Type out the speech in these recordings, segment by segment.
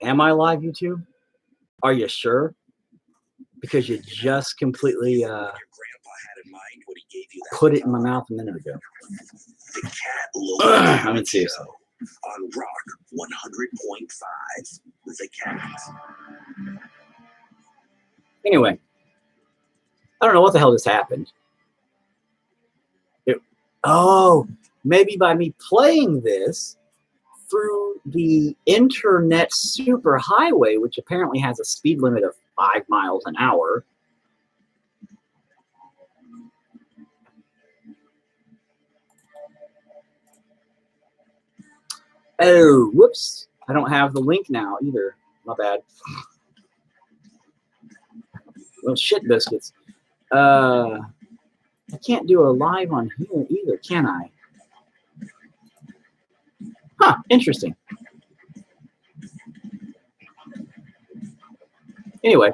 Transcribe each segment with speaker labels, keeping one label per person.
Speaker 1: Am I live, YouTube? Are you sure? Because you just completely put it in my mouth a minute ago. I mean, seriously.
Speaker 2: On Rock 100.5, The Cat.
Speaker 1: Anyway, I don't know what the hell just happened. Oh, maybe by me playing this through the internet superhighway, which apparently has a speed limit of 5 miles an hour. Oh, whoops. I don't have the link now either. My bad. Well, shit biscuits. I can't do a live on here either, can I? Huh, interesting. Anyway.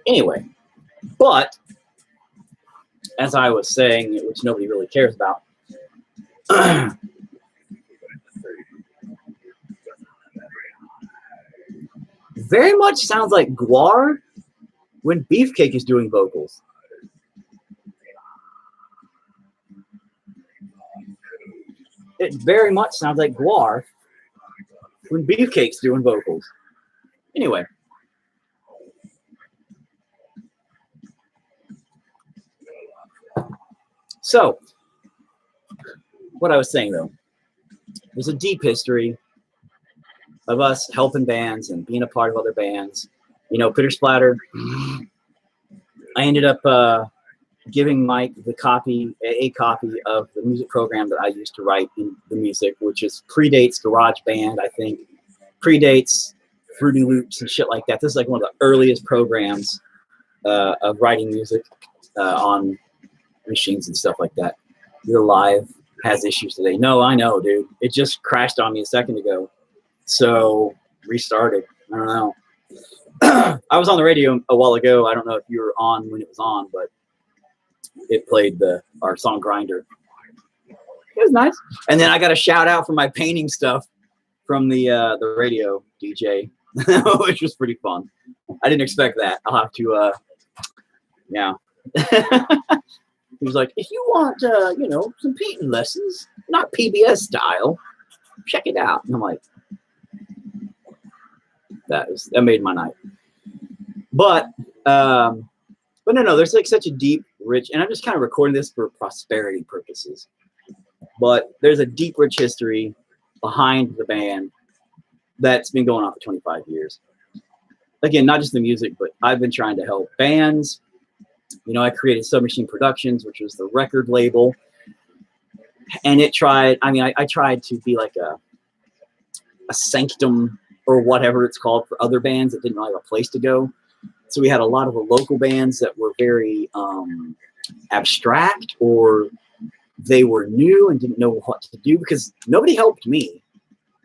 Speaker 1: Anyway, but as I was saying, which nobody really cares about, very much sounds like Guar when Beefcake is doing vocals. It very much sounds like Guar when Beefcake's doing vocals. Anyway. So, what I was saying though, there's a deep history of us helping bands and being a part of other bands. You know, Pitter Splatter. I ended up giving Mike a copy of the music program that I used to write in the music, which is predates GarageBand, I think, predates Fruity Loops and shit like that. This is like one of the earliest programs of writing music on machines and stuff like that. Your Live has issues today. No, I know, dude. It just crashed on me a second ago. So restarted. I don't know. I was on the radio a while ago. I don't know if you were on when it was on, but it played our song Grinder. It was nice. And then I got a shout out for my painting stuff from the radio DJ, which was pretty fun. I didn't expect that. I'll have to yeah. He was like, if you want, you know, some painting lessons, not PBS style, check it out. And I'm like, that made my night. But no, there's like such a deep, rich, and I'm just kind of recording this for prosperity purposes. But there's a deep, rich history behind the band that's been going on for 25 years. Again, not just the music, but I've been trying to help bands. You know, I created Submachine Productions, which was the record label. And I tried to be like a sanctum or whatever it's called for other bands that didn't really have a place to go. So we had a lot of the local bands that were very abstract, or they were new and didn't know what to do because nobody helped me.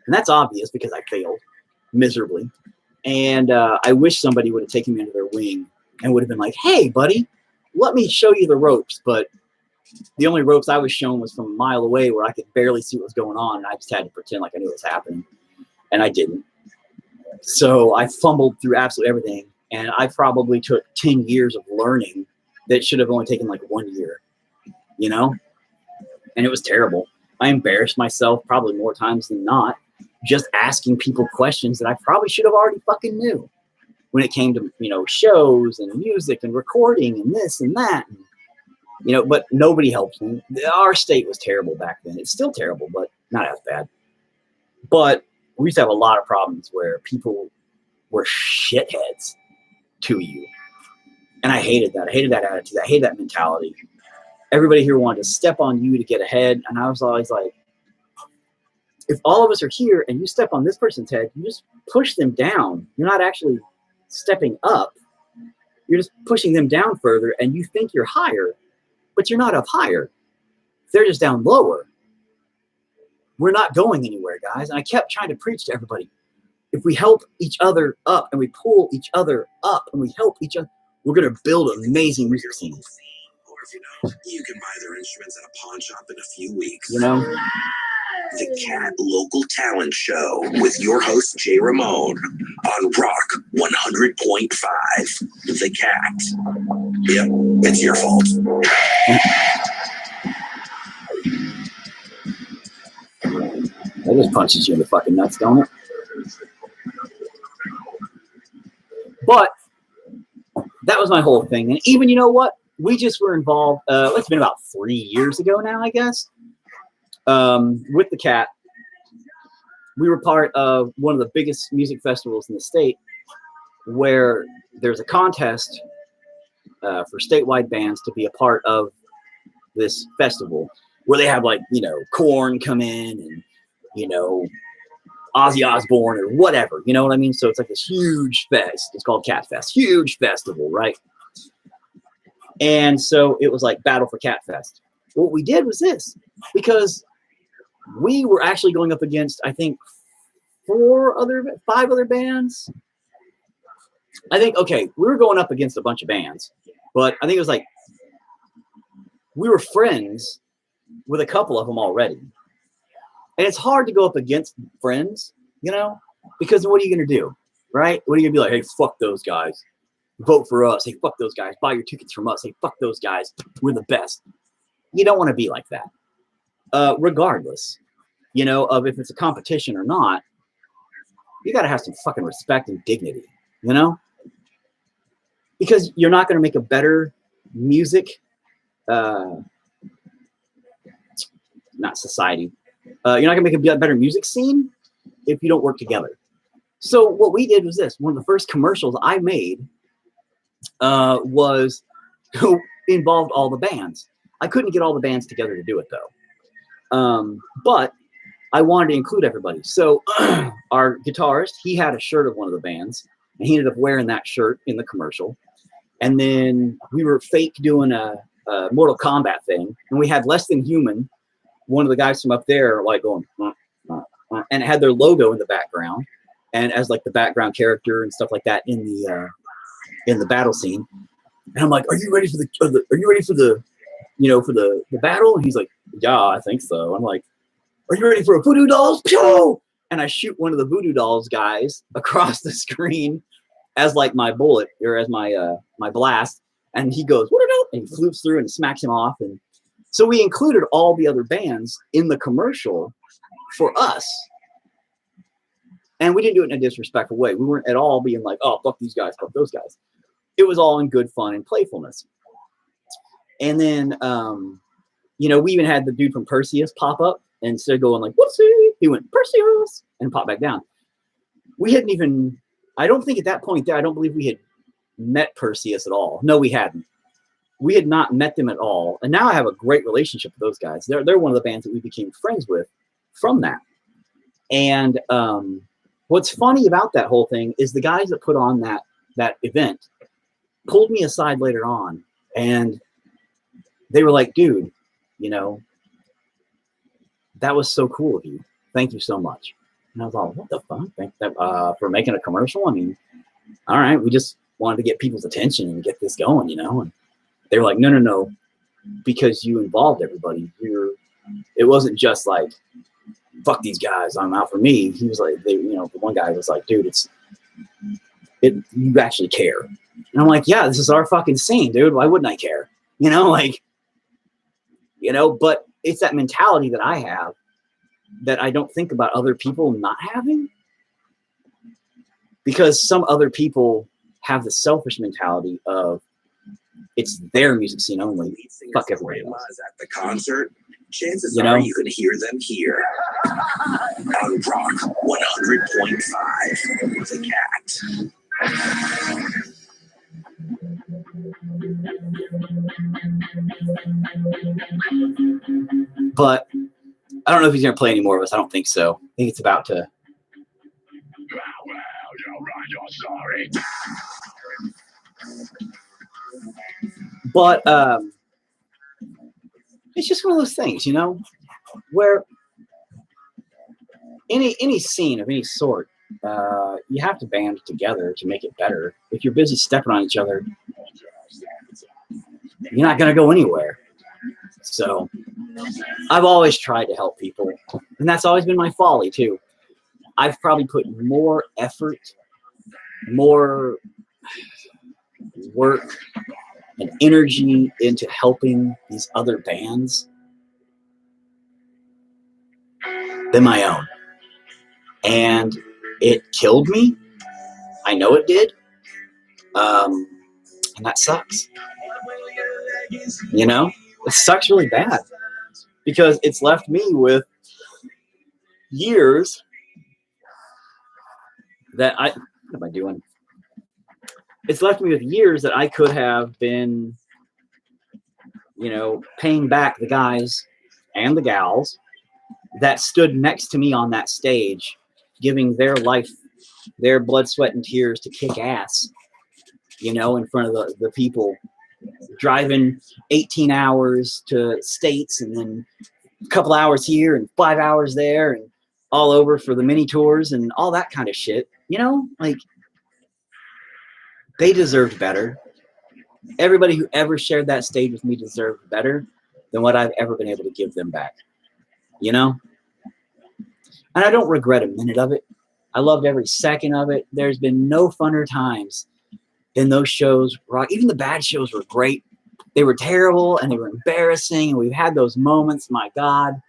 Speaker 1: And that's obvious because I failed miserably. And I wish somebody would have taken me under their wing and would have been like, hey, buddy, let me show you the ropes. But the only ropes I was shown was from a mile away where I could barely see what was going on. And I just had to pretend like I knew what was happening. And I didn't. So I fumbled through absolutely everything. And I probably took 10 years of learning that should have only taken like 1 year, you know? And it was terrible. I embarrassed myself probably more times than not, just asking people questions that I probably should have already fucking knew when it came to, you know, shows and music and recording and this and that. And, you know, but nobody helped me. Our state was terrible back then. It's still terrible, but not as bad. But we used to have a lot of problems where people were shitheads to you. And I hated that. I hated that attitude. I hated that mentality. Everybody here wanted to step on you to get ahead. And I was always like, if all of us are here and you step on this person's head, you just push them down. You're not actually stepping up. You're just pushing them down further, and you think you're higher, but you're not up higher. They're just down lower. We're not going anywhere, guys. And I kept trying to preach to everybody. If we help each other up and we pull each other up and we help each other, we're going to build an amazing music scene.
Speaker 2: if you can buy their instruments at a pawn shop in a few weeks.
Speaker 1: You know?
Speaker 2: The Cat Local Talent Show with your host, Jay Ramone, on Rock 100.5. The Cat. Yep, it's your fault.
Speaker 1: That just punches you in the fucking nuts, don't it? But that was my whole thing. And even, you know what? We just were involved, it's been about 3 years ago now, I guess, with the Cat. We were part of one of the biggest music festivals in the state where there's a contest for statewide bands to be a part of this festival where they have, like, you know, Korn come in and, you know, Ozzy Osbourne or whatever, you know what I mean? So it's like this huge fest. It's called Cat Fest. Huge festival, right? And so it was like Battle for Cat Fest. What we did was this, because we were actually going up against, I think, 5 other bands. I think, okay, we were going up against a bunch of bands, but I think it was like, we were friends with a couple of them already. And it's hard to go up against friends, you know, because what are you going to do, right? What are you going to be like? Hey, fuck those guys. Vote for us. Hey, fuck those guys. Buy your tickets from us. Hey, fuck those guys. We're the best. You don't want to be like that. Regardless, you know, of if it's a competition or not, you got to have some fucking respect and dignity, you know? Because you're not going to make a better music, not society. You're not gonna make a better music scene if you don't work together. So what we did was this. One of the first commercials I made was involved all the bands. I couldn't get all the bands together to do it though. But I wanted to include everybody. So our guitarist, he had a shirt of one of the bands and he ended up wearing that shirt in the commercial. And then we were fake doing a Mortal Kombat thing, and we had Less Than Human, one of the guys from up there, like going, and it had their logo in the background, and as like the background character and stuff like that in the battle scene. And I'm like, "Are you ready for the you know, for the battle?" And he's like, "Yeah, I think so." I'm like, "Are you ready for a Voodoo Dolls?" Pew! And I shoot one of the Voodoo Dolls guys across the screen as like my bullet or as my my blast, and he goes, "What?" And he floops through and smacks him off. And so we included all the other bands in the commercial for us. And we didn't do it in a disrespectful way. We weren't at all being like, "Oh, fuck these guys, fuck those guys." It was all in good fun and playfulness. And then, you know, we even had the dude from Perseus pop up, and instead of going like, "Whoopsie," he went, "Perseus," and popped back down. We hadn't even, I don't think at that point there, I don't believe we had met Perseus at all. No, we hadn't. We had not met them at all. And now I have a great relationship with those guys. They're one of the bands that we became friends with from that. And what's funny about that whole thing is the guys that put on that event pulled me aside later on, and they were like, "Dude, you know, that was so cool of you. Thank you so much." And I was like, "What the fuck? Thank that for making a commercial? I mean, all right, we just wanted to get people's attention and get this going, you know." And they were like, no, because you involved everybody. It wasn't just like, "Fuck these guys, I'm out for me." He was like, you know, the one guy was like, "Dude, you actually care." And I'm like, "Yeah, this is our fucking scene, dude. Why wouldn't I care?" You know, like, you know, but it's that mentality that I have that I don't think about other people not having, because some other people have the selfish mentality of it's their music scene only. Fuck everybody else.
Speaker 2: At the concert, chances are you can hear them here on Rock 100.5 with the Cat.
Speaker 1: But I don't know if he's gonna play any more of us. I don't think so. I think it's about to. But it's just one of those things, you know, where any scene of any sort, you have to band together to make it better. If you're busy stepping on each other, you're not going to go anywhere. So I've always tried to help people, and that's always been my folly too. I've probably put more effort, more work and energy into helping these other bands than my own. And it killed me. I know it did. And that sucks. You know, it sucks really bad because it's left me with years that what am I doing? It's left me with years that I could have been, you know, paying back the guys and the gals that stood next to me on that stage, giving their life, their blood, sweat, and tears to kick ass, you know, in front of the people, driving 18 hours to states and then a couple hours here and 5 hours there and all over for the mini tours and all that kind of shit. You know, like, they deserved better. Everybody who ever shared that stage with me deserved better than what I've ever been able to give them back. You know? And I don't regret a minute of it. I loved every second of it. There's been no funner times than those shows. Even the bad shows were great. They were terrible and they were embarrassing. And we've had those moments, my God.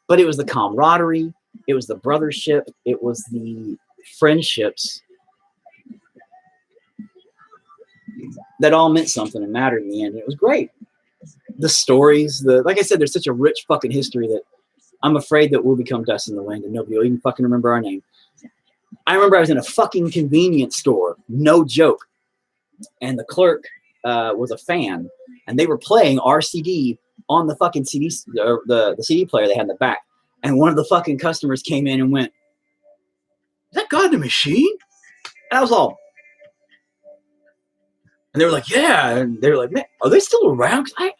Speaker 1: But it was the camaraderie. It was the brothership. It was the friendships that all meant something and mattered in the end. It was great. The stories, like I said, there's such a rich fucking history that I'm afraid that we'll become dust in the wind and nobody will even fucking remember our name. I remember I was in a fucking convenience store, no joke, and the clerk was a fan, and they were playing our CD on the fucking CD, the CD player they had in the back, and one of the fucking customers came in and went, "Is that God the Machine?" And I was all, and they were like, "Yeah," and they were like, "Man, are they still around? 'Cause I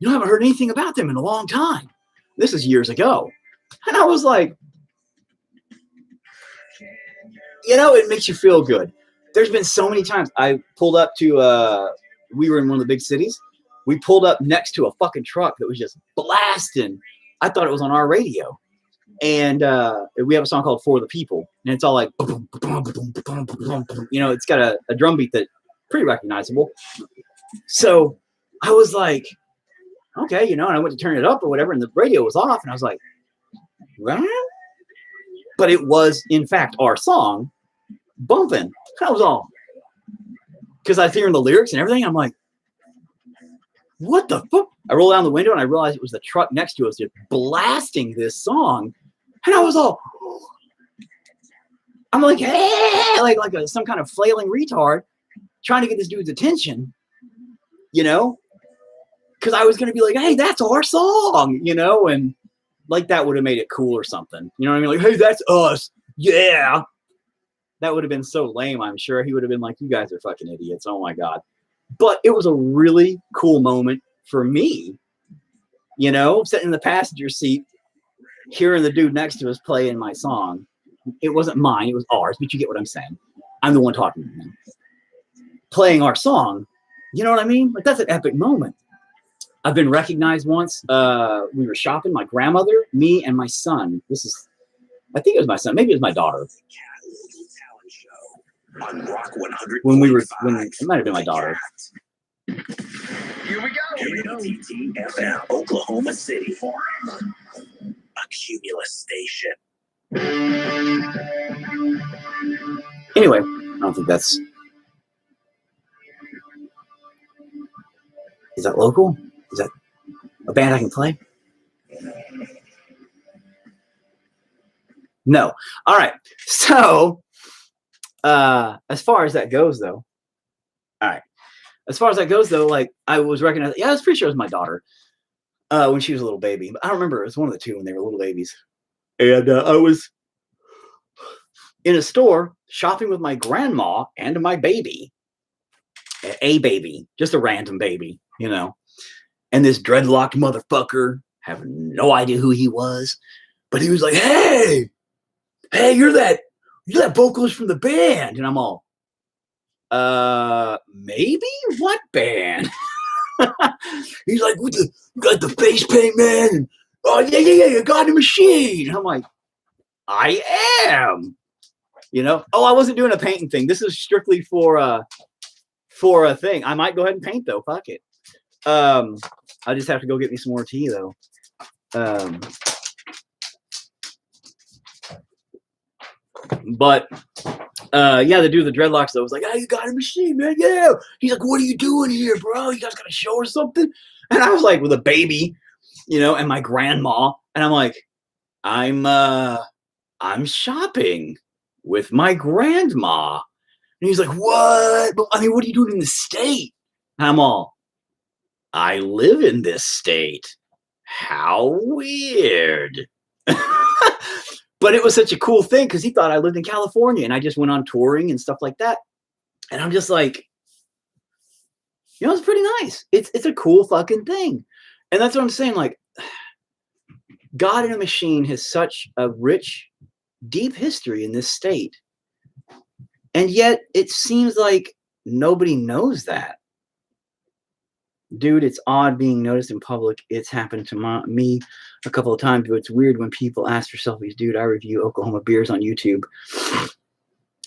Speaker 1: haven't heard anything about them in a long time." This is years ago, and I was like, you know, it makes you feel good. There's been so many times I pulled up to, we were in one of the big cities. We pulled up next to a fucking truck that was just blasting. I thought it was on our radio. And we have a song called For the People. And it's all like, you know, it's got a drum beat that's pretty recognizable. So I was like, okay, you know, and I went to turn it up or whatever, and the radio was off. And I was like, what? But it was, in fact, our song bumping. I was all, because I was hearing the lyrics and everything. I'm like, what the fuck? I rolled down the window and I realized it was the truck next to us just blasting this song. And I was all, I'm like, hey, like some kind of flailing retard trying to get this dude's attention, you know? Because I was going to be like, hey, that's our song, you know? And like that would have made it cool or something. You know what I mean? Like, hey, that's us. Yeah. That would have been so lame, I'm sure. He would have been like, you guys are fucking idiots. Oh, my God. But it was a really cool moment for me, you know, sitting in the passenger seat, hearing the dude next to us playing my song. It wasn't mine. It was ours. But you get what I'm saying. I'm the one talking to him. Playing our song. You know what I mean? Like, that's an epic moment. I've been recognized once. We were shopping, my grandmother, me, and my son. I think it was my son. Maybe it was my daughter.
Speaker 2: On Rock 100.
Speaker 1: When it might have been my daughter.
Speaker 2: Here we go. WPTFM, Oklahoma City. A Cumulus station.
Speaker 1: Anyway, I don't think that's... Is that local? Is that a band I can play? No. All right. So, as far as that goes, though, like, I was recognized. Yeah, I was pretty sure it was my daughter when she was a little baby. But I don't remember. It was one of the two when they were little babies. And I was in a store shopping with my grandma and my baby. A baby. Just a random baby, you know. And this dreadlocked motherfucker, having no idea who he was. But he was like, hey, you're that vocalist from the band. And I'm all, maybe? What band? He's like, "What the? You got the face paint, man?" And, oh yeah, you got the machine. And I'm like, I am. Oh, I wasn't doing a painting thing. This is strictly for a thing. I might go ahead and paint though. Fuck it. I just have to go get me some more tea though. But yeah, the dude with the dreadlocks though was like, "Oh, you got a machine, man? Yeah." He's like, "What are you doing here, bro? You guys got a show or something?" And I was like, with a baby, and my grandma, and I'm like, I'm shopping with my grandma. And he's like, "What? But, I mean, what are you doing in the state?" And I'm all, "I live in this state. How weird." But it was such a cool thing because he thought I lived in California, and I just went on touring and stuff like that. And I'm just like, it's pretty nice. It's a cool fucking thing. And that's what I'm saying. Like, God in a Machine has such a rich, deep history in this state. And yet it seems like nobody knows that. Dude, it's odd being noticed in public. It's happened to me a couple of times, but it's weird when people ask for selfies. Dude, I review Oklahoma beers on YouTube.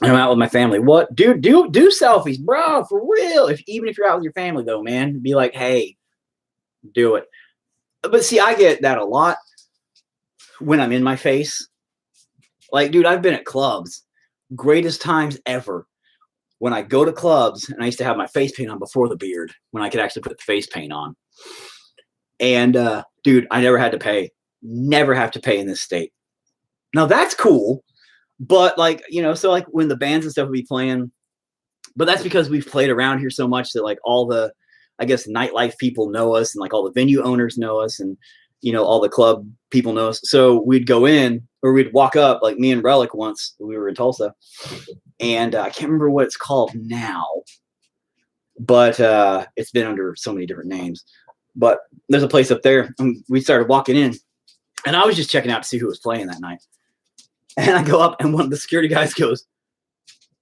Speaker 1: And I'm out with my family. What? Dude, do selfies, bro, for real. Even if you're out with your family, though, man, be like, hey, do it. But see, I get that a lot when I'm in my face. Like, dude, I've been at clubs. Greatest times ever. When I go to clubs, and I used to have my face paint on before the beard, when I could actually put the face paint on. And, dude, I never had to pay. Never have to pay in this state. Now, that's cool. But, like, so, like, when the bands and stuff would be playing, but that's because we've played around here so much that, like, all the, I guess, nightlife people know us, and, like, all the venue owners know us, and, all the club people know us. So we'd go in, or we'd walk up, like me and Relic once, we were in Tulsa. And I can't remember what it's called now, but it's been under so many different names. But there's a place up there, and we started walking in, and I was just checking out to see who was playing that night. And I go up, and one of the security guys goes,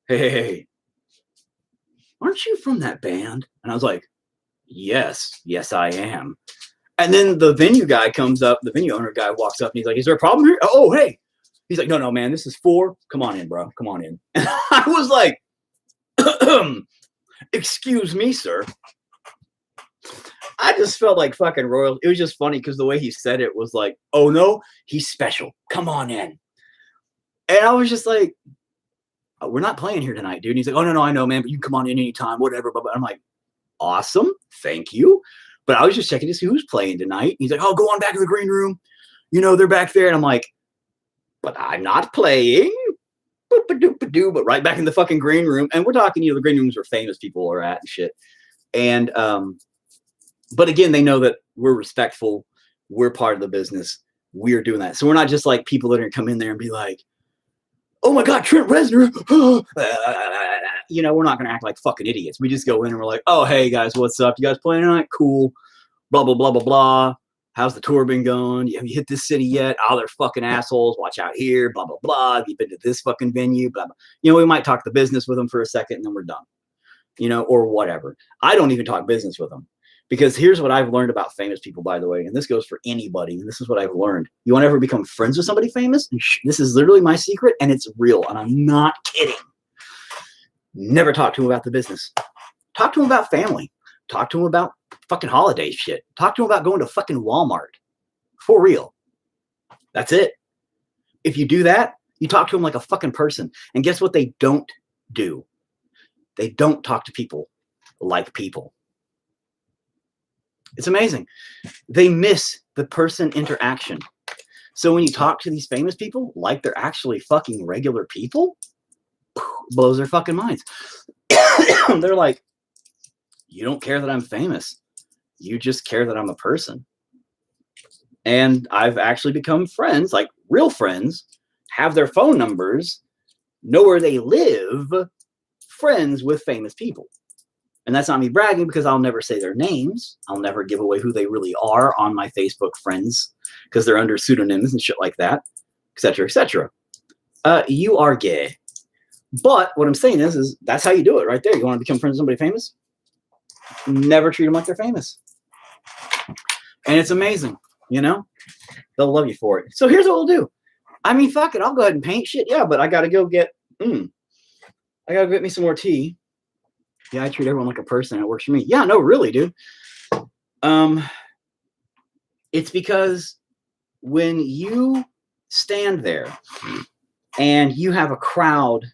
Speaker 1: hey, aren't you from that band? And I was like, yes, I am. And then the venue guy comes up, the venue owner guy walks up, and he's like, is there a problem here? Oh, hey. He's like, no, man, this is 4. Come on in, bro. Come on in. And I was like, excuse me, sir. I just felt like fucking royal. It was just funny because the way he said it was like, oh, no, he's special. Come on in. And I was just like, we're not playing here tonight, dude. And he's like, oh, no, I know, man, but you can come on in anytime, whatever. But I'm like, awesome. Thank you. But I was just checking to see who's playing tonight. He's like, oh, go on back to the green room. They're back there. And I'm like, but I'm not playing. But right back in the fucking green room. And we're talking, the green rooms where famous people are at and shit. And, but again, they know that we're respectful. We're part of the business. We're doing that. So we're not just like people that are going to come in there and be like, oh my God, Trent Reznor. We're not going to act like fucking idiots. We just go in and we're like, oh, hey guys, what's up? You guys playing tonight? Cool. Blah, blah, blah, blah, blah. How's the tour been going? Have you hit this city yet? Oh, they're fucking assholes. Watch out here. Blah, blah, blah. Have you been to this fucking venue? Blah, blah. We might talk the business with them for a second and then we're done, or whatever. I don't even talk business with them because here's what I've learned about famous people, by the way, and this goes for anybody. And this is what I've learned. You want to ever become friends with somebody famous? This is literally my secret and it's real. And I'm not kidding. Never talk to them about the business. Talk to them about family. Talk to them about fucking holiday shit. Talk to them about going to fucking Walmart. For real. That's it. If you do that, you talk to them like a fucking person. And guess what they don't do? They don't talk to people like people. It's amazing. They miss the person interaction. So when you talk to these famous people like they're actually fucking regular people, blows their fucking minds. They're like, you don't care that I'm famous. You just care that I'm a person. And I've actually become friends, like real friends, have their phone numbers, know where they live, friends with famous people. And that's not me bragging because I'll never say their names. I'll never give away who they really are on my Facebook friends because they're under pseudonyms and shit like that, etc., etc. You are gay. But what I'm saying is that's how you do it right there. You want to become friends with somebody famous? Never treat them like they're famous. And it's amazing, you know? They'll love you for it. So here's what we'll do. I mean, fuck it. I'll go ahead and paint shit. Yeah, but I got to go get, I got to get me some more tea. Yeah, I treat everyone like a person. It works for me. Yeah, no, really, dude. It's because when you stand there and you have a crowd,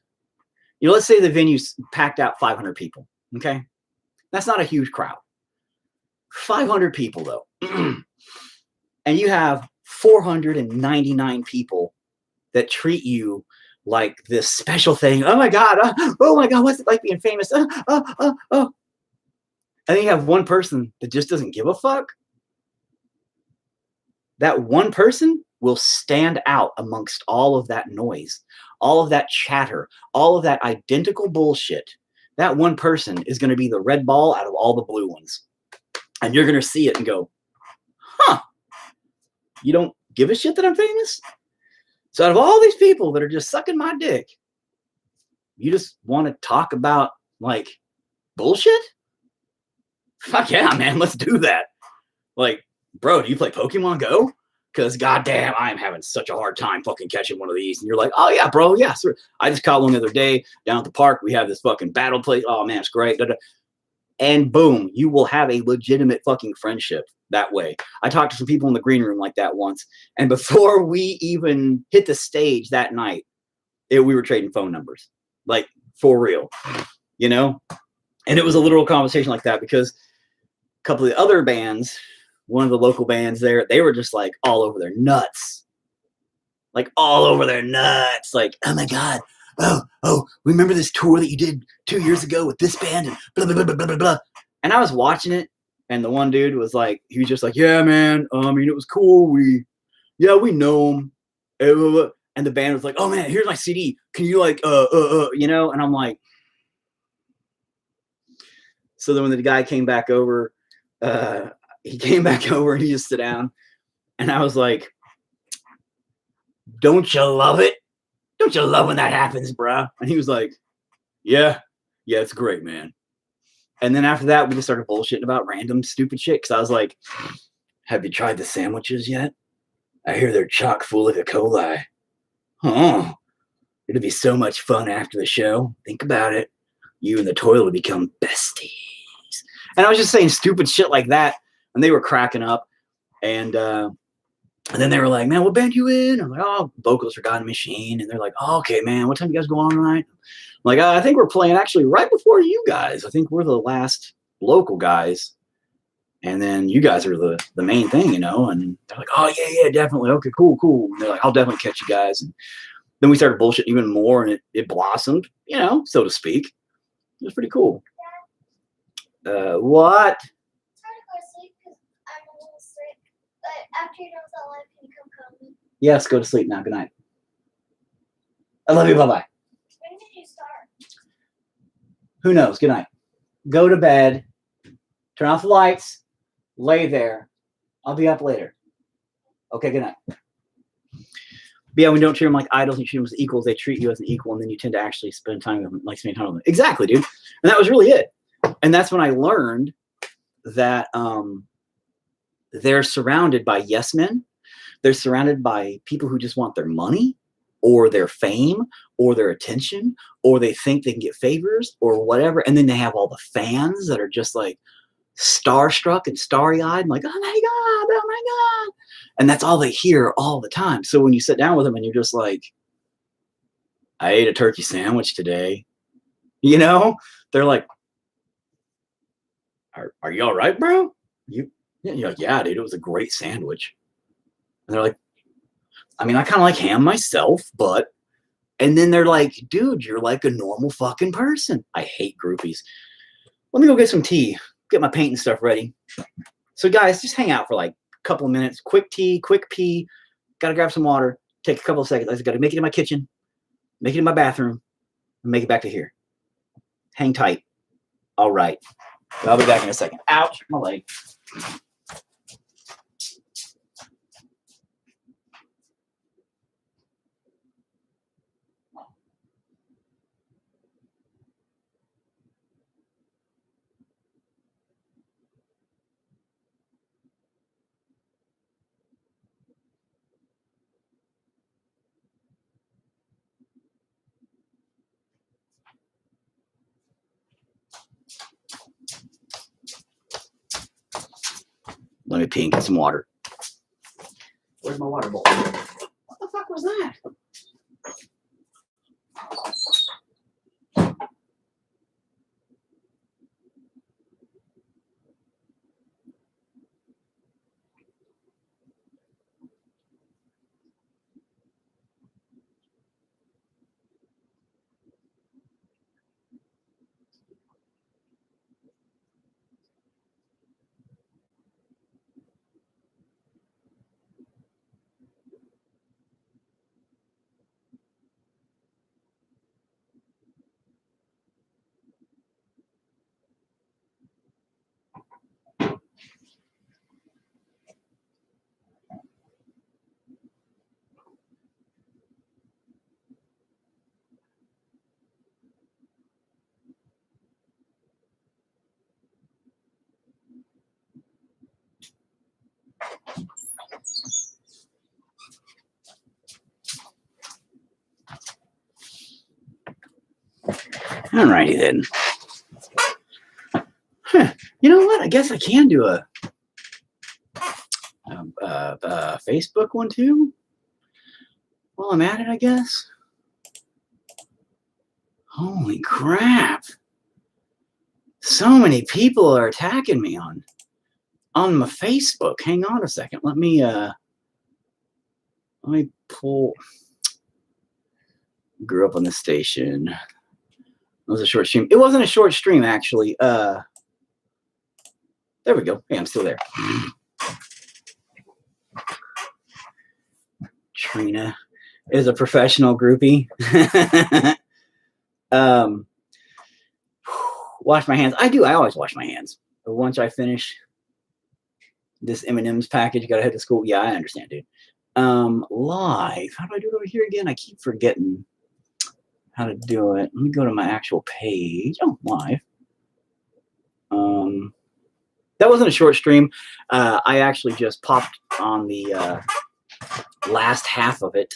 Speaker 1: you know, let's say the venue's packed out 500 people. Okay. That's not a huge crowd. 500 people though. And you have 499 people that treat you like this special thing. Oh my God. What's it like being famous? And then you have one person that just doesn't give a fuck. That one person will stand out amongst all of that noise, all of that chatter, all of that identical bullshit. That one person is going to be the red ball out of all the blue ones. And you're going to see it and go, huh, you don't give a shit that I'm famous? So out of all these people that are just sucking my dick, you just want to talk about like bullshit? Fuck yeah, man, let's do that. Like, bro, do you play Pokemon Go? Because goddamn, I am having such a hard time fucking catching one of these. And you're like, oh yeah, bro, yeah, sir. I just caught one the other day down at the park. We have this fucking battle place. Oh man, it's great. And boom, you will have a legitimate fucking friendship that way. I talked to some people in the green room like that once. And before we even hit the stage that night, we were trading phone numbers. Like, for real, you know? And it was a literal conversation like that because a couple of the other bands, one of the local bands there, they were just like all over their nuts. Like all over their nuts. Like, oh my God. Oh, remember this tour that you did 2 years ago with this band and blah, blah, blah, blah, blah, blah. And I was watching it and the one dude was like, he was just like, yeah, man. I mean, it was cool. We know him. And the band was like, oh man, here's my CD. Can you like, you know? And I'm like, so then when the guy came back over, he came back over and he just sat down. And I was like, don't you love it? Don't you love when that happens, bruh? And he was like, yeah, it's great, man. And then after that, we just started bullshitting about random stupid shit. Because I was like, have you tried the sandwiches yet? I hear they're chock full of E. coli. Oh, it'll be so much fun after the show. Think about it. You and the toilet will become besties. And I was just saying stupid shit like that. And they were cracking up. And then they were like, man, what band you in? I'm like, oh, Vocals for God and Machine. And they're like, oh, okay, man, what time you guys go on tonight? I'm like, I think we're playing actually right before you guys. I think we're the last local guys. And then you guys are the main thing, you know? And they're like, oh, yeah, definitely. Okay, cool. And they're like, I'll definitely catch you guys. And then we started bullshitting even more, and it blossomed, you know, so to speak. It was pretty cool. What?
Speaker 3: After you're done with that live, can you come call me?
Speaker 1: Yes, go to sleep now. Good night. I love you. Bye-bye.
Speaker 3: When did you start?
Speaker 1: Who knows? Good night. Go to bed. Turn off the lights. Lay there. I'll be up later. Okay, good night. But yeah, when you don't treat them like idols, you treat them as equals. They treat you as an equal, and then you tend to actually spend time with them, like spending time with them. Exactly, dude. And that was really it. And that's when I learned that they're surrounded by yes men. They're surrounded by people who just want their money or their fame or their attention, or they think they can get favors or whatever. And then they have all the fans that are just like starstruck and starry-eyed and like, oh my God. And that's all they hear all the time. So when you sit down with them and you're just like, I ate a turkey sandwich today, you know, they're like, are you all right, bro? You're like, yeah, dude, it was a great sandwich. And they're like, I mean, I kind of like ham myself, but, and then they're like, dude, you're like a normal fucking person. I hate groupies. Let me go get some tea, get my paint and stuff ready. So guys, just hang out for like a couple of minutes, quick tea, quick pee, gotta grab some water, take a couple of seconds. I just gotta make it in my kitchen, make it in my bathroom, and make it back to here. Hang tight. All right. I'll be back in a second. Ouch, my leg. Let me pee and get some water. Where's my water bowl? What the fuck was that? Alrighty then. Huh. You know what? I guess I can do a Facebook one too. While I'm at it, I guess. Holy crap! So many people are attacking me on my Facebook. Hang on a second. Let me pull. Grew up on the station. It was a short stream. It wasn't a short stream, actually. There we go. Hey, I'm still there. Trina is a professional groupie. Wash my hands. I do. I always wash my hands. But once I finish this M&M's package, gotta head to school. Yeah, I understand, dude. Live. How do I do it over here again? I keep forgetting how to do it. Let me go to my actual page. Oh, live. That wasn't a short stream. I actually just popped on the last half of it.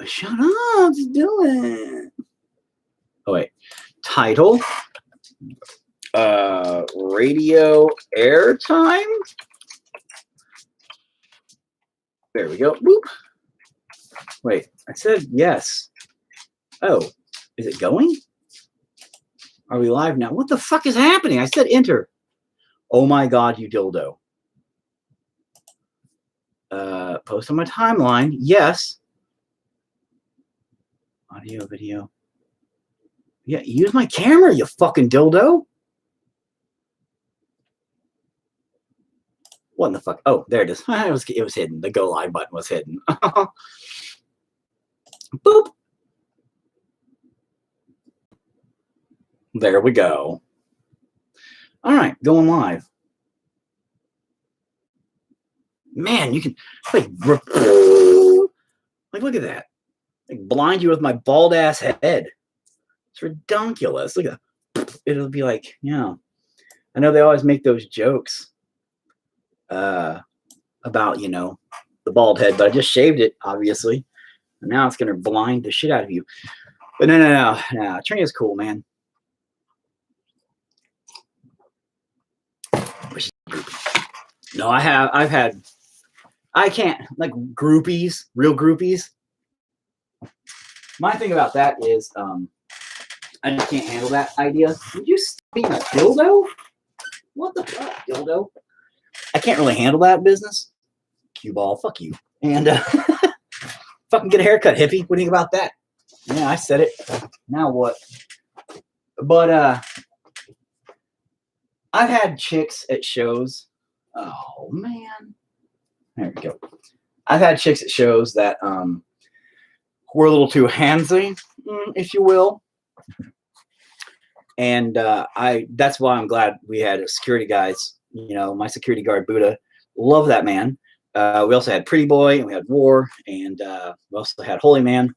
Speaker 1: Shut up, just do it. Oh wait. Title. Radio airtime. There we go. Boop. Wait, I said yes. Oh, is it going? Are we live now? What the fuck is happening? I said enter. Oh my God, you dildo. Post on my timeline. Yes. Audio, video. Yeah, use my camera, you fucking dildo. What in the fuck? Oh, there it is. It was hidden. The go live button was hidden. Boop. There we go. All right, going live. Man, you can like look at that. Like blind you with my bald ass head. It's ridiculous. Look at that. It'll be like, yeah. I know they always make those jokes about, you know, the bald head, but I just shaved it, obviously. And now it's gonna blind the shit out of you. But no. Trina's cool, man. No, I can't, like groupies, real groupies. My thing about that is, I just can't handle that idea. Would you stop being a dildo? What the fuck, dildo? I can't really handle that business. Cue ball, fuck you. And fucking get a haircut, hippie. What do you think about that? Yeah, I said it. Now what? But I've had chicks at shows. Oh man. There we go. I've had chicks at shows that were a little too handsy, if you will. And that's why I'm glad we had security guys. You know, my security guard Buddha, love that man. We also had Pretty Boy, and we had War, and we also had Holy Man.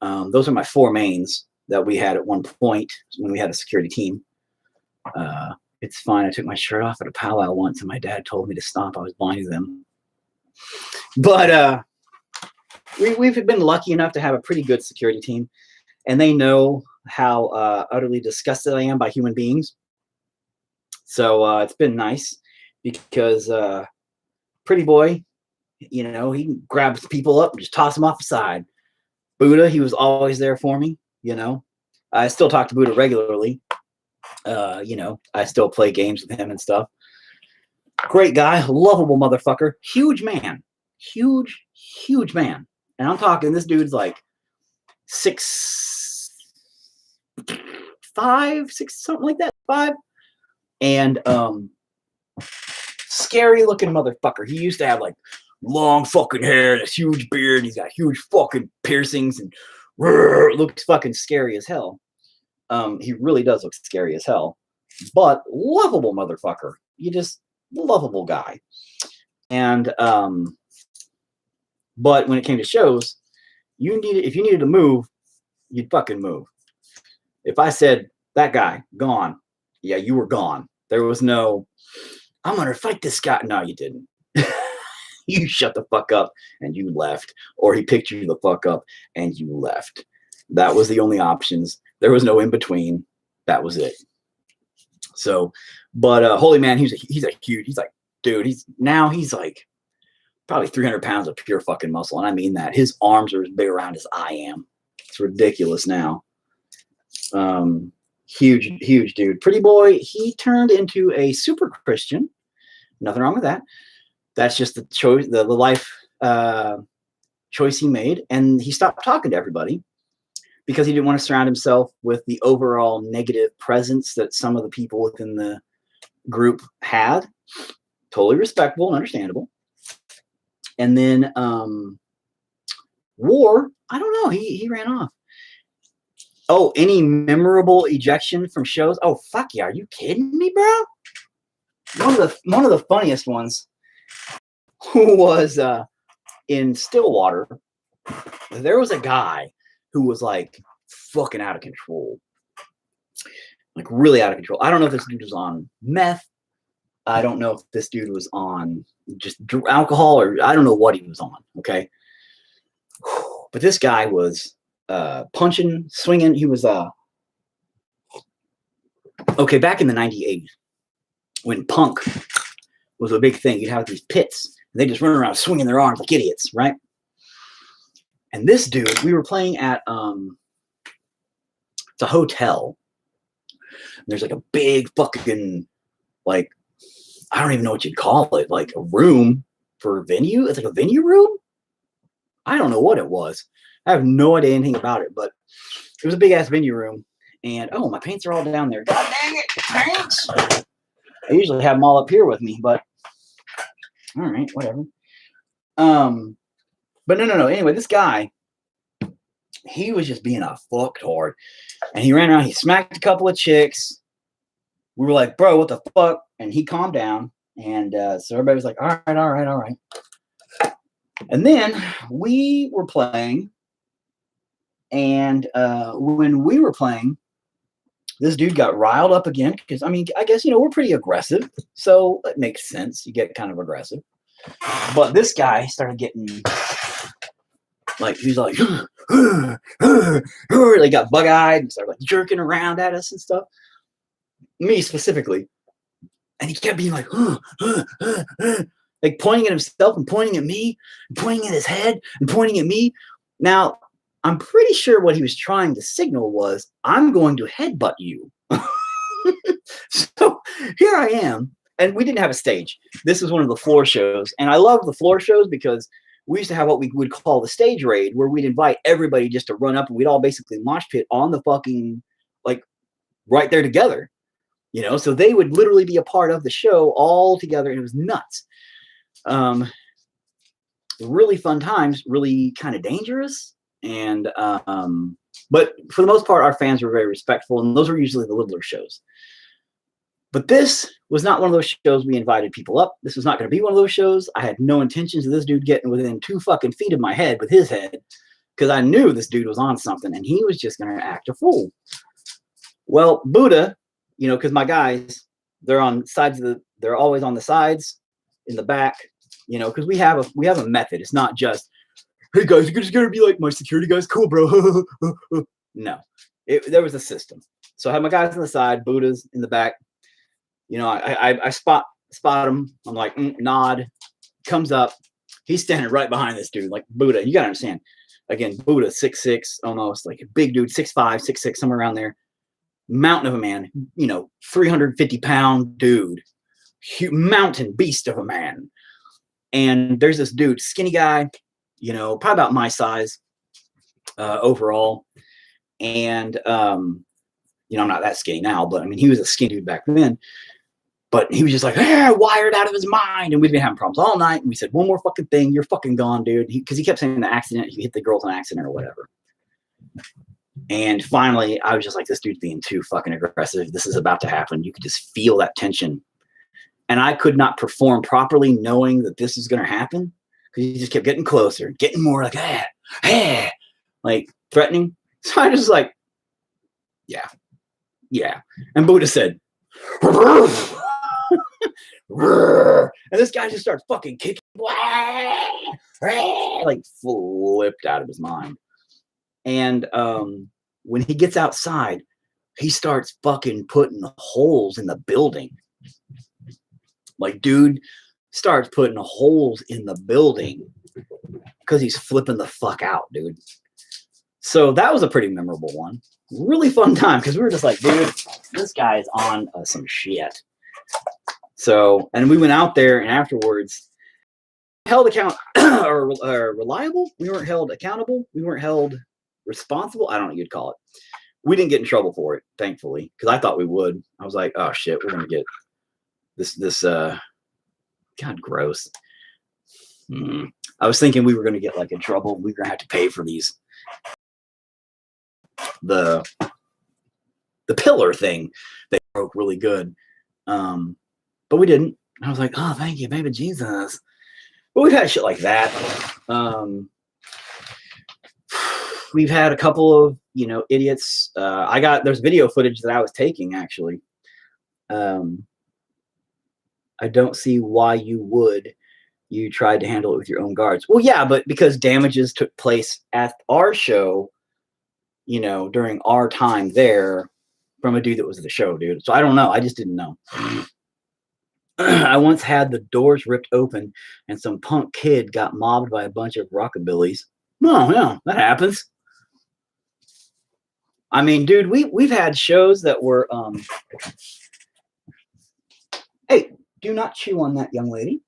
Speaker 1: Those are my four mains that we had at one point when we had a security team. It's fine. I took my shirt off at a powwow once, and my dad told me to stop. I was blinding them. But we've been lucky enough to have a pretty good security team, and they know how utterly disgusted I am by human beings. So it's been nice. because Pretty Boy, you know, he grabs people up and just toss them off the side. Buddha, he was always there for me, you know. I still talk to Buddha regularly. You know, I still play games with him and stuff. Great guy, lovable motherfucker, huge man, huge man. And I'm talking, this dude's like 6'5", 6, something like that, 5. And scary looking motherfucker. He used to have like long fucking hair and a huge beard. And he's got huge fucking piercings and looks fucking scary as hell. He really does look scary as hell, but lovable motherfucker. You just lovable guy. And but when it came to shows, if you needed to move, you'd fucking move. If I said that guy gone, yeah, you were gone. There was no, I'm gonna fight this guy. No, you didn't. You shut the fuck up and you left, or he picked you the fuck up and you left. That was the only options. There was no in between. That was it. So, but Holy Man, he's like, dude, he's like probably 300 pounds of pure fucking muscle. And I mean that. His arms are as big around as I am. It's ridiculous now. Huge dude. Pretty Boy, he turned into a super Christian. Nothing wrong with that. That's just the choice, the life choice he made. And he stopped talking to everybody because he didn't want to surround himself with the overall negative presence that some of the people within the group had. Totally respectable and understandable. And then War, I don't know, he ran off. Oh, any memorable ejection from shows? Oh, fuck yeah, are you kidding me, bro? One of the funniest ones was in Stillwater. There was a guy who was like fucking out of control. Like really out of control. I don't know if this dude was on meth. I don't know if this dude was on just alcohol, or I don't know what he was on, okay? But this guy was punching, swinging. He was okay, back in the 98, when punk was a big thing, you'd have these pits, and they just run around swinging their arms like idiots, right? And this dude, we were playing at it's a hotel. There's like a big fucking, like, I don't even know what you'd call it, like a room for a venue. It's like a venue room. I don't know what it was. I have no idea anything about it, but it was a big ass venue room. And oh, my paints are all down there. God dang it, paints! I usually have them all up here with me, but all right, whatever. But no. Anyway, this guy, he was just being a fucktard, and he ran around. He smacked a couple of chicks. We were like, bro, what the fuck? And he calmed down. And so everybody was like, all right. And then we were playing. And when we were playing, this dude got riled up again. Because, I mean, I guess, we're pretty aggressive. So it makes sense. You get kind of aggressive. But this guy started getting, like, he's like, they got bug-eyed and started, like, jerking around at us and stuff. Me specifically. And he kept being like, like pointing at himself and pointing at me, and pointing at his head and pointing at me. Now, I'm pretty sure what he was trying to signal was, I'm going to headbutt you. So here I am. And we didn't have a stage. This was one of the floor shows. And I love the floor shows because we used to have what we would call the stage raid, where we'd invite everybody just to run up, and we'd all basically mosh pit on the fucking, like, right there together. So they would literally be a part of the show all together, and it was nuts. Really fun times, really kind of dangerous. And but for the most part, our fans were very respectful, and those were usually the littler shows. But this was not one of those shows we invited people up. This was not going to be one of those shows. I had no intentions of this dude getting within 2 fucking feet of my head with his head, because I knew this dude was on something, and he was just going to act a fool. Well, Buddha, because my guys, they're on sides they're always on the sides, in the back, because we have a method. It's not just, hey guys, you're just gonna be like my security guys, cool, bro. No, there was a system. So I had my guys on the side, Buddha's in the back. I spot spot him. I'm like, nod. Comes up. He's standing right behind this dude, like Buddha. You gotta understand. Again, Buddha, 6'6", almost like a big dude, 6'5", 6'6", somewhere around there. Mountain of a man, 350-pound dude, mountain beast of a man. And there's this dude, skinny guy, probably about my size overall. And, I'm not that skinny now, but I mean, he was a skinny dude back then. But he was just like, wired out of his mind. And we've been having problems all night. And we said, one more fucking thing. You're fucking gone, dude. Because he kept saying the accident. He hit the girl's an accident or whatever. And finally, I was just like, this dude's being too fucking aggressive. This is about to happen. You could just feel that tension. And I could not perform properly knowing that this is going to happen. Because he just kept getting closer, getting more like, like threatening. So I just like, yeah. And Buddha said, and this guy just starts fucking kicking, like flipped out of his mind. And when he gets outside, he starts fucking putting holes in the building. Like, dude starts putting holes in the building because he's flipping the fuck out, dude. So that was a pretty memorable one. Really fun time because we were just like, dude, this guy is on some shit. So, and we went out there and afterwards held account or reliable. We weren't held accountable. We weren't held responsible. I don't know what you'd call it. We didn't get in trouble for it, thankfully, because I thought we would. I was like, oh shit, we're going to get this, God, gross. I was thinking we were going to get like in trouble. We were going to have to pay for these, the pillar thing that broke really good. But we didn't. I was like, oh, thank you, baby Jesus. But we've had shit like that. We've had a couple of, idiots. There's video footage that I was taking, actually. I don't see why you tried to handle it with your own guards. Well, yeah, but because damages took place at our show, during our time there from a dude that was at the show, dude. So I don't know. I just didn't know. I once had the doors ripped open and some punk kid got mobbed by a bunch of rockabillys. Oh, yeah, that happens. I mean, dude, we've had shows that were, hey, do not chew on that, young lady.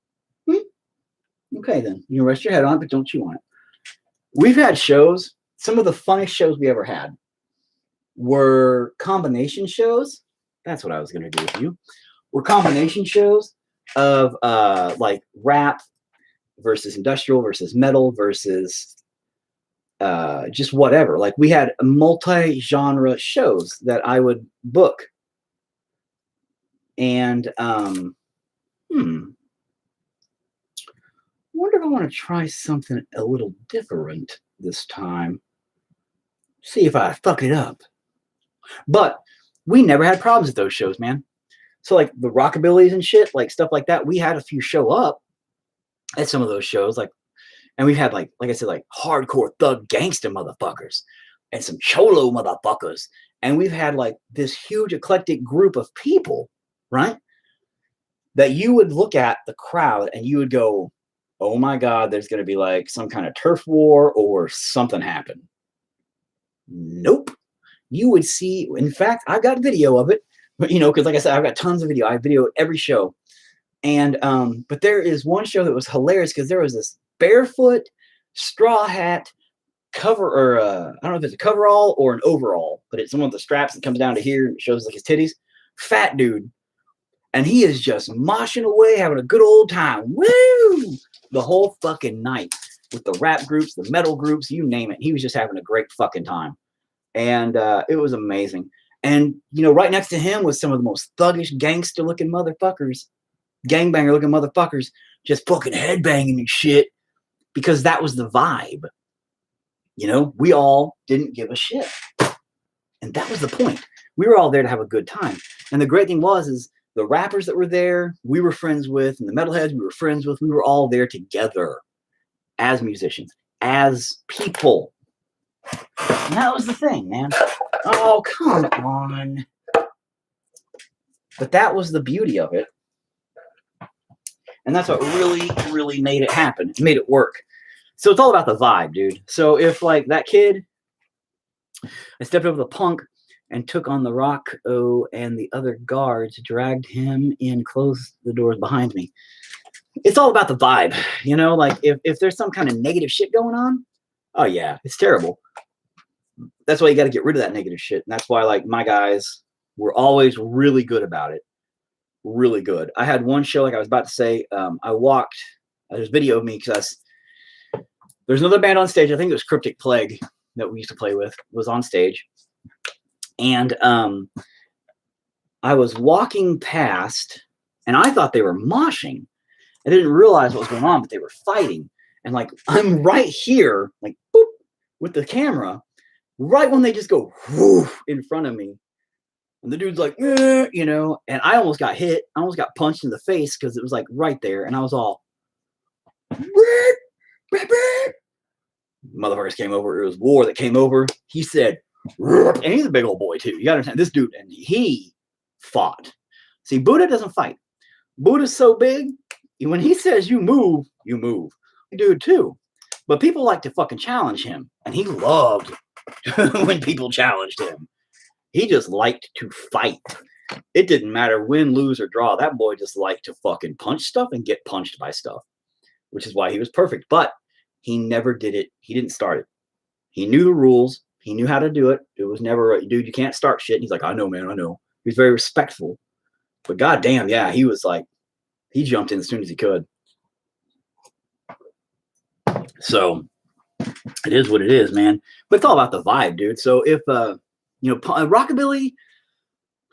Speaker 1: Okay, then. You can rest your head on it, but don't chew on it. We've had shows, some of the funniest shows we ever had were combination shows. That's what I was going to do with you. Were combination shows of like rap versus industrial versus metal versus just whatever. Like we had multi-genre shows that I would book. And I wonder if I want to try something a little different this time. See if I fuck it up. But we never had problems at those shows, man. So like the rockabillys and shit, like stuff like that, we had a few show up at some of those shows, like, and we've had like I said, like hardcore thug gangster motherfuckers and some cholo motherfuckers, and we've had like this huge eclectic group of people, right? That you would look at the crowd and you would go, oh my God, there's going to be like some kind of turf war or something happen. Nope. You would see, in fact, I've got video of it. But, because like I said, I've got tons of video. I have video of every show. And, but there is one show that was hilarious because there was this barefoot straw hat cover, or I don't know if it's a coverall or an overall, but it's one of the straps that comes down to here and shows like his titties. Fat dude. And he is just moshing away, having a good old time. Woo! The whole fucking night with the rap groups, the metal groups, you name it. He was just having a great fucking time. And it was amazing. And, right next to him was some of the most thuggish gangster-looking motherfuckers, gangbanger-looking motherfuckers, just fucking headbanging and shit, because that was the vibe. We all didn't give a shit. And that was the point. We were all there to have a good time. And the great thing is the rappers that were there, we were friends with, and the metalheads we were friends with, we were all there together as musicians, as people. And that was the thing, man. Oh, come on. But that was the beauty of it. And that's what really, really made it happen. It made it work. So it's all about the vibe, dude. So if like that kid, I stepped over the punk and took on the Rocco and the other guards, dragged him in, closed the doors behind me. It's all about the vibe, you know, like if there's some kind of negative shit going on, oh yeah, it's terrible. That's why you got to get rid of that negative shit. And that's why like my guys were always really good about it. Really good. I had one show, like I was about to say, I walked, there's video of me because there's another band on stage. I think it was Cryptic Plague that we used to play with, was on stage. And I was walking past and I thought they were moshing. I didn't realize what was going on, but they were fighting. And like, I'm right here, like, boop, with the camera, right when they just go whoof in front of me. And the dude's like, you know, and I almost got hit. I almost got punched in the face because it was like right there. And I was all, motherfuckers came over. It was War that came over. He said, and he's a big old boy too. You gotta understand this dude, and he fought. See, Buddha doesn't fight. Buddha's so big, when he says you move, you move. Dude too. But people like to fucking challenge him. And he loved when people challenged him. He just liked to fight. It didn't matter win, lose, or draw. That boy just liked to fucking punch stuff and get punched by stuff, which is why he was perfect. But he never did it. He didn't start it. He knew the rules. He knew how to do it. It was never, dude, you can't start shit. And he's like, I know, man, I know. He was very respectful. But goddamn, yeah, he was like, he jumped in as soon as he could. So it is what it is, man. But it's all about the vibe, dude. So if, you know, rockabilly,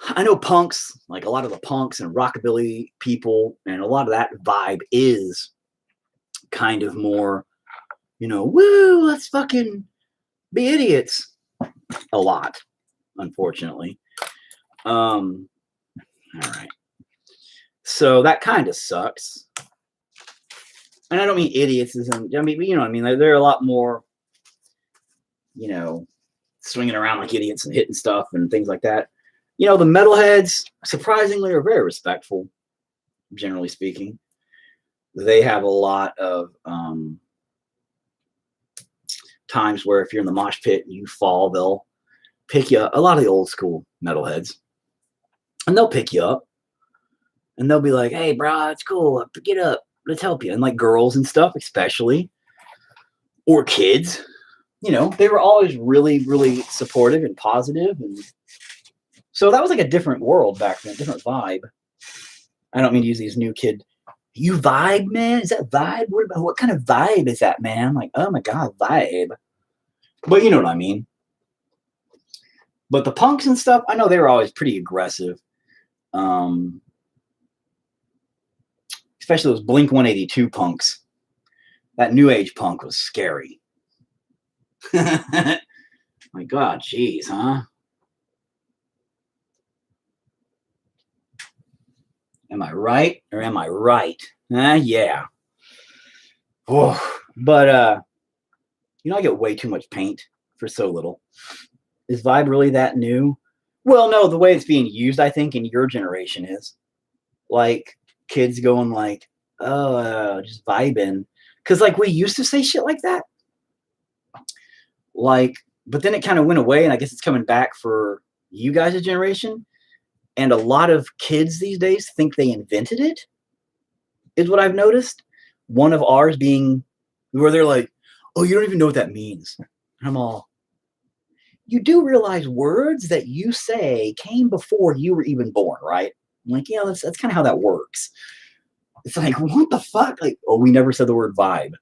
Speaker 1: I know punks, like a lot of the punks and rockabilly people, and a lot of that vibe is kind of more, you know, woo, let's fucking be idiots a lot, unfortunately. All right. So that kind of sucks. And I don't mean idiots, I mean, you know what I mean? They're a lot more, you know, swinging around like idiots and hitting stuff and things like that. You know, the metalheads, surprisingly, are very respectful, generally speaking. They have a lot of times where if you're in the mosh pit and you fall, they'll pick you up. A lot of the old school metalheads. And they'll pick you up. And they'll be like, hey, bro, it's cool. Get up. Let's help you. And like girls and stuff, especially. Or kids. You know, they were always really, really supportive and positive. And so that was like a different world back then, different vibe. I don't mean to use these new kid. You vibe, man? Is that vibe? What kind of vibe is that, man? I'm like, oh my God, vibe. But you know what I mean. But the punks and stuff, I know they were always pretty aggressive. Especially those Blink 182 punks. That new age punk was scary. My God, geez, huh? Am I right or am I right? Yeah. Oh, but you know, I get way too much paint for so little. Is vibe really that new? Well, no, the way it's being used, I think, in your generation is like kids going like, oh, just vibing. Because like we used to say shit like that. Like, but then it kind of went away, and I guess it's coming back for you guys' generation. And a lot of kids these days think they invented it, is what I've noticed. One of ours being where they're like, oh, you don't even know what that means. And I'm all, you do realize words that you say came before you were even born, right? I'm like, yeah, that's kind of how that works. It's like, what the fuck? Like, oh, we never said the word vibe.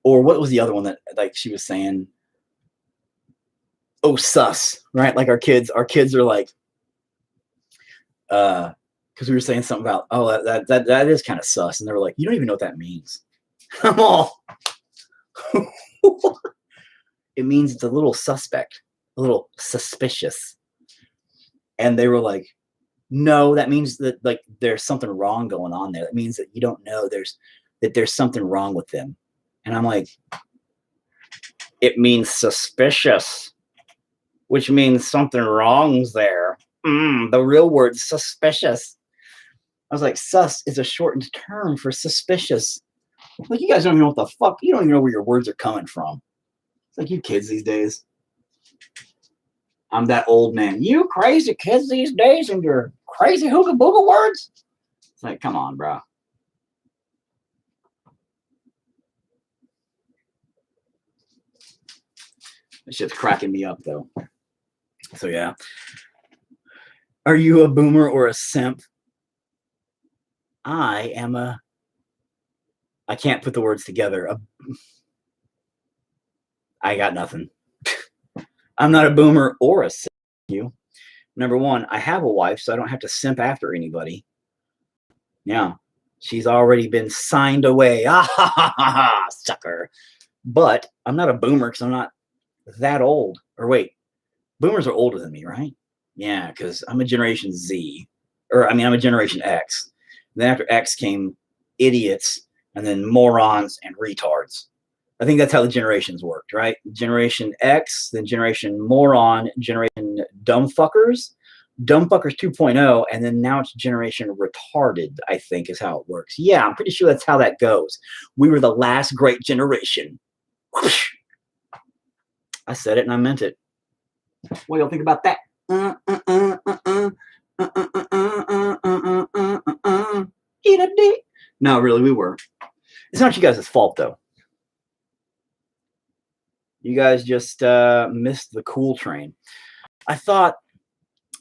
Speaker 1: Or what was the other one that like she was saying? Oh, sus, right? Like our kids are like, because we were saying something about, oh, that is kind of sus. And they were like, you don't even know what that means. I'm all, it means it's a little suspect, a little suspicious. And they were like, no, that means that like there's something wrong going on there. That means that you don't know there's something wrong with them. And I'm like, it means suspicious, which means something wrong's there. The real word's suspicious. I was like, sus is a shortened term for suspicious. Like, you guys don't even know what the fuck. You don't even know where your words are coming from. It's like you kids these days. I'm that old man. You crazy kids these days and your crazy hooga booga words? It's like, come on, bro. This shit's cracking me up, though. So, yeah. Are you a boomer or a simp? I am a... I can't put the words together. I got nothing. I'm not a boomer or a simp. You. Number one, I have a wife, so I don't have to simp after anybody. Yeah. She's already been signed away. Ah, ha, ha, ha, ha, sucker. But I'm not a boomer because I'm not that old. Or wait, boomers are older than me, right? Yeah, because I'm a Generation Z. Or, I mean, I'm a Generation X. Then after X came idiots, and then morons and retards. I think that's how the generations worked, right? Generation X, then Generation Moron, Generation Dumbfuckers, Dumbfuckers 2.0, and then now it's Generation Retarded, I think is how it works. Yeah, I'm pretty sure that's how that goes. We were the last great generation. Whoosh. I said it and I meant it. What do y'all think about that? Eat a dick. No, really, we were. It's not you guys' fault, though. You guys just missed the cool train. I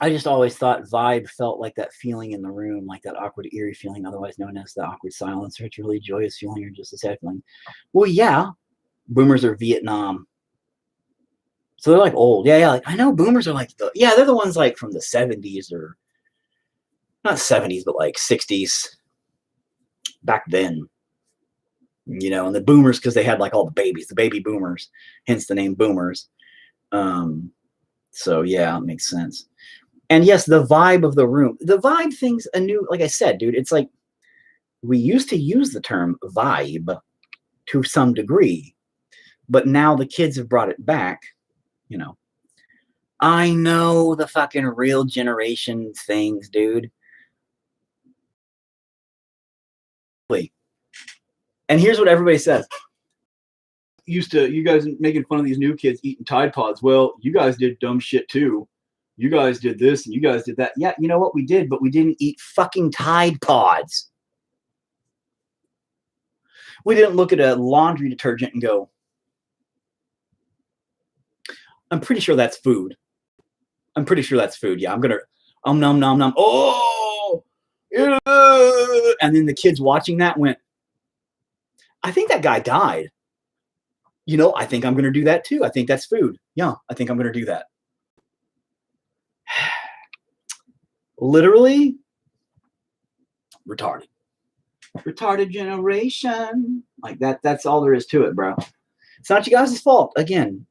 Speaker 1: just always thought vibe felt like that feeling in the room, like that awkward, eerie feeling, otherwise known as the awkward silence, or it's a really joyous feeling or just a sad feeling. Well, yeah, boomers are Vietnam. So they're like old. Yeah, like I know boomers are like, they're the ones like from the 70s or not 70s, but like 60s back then. You know, and the boomers, because they had like all the babies, the baby boomers, hence the name boomers. So yeah, it makes sense. And yes, the vibe of the room, the vibe thing's a new, like I said, dude, it's like we used to use the term vibe to some degree, but now the kids have brought it back, you know. I know the fucking real generation things, dude. And here's what everybody says. You guys making fun of these new kids eating Tide Pods. Well, you guys did dumb shit too. You guys did this and you guys did that. Yeah, you know what? We did, but we didn't eat fucking Tide Pods. We didn't look at a laundry detergent and go, I'm pretty sure that's food. I'm pretty sure that's food. Yeah, I'm going to, nom, nom, nom. Oh, yeah. And then the kids watching that went, I think that guy died. You know, I think I'm going to do that too. I think that's food. Yeah, I think I'm going to do that. Literally retarded. Retarded generation. Like that's all there is to it, bro. It's not you guys' fault. Again,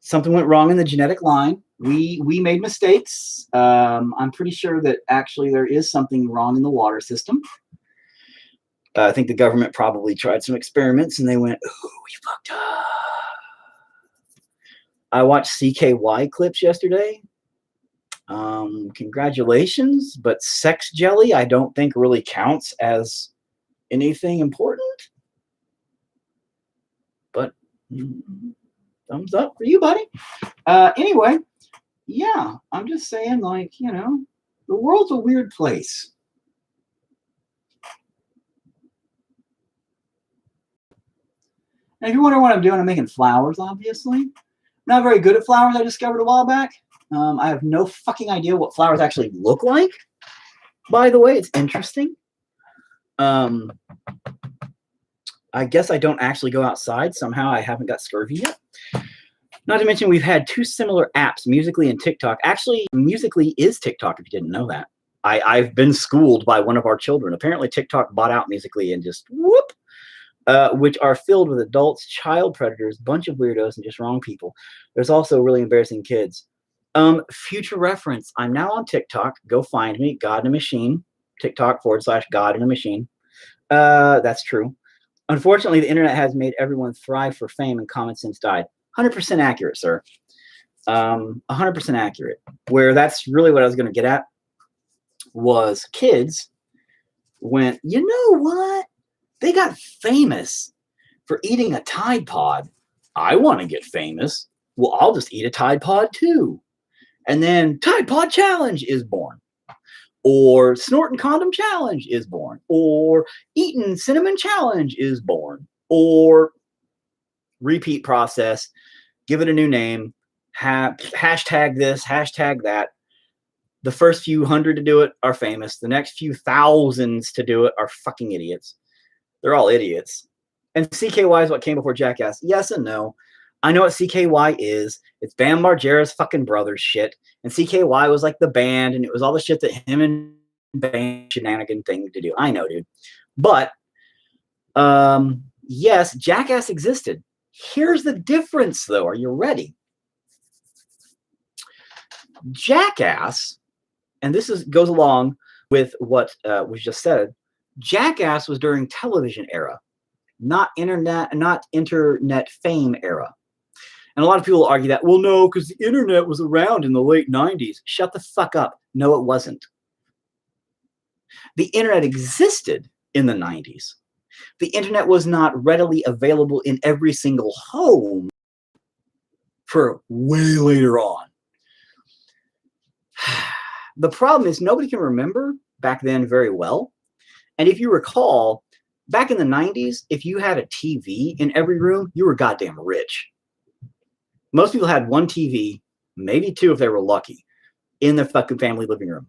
Speaker 1: something went wrong in the genetic line. We made mistakes. I'm pretty sure that actually there is something wrong in the water system. I think the government probably tried some experiments and they went, ooh, we fucked up. I watched CKY clips yesterday. Congratulations, but sex jelly I don't think really counts as anything important. But thumbs up for you, buddy. Anyway, yeah, I'm just saying, like, you know, the world's a weird place. And if you wonder what I'm doing, I'm making flowers, obviously. Not very good at flowers, I discovered a while back. I have no fucking idea what flowers actually look like. By the way, it's interesting. I guess I don't actually go outside. Somehow I haven't got scurvy yet. Not to mention we've had two similar apps, Musical.ly and TikTok. Actually, Musical.ly is TikTok, if you didn't know that. I've been schooled by one of our children. Apparently TikTok bought out Musical.ly and just whoop. Which are filled with adults, child predators, bunch of weirdos, and just wrong people. There's also really embarrassing kids. Future reference, I'm now on TikTok. Go find me, God in a Machine. TikTok/God in a Machine. That's true. Unfortunately, the internet has made everyone thrive for fame and common sense died. 100% accurate, sir. 100% accurate. Where that's really what I was going to get at. was kids went, you know what? They got famous for eating a Tide Pod. I want to get famous. Well, I'll just eat a Tide Pod too. And then Tide Pod Challenge is born. Or Snorting Condom Challenge is born. Or Eating Cinnamon Challenge is born. Or repeat process, give it a new name, hashtag this, hashtag that. The first few hundred to do it are famous. The next few thousands to do it are fucking idiots. They're all idiots. And CKY is what came before Jackass. Yes and no. I know what CKY is. It's Bam Margera's fucking brother's shit. And CKY was like the band, and it was all the shit that him and Bam shenanigan thing to do. I know, dude. But, yes, Jackass existed. Here's the difference, though. Are you ready? Jackass, and this goes along with what was just said, Jackass was during television era, not internet fame era. And a lot of people argue that, well, no, because the internet was around in the late 90s. Shut the fuck up. No, it wasn't. The internet existed in the 90s. The internet was not readily available in every single home for way later on. The problem is nobody can remember back then very well. And if you recall, back in the 90s, if you had a TV in every room, you were goddamn rich. Most people had one TV, maybe two if they were lucky, in their fucking family living room.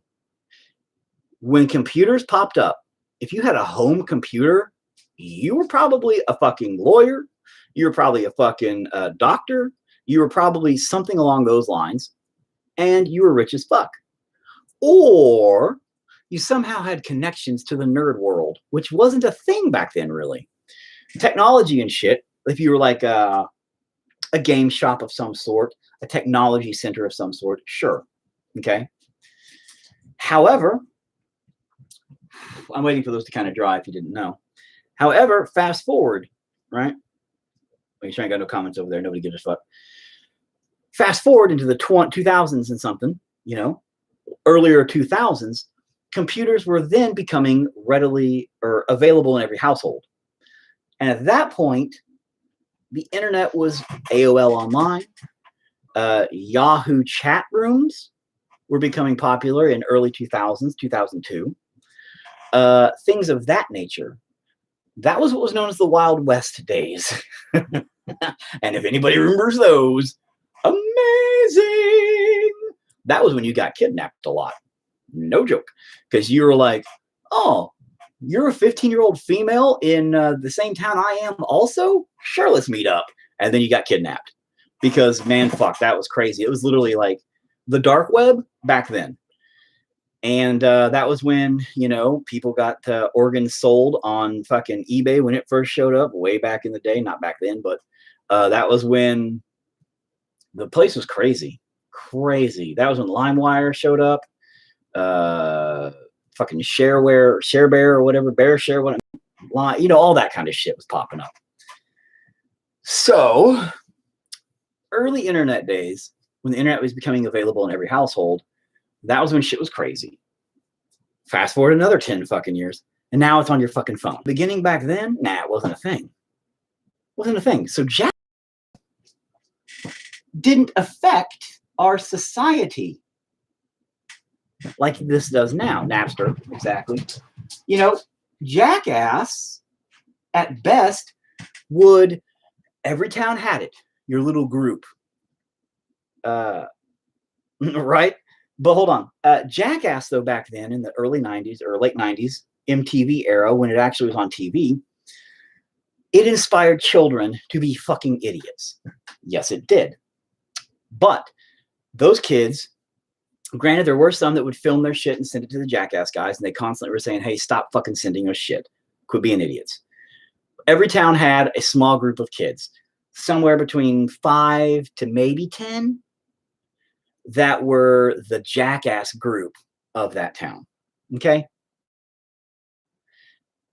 Speaker 1: When computers popped up, if you had a home computer, you were probably a fucking lawyer. You were probably a fucking doctor. You were probably something along those lines. And you were rich as fuck. Or you somehow had connections to the nerd world, which wasn't a thing back then, really. Technology and shit, if you were like a game shop of some sort, a technology center of some sort, sure. Okay. However, I'm waiting for those to kind of dry if you didn't know. However, fast forward, right? Make sure I got no comments over there. Nobody gives a fuck. Fast forward into the 2000s and something, you know, earlier 2000s, computers were then becoming readily or available in every household. And at that point, the internet was AOL Online. Yahoo chat rooms were becoming popular in early 2000s, 2002. Things of that nature. That was what was known as the Wild West days. And if anybody remembers those, amazing. That was when you got kidnapped a lot. No joke. Because you were like, oh, you're a 15-year-old female in the same town I am also? Sure, let's meet up. And then you got kidnapped. Because, man, fuck, that was crazy. It was literally like the dark web back then. And that was when, you know, people got organs sold on fucking eBay when it first showed up, way back in the day. Not back then, but that was when the place was crazy. Crazy. That was when LimeWire showed up. Fucking ShareBear or whatever, BearShare, whatever, you know, all that kind of shit was popping up. So, early internet days, when the internet was becoming available in every household, that was when shit was crazy. Fast forward another 10 fucking years, and now it's on your fucking phone. Beginning back then, nah, it wasn't a thing. Wasn't a thing. So Jack didn't affect our society like this does now. Napster, exactly. You know, Jackass, at best, would, every town had it, your little group. Right? But hold on. Jackass, though, back then in the early 90s or late 90s, MTV era, when it actually was on TV, it inspired children to be fucking idiots. Yes, it did. But those kids, granted, there were some that would film their shit and send it to the Jackass guys, and they constantly were saying, hey, stop fucking sending us shit. Quit being idiots. Every town had a small group of kids, somewhere between 5 to maybe 10, that were the Jackass group of that town. Okay?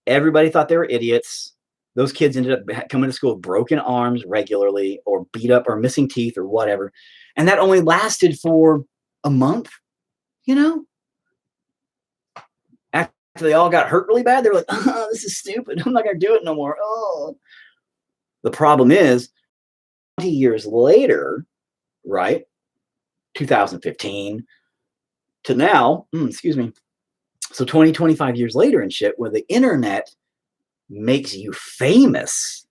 Speaker 1: Everybody thought they were idiots. Those kids ended up coming to school with broken arms regularly, or beat up, or missing teeth, or whatever. And that only lasted for a month, you know? they all got hurt really bad. They're like, oh, this is stupid. I'm not going to do it no more. Oh. The problem is 20 years later, right? 2015 to now, excuse me. So 20, 25 years later and shit, where the internet makes you famous.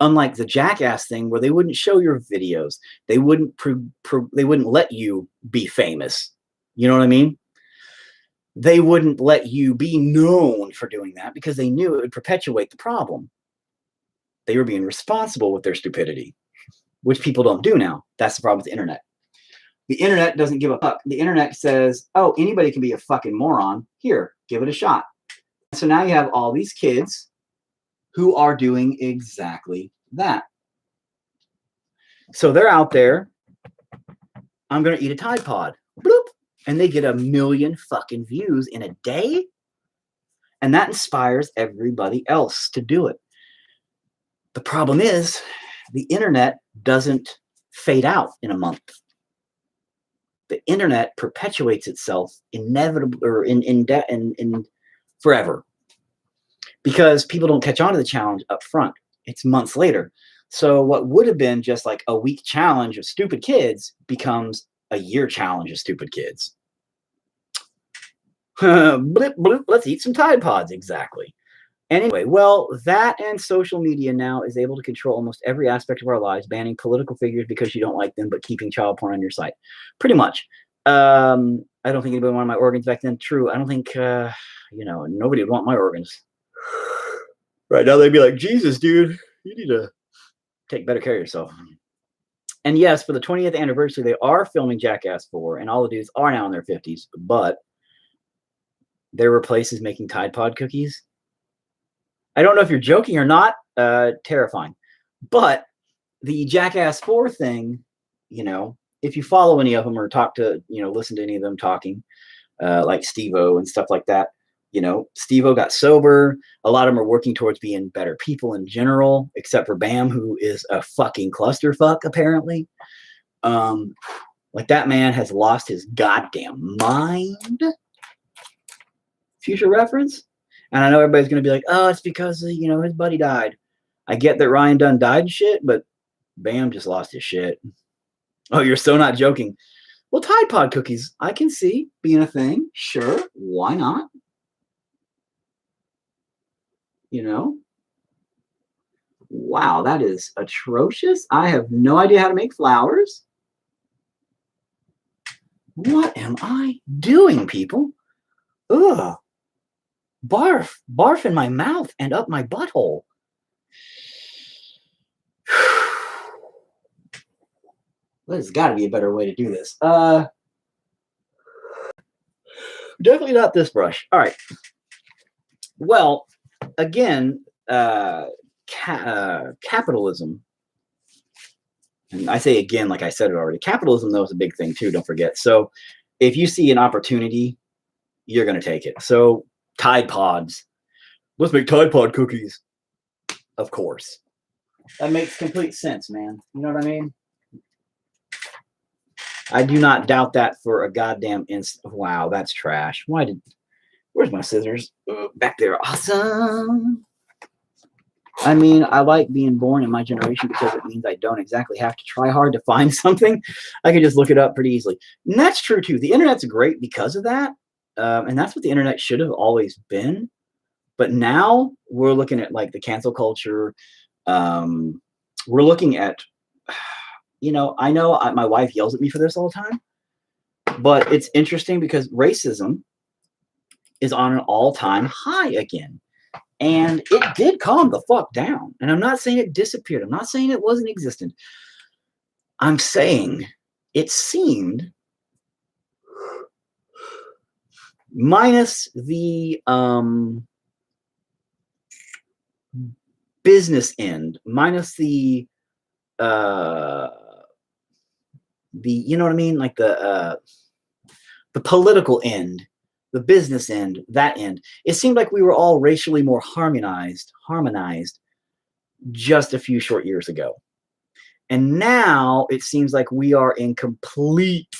Speaker 1: Unlike the Jackass thing where they wouldn't show your videos. They wouldn't they wouldn't let you be famous. You know what I mean? They wouldn't let you be known for doing that because they knew it would perpetuate the problem. They were being responsible with their stupidity, which people don't do now. That's the problem with the internet. The internet doesn't give a fuck. The internet says, oh, anybody can be a fucking moron. Here, give it a shot. So now you have all these kids who are doing exactly that. So they're out there. I'm going to eat a Tide Pod. Bloop. And they get 1 million fucking views in a day. And that inspires everybody else to do it. The problem is the internet doesn't fade out in a month. The internet perpetuates itself inevitably or in forever because people don't catch on to the challenge up front. It's months later. So what would have been just like a week challenge of stupid kids becomes a year challenge of stupid kids. Blip, bloop, let's eat some Tide Pods. Exactly. Anyway, well, that and social media now is able to control almost every aspect of our lives, banning political figures because you don't like them, but keeping child porn on your site. Pretty much. I don't think anybody wanted my organs back then. True. I don't think, nobody would want my organs. Right now, they'd be like, Jesus, dude, you need to take better care of yourself. And yes, for the 20th anniversary, they are filming Jackass 4, and all the dudes are now in their 50s, but there were places making Tide Pod cookies. I don't know if you're joking or not. Terrifying. But the Jackass 4 thing, if you follow any of them or talk to, listen to any of them talking, like Steve-O and stuff like that, Steve-O got sober. A lot of them are working towards being better people in general, except for Bam, who is a fucking clusterfuck, apparently. Like that man has lost his goddamn mind. Future reference. And I know everybody's going to be like, oh, it's because, his buddy died. I get that Ryan Dunn died and shit, but Bam just lost his shit. Oh, you're so not joking. Well, Tide Pod cookies, I can see being a thing. Sure. Why not? Wow, that is atrocious. I have no idea how to make flowers. What am I doing, people? Ugh. Barf in my mouth and up my butthole. There's got to be a better way to do this. Definitely not this brush. All right. Well, again, capitalism. And I say again, like I said it already. Capitalism, though, is a big thing, too. Don't forget. So if you see an opportunity, you're going to take it. So Tide Pods. Let's make Tide Pod cookies. Of course. That makes complete sense, man. You know what I mean? I do not doubt that for a goddamn instant. Wow, that's trash. Where's my scissors? Back there. Awesome. I mean, I like being born in my generation because it means I don't exactly have to try hard to find something. I can just look it up pretty easily. And that's true, too. The internet's great because of that. And that's what the internet should have always been. But now we're looking at like the cancel culture. We're looking at, I know my wife yells at me for this all the time, but it's interesting because racism is on an all-time high again. And it did calm the fuck down. And I'm not saying it disappeared. I'm not saying it wasn't existent. I'm saying it seemed, minus the business end, minus the you know what I mean, like the political end, the business end, that end. It seemed like we were all racially more harmonized just a few short years ago. And now it seems like we are in complete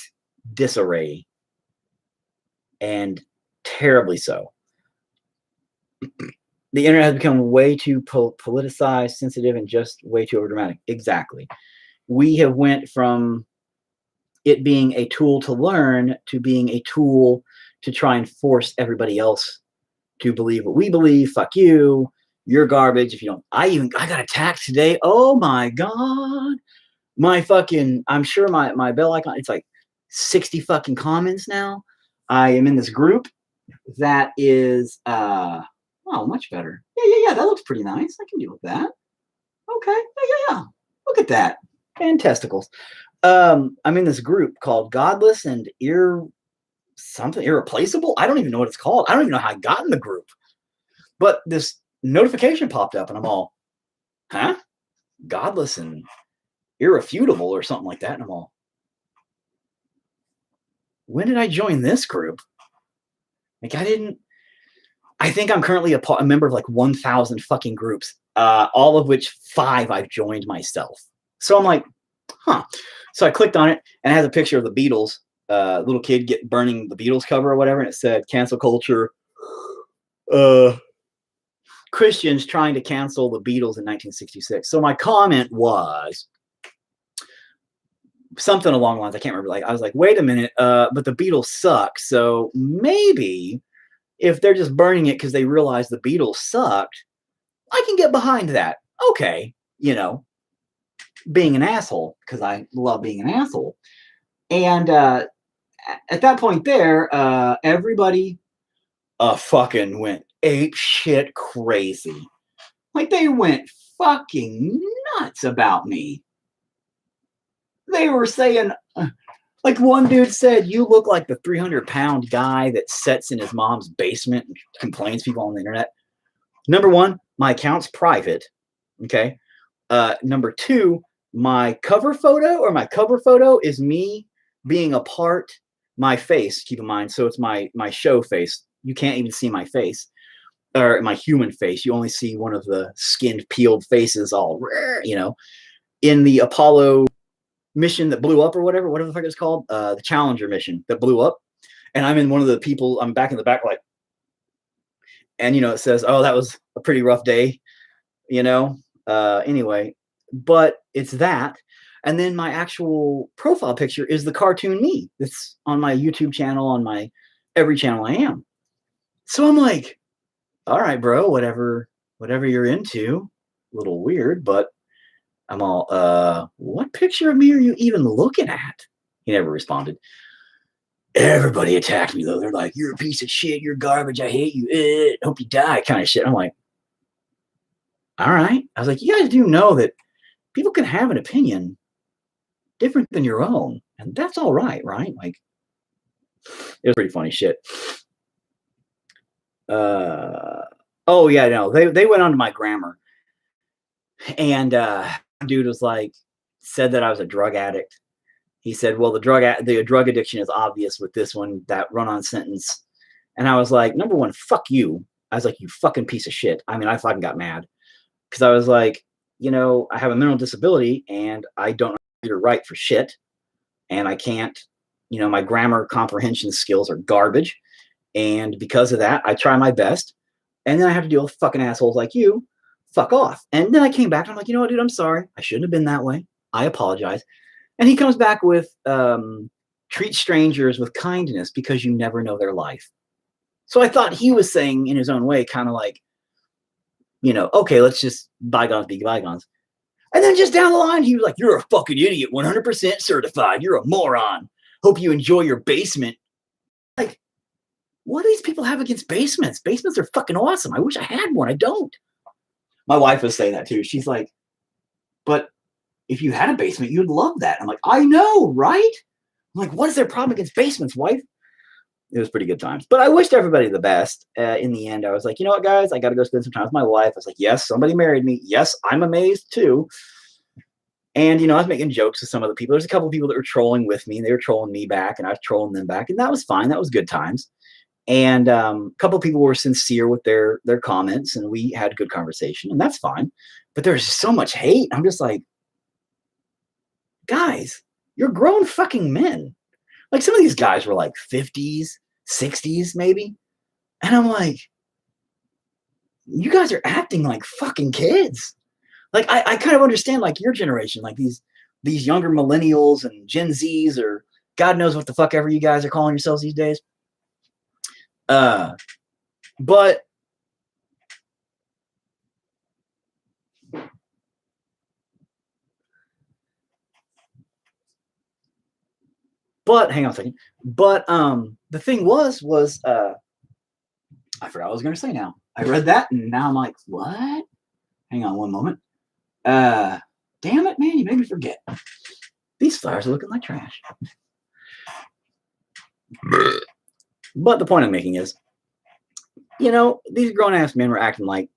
Speaker 1: disarray, and terribly so. The internet has become way too politicized, sensitive, and just way too overdramatic. Exactly. We have went from it being a tool to learn to being a tool to try and force everybody else to believe what we believe. Fuck you. You're garbage. If you don't, I got attacked today. Oh my God. My fucking, I'm sure my bell icon, it's like 60 fucking comments now. I am in this group that is, oh, much better. Yeah. That looks pretty nice. I can deal with that. Okay. Yeah. Look at that. And testicles. I'm in this group called Godless and something Irreplaceable. I don't even know what it's called. I don't even know how I got in the group. But this notification popped up and I'm all, huh? Godless and Irrefutable or something like that. And I'm all, when did I join this group? Like I think I'm currently a member of like 1,000 fucking groups, all of which 5 I've joined myself. So I'm like, huh. So I clicked on it and it has a picture of the Beatles, little kid burning the Beatles cover or whatever. And it said cancel culture, Christians trying to cancel the Beatles in 1966. So my comment was something along the lines, I can't remember. Like, I was like, wait a minute, but the Beatles suck. So maybe if they're just burning it because they realize the Beatles sucked, I can get behind that. Okay, being an asshole, because I love being an asshole. And at that point there, everybody fucking went ape shit crazy. Like, they went fucking nuts about me. They were saying, like, one dude said, you look like the 300-pound guy that sits in his mom's basement and complains to people on the internet. Number one, my account's private. Okay. Number two, my cover photo is me being apart, my face, keep in mind. So it's my show face. You can't even see my face or my human face. You only see one of the skinned, peeled faces all, in the Apollo mission that blew up or whatever the fuck it's called, the Challenger mission that blew up. And I'm in one of the people, I'm back in the back, like, and, it says, oh, that was a pretty rough day, anyway, but it's that. And then my actual profile picture is the cartoon me that's on my YouTube channel, on my every channel I am. So I'm like, all right, bro, whatever you're into, a little weird, but I'm all, what picture of me are you even looking at? He never responded. Everybody attacked me, though. They're like, you're a piece of shit. You're garbage. I hate you. Hope you die, kind of shit. I'm like, all right. I was like, you guys do know that people can have an opinion different than your own. And that's all right, right? Like, it was pretty funny shit. Oh, yeah, no. They went on to my grammar. And dude was like, said that I was a drug addict. He said, well, the drug addiction is obvious with this one, that run-on sentence. And I was like, number one, fuck you. I was like, you fucking piece of shit. I mean, I fucking got mad because I was like, I have a mental disability and I don't know how to write for shit. And I can't, my grammar comprehension skills are garbage. And because of that, I try my best. And then I have to deal with fucking assholes like you. Fuck off. And then I came back and I'm like, you know what, dude, I'm sorry. I shouldn't have been that way. I apologize. And he comes back with, treat strangers with kindness because you never know their life. So I thought he was saying in his own way, kind of like, okay, let's just bygones be bygones. And then just down the line, he was like, you're a fucking idiot, 100% certified. You're a moron. Hope you enjoy your basement. Like, what do these people have against basements? Basements are fucking awesome. I wish I had one. I don't. My wife was saying that too. She's like, but if you had a basement, you'd love that. I'm like, I know, right? I'm like, what is their problem against basements, wife? It was pretty good times. But I wished everybody the best. In the end, I was like, you know what, guys? I got to go spend some time with my wife. I was like, yes, somebody married me. Yes, I'm amazed too. And, I was making jokes with some of the people. There's a couple of people that were trolling with me. And they were trolling me back. And I was trolling them back. And that was fine. That was good times. And a couple of people were sincere with their comments. And we had good conversation. And that's fine. But there's so much hate. I'm just like, guys, you're grown fucking men. Like, some of these guys were like 50s, 60s, maybe. And I'm like, you guys are acting like fucking kids. Like, I kind of understand, like, your generation, like these younger millennials and Gen Zs, or God knows what the fuck ever you guys are calling yourselves these days. But hang on a second. But the thing was I forgot what I was gonna say now. I read that and now I'm like, what? Hang on one moment. Damn it, man, you made me forget. These flowers are looking like trash. But the point I'm making is, you know, these grown-ass men were acting like,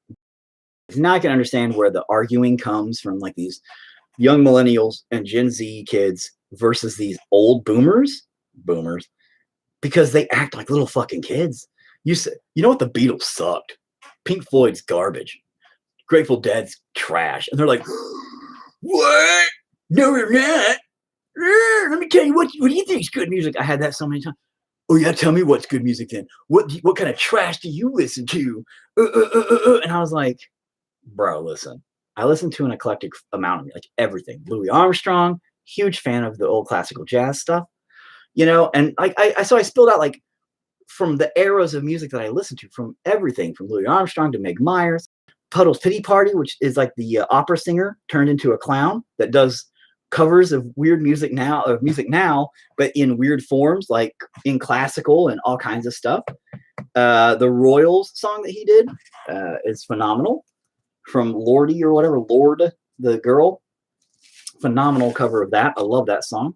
Speaker 1: now I can understand where the arguing comes from, like these young millennials and Gen Z kids versus these old boomers, because they act like little fucking kids. You know what? The Beatles sucked. Pink Floyd's garbage. Grateful Dead's trash. And they're like, what? No, we're not. Let me tell you, what do you think is good music? I had that so many times. Oh yeah, tell me what's good music then. What kind of trash do you listen to? And I was like, bro, listen. I listen to an eclectic amount of like everything. Louis Armstrong, huge fan of the old classical jazz stuff, you know. And like so I spilled out like from the eras of music that I listened to, from everything from Louis Armstrong to Meg Myers, Puddle's Pity Party, which is like the opera singer turned into a clown that does covers of weird music now, but in weird forms, like in classical and all kinds of stuff. The Royals song that he did is phenomenal, from Lordy or whatever, Lord, the girl. Phenomenal cover of that. I love that song.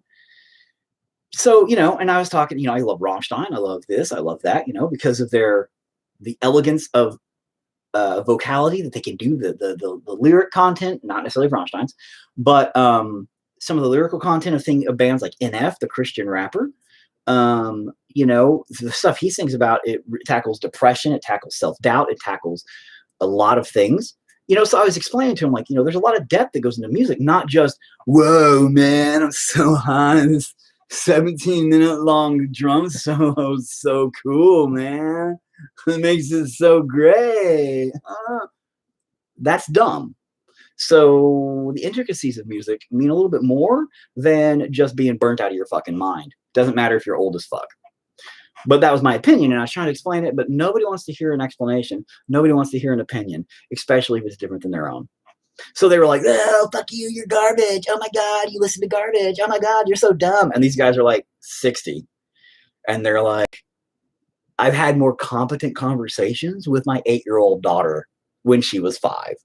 Speaker 1: So, you know, and I was talking, you know, I love Rammstein. I love this. I love that, you know, because of the elegance of vocality that they can do, the lyric content, not necessarily Rammstein's, but some of the lyrical content of bands like NF, the Christian rapper. You know, the stuff he sings about, it tackles depression, it tackles self-doubt, it tackles a lot of things. You know, so I was explaining to him, like, you know, there's a lot of depth that goes into music, not just, whoa, man, I'm so high. This 17-minute long drum solo is so cool, man. It makes it so great. That's dumb. So the intricacies of music mean a little bit more than just being burnt out of your fucking mind. Doesn't matter if you're old as fuck. But that was my opinion, and I was trying to explain it, but nobody wants to hear an explanation. Nobody wants to hear an opinion, especially if it's different than their own. So they were like, oh, fuck you, you're garbage. Oh my God, you listen to garbage. Oh my God, you're so dumb. And these guys are like 60. And they're like, I've had more competent conversations with my 8-year-old daughter when she was 5.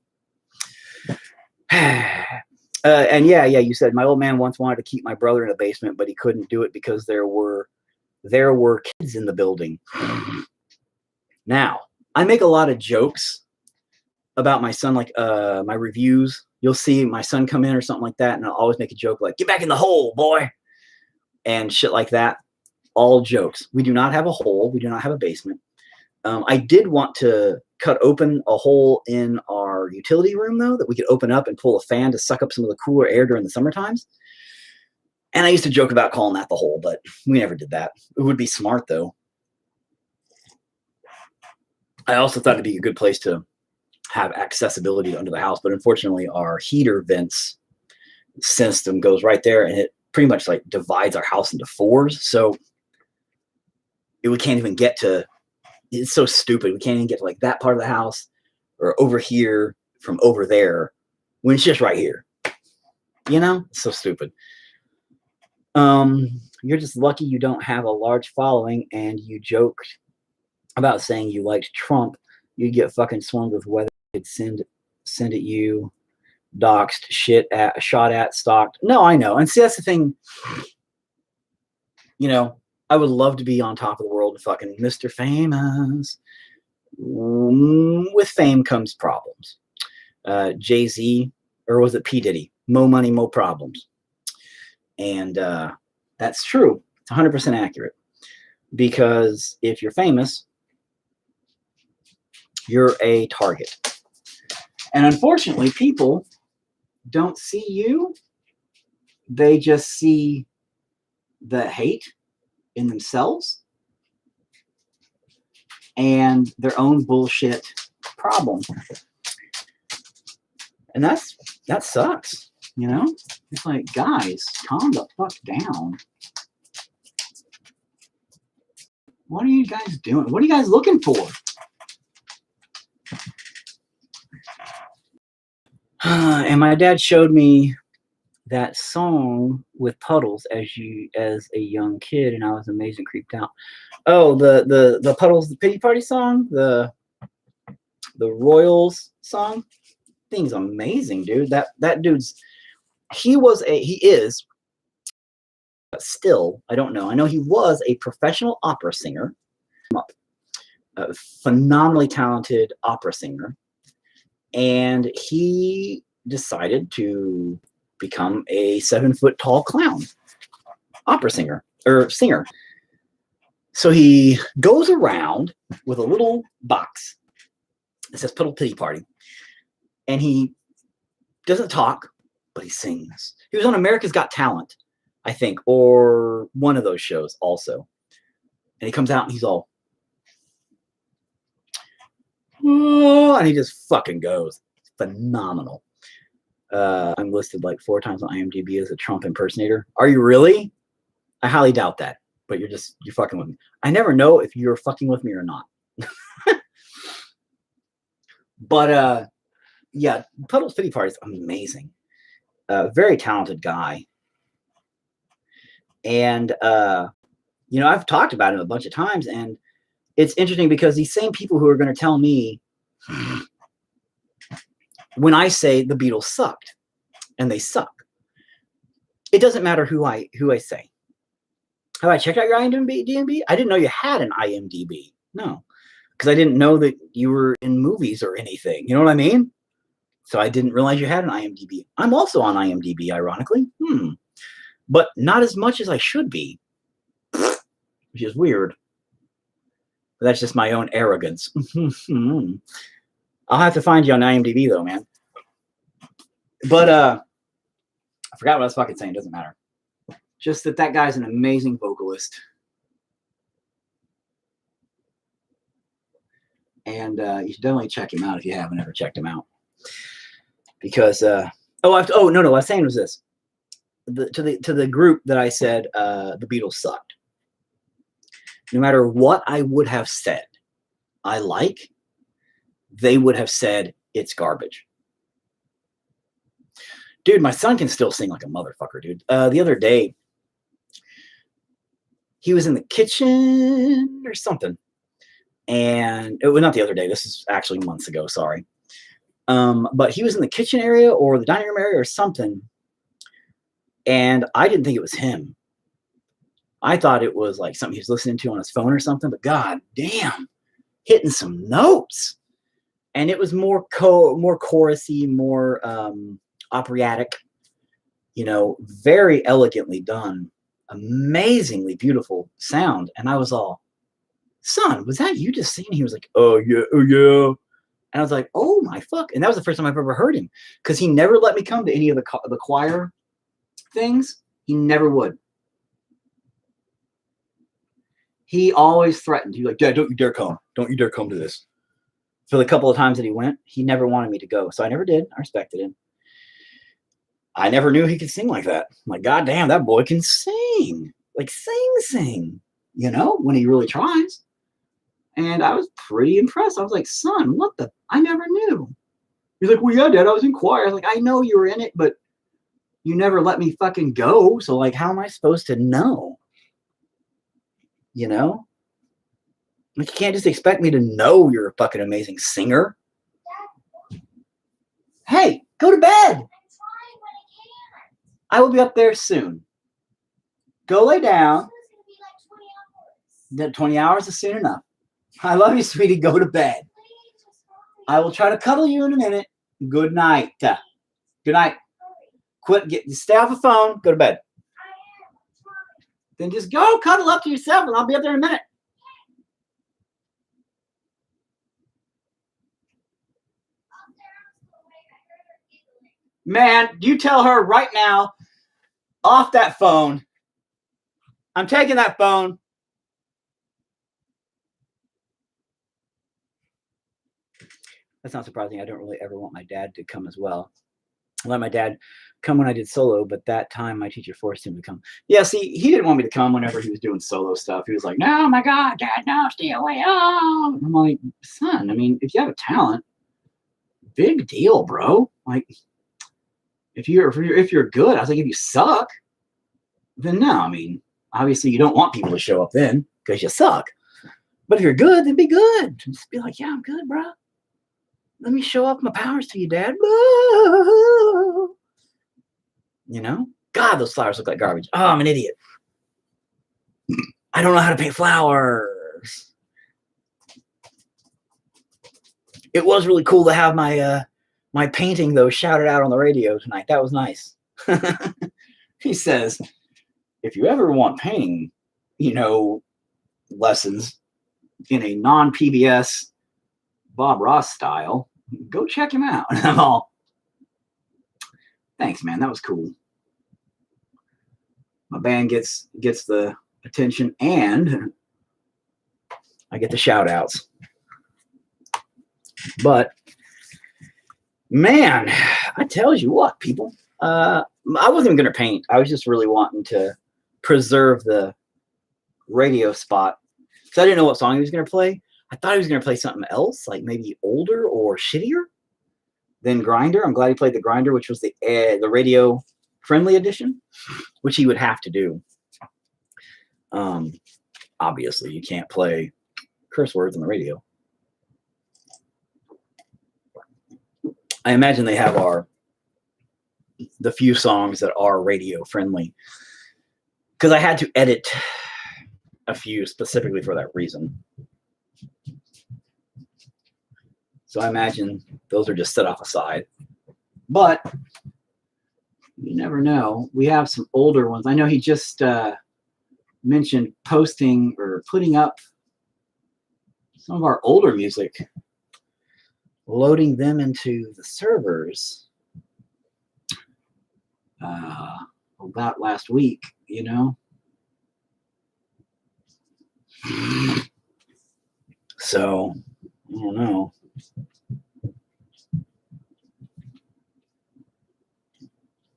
Speaker 1: And yeah, you said my old man once wanted to keep my brother in a basement, but he couldn't do it because there were kids in the building. Now, I make a lot of jokes about my son, like my reviews. You'll see my son come in or something like that, and I'll always make a joke like, get back in the hole, boy, and shit like that. All jokes. We do not have a hole. We do not have a basement. I did want to cut open a hole in our utility room, though, that we could open up and pull a fan to suck up some of the cooler air during the summer times. And I used to joke about calling that the hole, but we never did that. It would be smart, though. I also thought it'd be a good place to have accessibility under the house, but unfortunately our heater vents system goes right there, and it pretty much like divides our house into 4s. So we can't even get to, it's so stupid. We can't even get to like that part of the house or over here from over there when it's just right here. You know, it's so stupid. You're just lucky you don't have a large following, and you joked about saying you liked Trump. You'd get fucking swung with whether they'd send at you, doxed, shot at, stalked. No, I know. And see, that's the thing. You know, I would love to be on top of the world and fucking Mr. Famous. With fame comes problems. Jay-Z, or was it P. Diddy? Mo money, mo problems. And that's true. It's 100% accurate. Because if you're famous, you're a target. And unfortunately, people don't see you. They just see the hate in themselves and their own bullshit problem. And that sucks, you know? It's like, guys, calm the fuck down. What are you guys doing? What are you guys looking for? And my dad showed me that song with Puddles as a young kid, and I was amazed and creeped out. Oh, the Puddles, the Pity Party song, the Royals song. Thing's amazing, dude. That dude's he is still, I don't know. I know he was a professional opera singer, a phenomenally talented opera singer, and he decided to become a 7-foot-tall clown opera singer. So he goes around with a little box that says Puddle Pity Party, and he doesn't talk, but he sings. He was on America's Got Talent, I think, or one of those shows also. And he comes out and he's all, oh, and he just fucking goes. Phenomenal. I'm listed like 4 times on IMDb as a Trump impersonator. Are you really? I highly doubt that, but you're fucking with me. I never know if you're fucking with me or not. But yeah, Puddle's Pity Party is amazing. Very talented guy. And you know, I've talked about him a bunch of times, and it's interesting because these same people who are going to tell me when I say the Beatles sucked, and they suck, it doesn't matter who I say. Have I checked out your IMDb? I didn't know you had an IMDb. No, because I didn't know that you were in movies or anything. You know what I mean? So I didn't realize you had an IMDb. I'm also on IMDb, ironically. But not as much as I should be, which is weird. But that's just my own arrogance. I'll have to find you on IMDb, though, man. But I forgot what I was fucking saying. Doesn't matter. Just that guy's an amazing vocalist. And you should definitely check him out if you haven't ever checked him out. Because, no, what I was saying was this. To the group that I said the Beatles sucked. No matter what I would have said I like, they would have said it's garbage. Dude, my son can still sing like a motherfucker, dude. The other day, he was in the kitchen or something. And, well, not the other day. This is actually months ago, sorry. But he was in the kitchen area or the dining room area or something. And I didn't think it was him. I thought it was like something he was listening to on his phone or something. But god damn, hitting some notes. And it was more chorusy, more operatic, you know, very elegantly done, amazingly beautiful sound. And I was all, son, was that you just singing? He was like, oh yeah. And I was like, oh my fuck. And that was the first time I've ever heard him, because he never let me come to any of the choir things. He never would. He always threatened. He was like, Dad, don't you dare come. Don't you dare come to this. For the couple of times that he went, he never wanted me to go. So I never did. I respected him. I never knew he could sing like that. I'm like, god damn, that boy can sing. Like sing, you know, when he really tries. And I was pretty impressed. I was like, son, what the? I never knew. He's like, well, yeah, Dad, I was in choir. I was like, I know you were in it, but you never let me fucking go. So, like, how am I supposed to know? You know? Like, you can't just expect me to know you're a fucking amazing singer. Hey, go to bed. I will be up there soon. Go lay down. 20 hours is soon enough. I love you, sweetie. Go to bed. I will try to cuddle you in a minute. Good night. Good night. Stay off the phone. Go to bed. Then just go cuddle up to yourself, and I'll be up there in a minute. Man, you tell her right now, off that phone. I'm taking that phone. That's not surprising. I don't really ever want my dad to come as well. I let my dad come when I did solo, but that time my teacher forced him to come. Yeah, see, he didn't want me to come whenever he was doing solo stuff. He was like, no, my God, Dad, no, stay away. Oh. I'm like, son, I mean, if you have a talent, big deal, bro. Like, if you're good, I was like, if you suck, then no. I mean, obviously you don't want people to show up then because you suck. But if you're good, then be good. Just be like, yeah, I'm good, bro. Let me show off my powers to you, Dad. You know? God, those flowers look like garbage. Oh, I'm an idiot. I don't know how to paint flowers. It was really cool to have my my painting, though, shouted out on the radio tonight. That was nice. He says, if you ever want painting, you know, lessons in a non-PBS Bob Ross style, go check him out. And I'm all, thanks, man. That was cool. My band gets the attention and I get the shout outs. But man, I tell you what, people, I wasn't even going to paint. I was just really wanting to preserve the radio spot because I didn't know what song he was going to play. I thought he was going to play something else, like maybe older or shittier than Grinder. I'm glad he played the Grinder, which was the radio friendly edition, which he would have to do. Obviously, you can't play curse words on the radio. I imagine they have the few songs that are radio friendly because I had to edit a few specifically for that reason. So I imagine those are just set off aside. But you never know. We have some older ones. I know he just mentioned posting or putting up some of our older music, loading them into the servers about last week, you know. So, I don't know.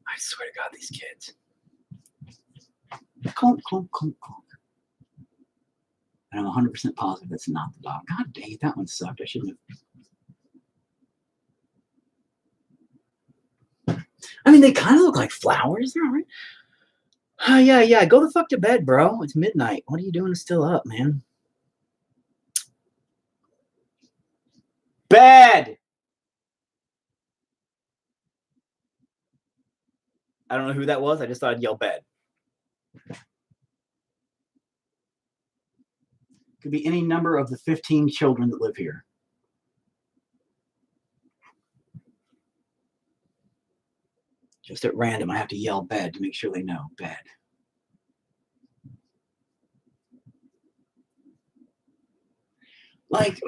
Speaker 1: I swear to God, these kids. Clunk, clunk, clunk, clunk. And I'm 100% positive that's not the dog. God dang it, that one sucked. I shouldn't have. I mean, they kind of look like flowers. They're all right. Yeah. Go the fuck to bed, bro. It's midnight. What are you doing still up, man? Bed! I don't know who that was. I just thought I'd yell bed. Could be any number of the 15 children that live here. Just at random, I have to yell bed to make sure they know bed. Like,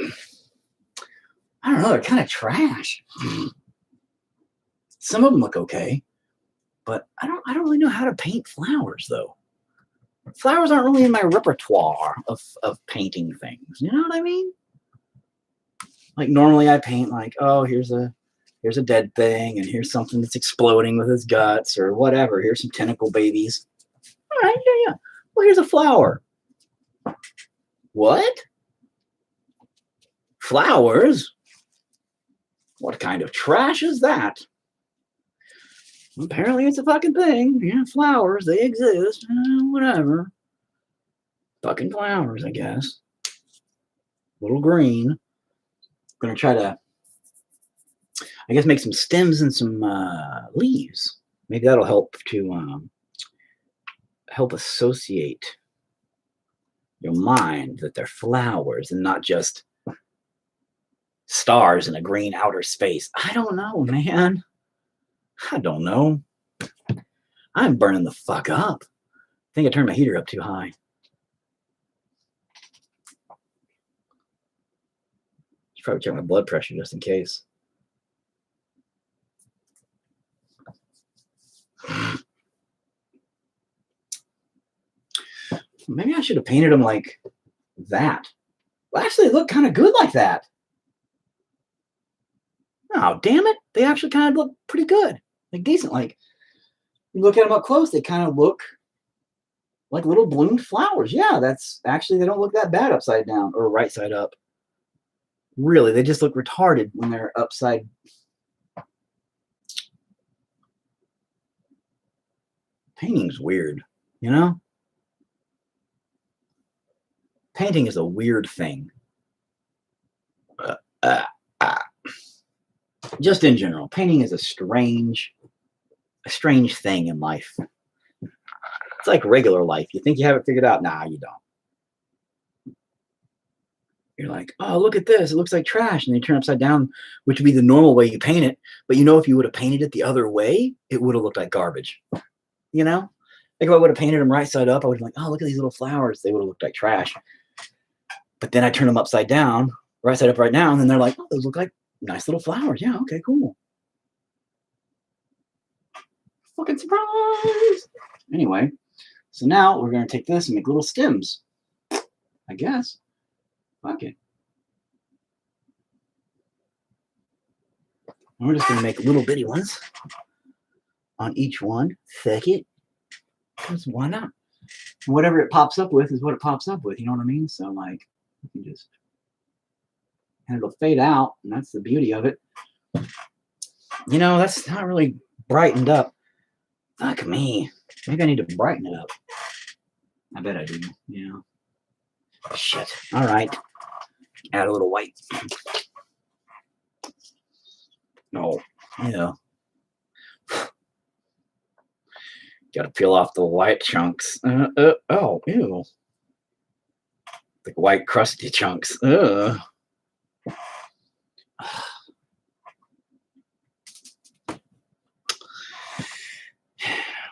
Speaker 1: I don't know, they're kind of trash. Some of them look okay, but I don't really know how to paint flowers though. Flowers aren't really in my repertoire of painting things. You know what I mean? Like normally I paint like, oh, here's a dead thing, and here's something that's exploding with its guts or whatever. Here's some tentacle babies. All right, yeah. Well, here's a flower. What? Flowers? What kind of trash is that? Apparently it's a fucking thing. Yeah, flowers, they exist. Whatever. Fucking flowers, I guess. Little green. Gonna try to, I guess, make some stems and some leaves. Maybe that'll help to help associate your mind that they're flowers and not just stars in a green outer space. I don't know, man. I don't know. I'm burning the fuck up. I think I turned my heater up too high. Should probably check my blood pressure just in case. Maybe I should have painted them like that. Well, actually, they look kind of good like that. Oh, damn it. They actually kind of look pretty good. Like decent. Like, you look at them up close, they kind of look like little bloomed flowers. Yeah, that's actually, they don't look that bad upside down or right side up. Really, they just look retarded when they're upside. Painting's weird, you know? Painting is a weird thing. Just in general, painting is a strange thing in life. It's like regular life. You think you have it figured out? Nah, you don't. You're like, oh, look at this. It looks like trash. And then you turn upside down, which would be the normal way you paint it. But you know, if you would have painted it the other way, it would have looked like garbage. You know? Like if I would have painted them right side up, I would have been like, oh, look at these little flowers. They would have looked like trash. But then I turn them upside down, right side up right now, and then they're like, oh, those look like nice little flowers. Yeah, okay, cool. Fucking surprise. Anyway, so now we're going to take this and make little stems. I guess. Fuck it. And we're just going to make little bitty ones on each one. Fuck it. Because why not? And whatever it pops up with is what it pops up with. You know what I mean? So, like, you can just... And it'll fade out, and that's the beauty of it. You know, that's not really brightened up. Fuck me. Maybe I need to brighten it up. I bet I do. Yeah. Shit. All right. Add a little white. No. Yeah. Got to peel off the white chunks. Oh, ew. The white crusty chunks. Ugh.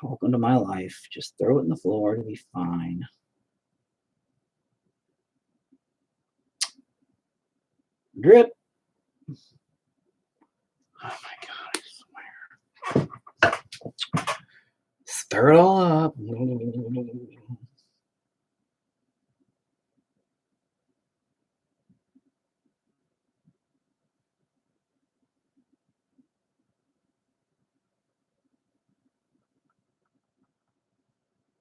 Speaker 1: Welcome to my life. Just throw it in the floor to be fine. Drip. Oh my God, I swear. Stir it all up.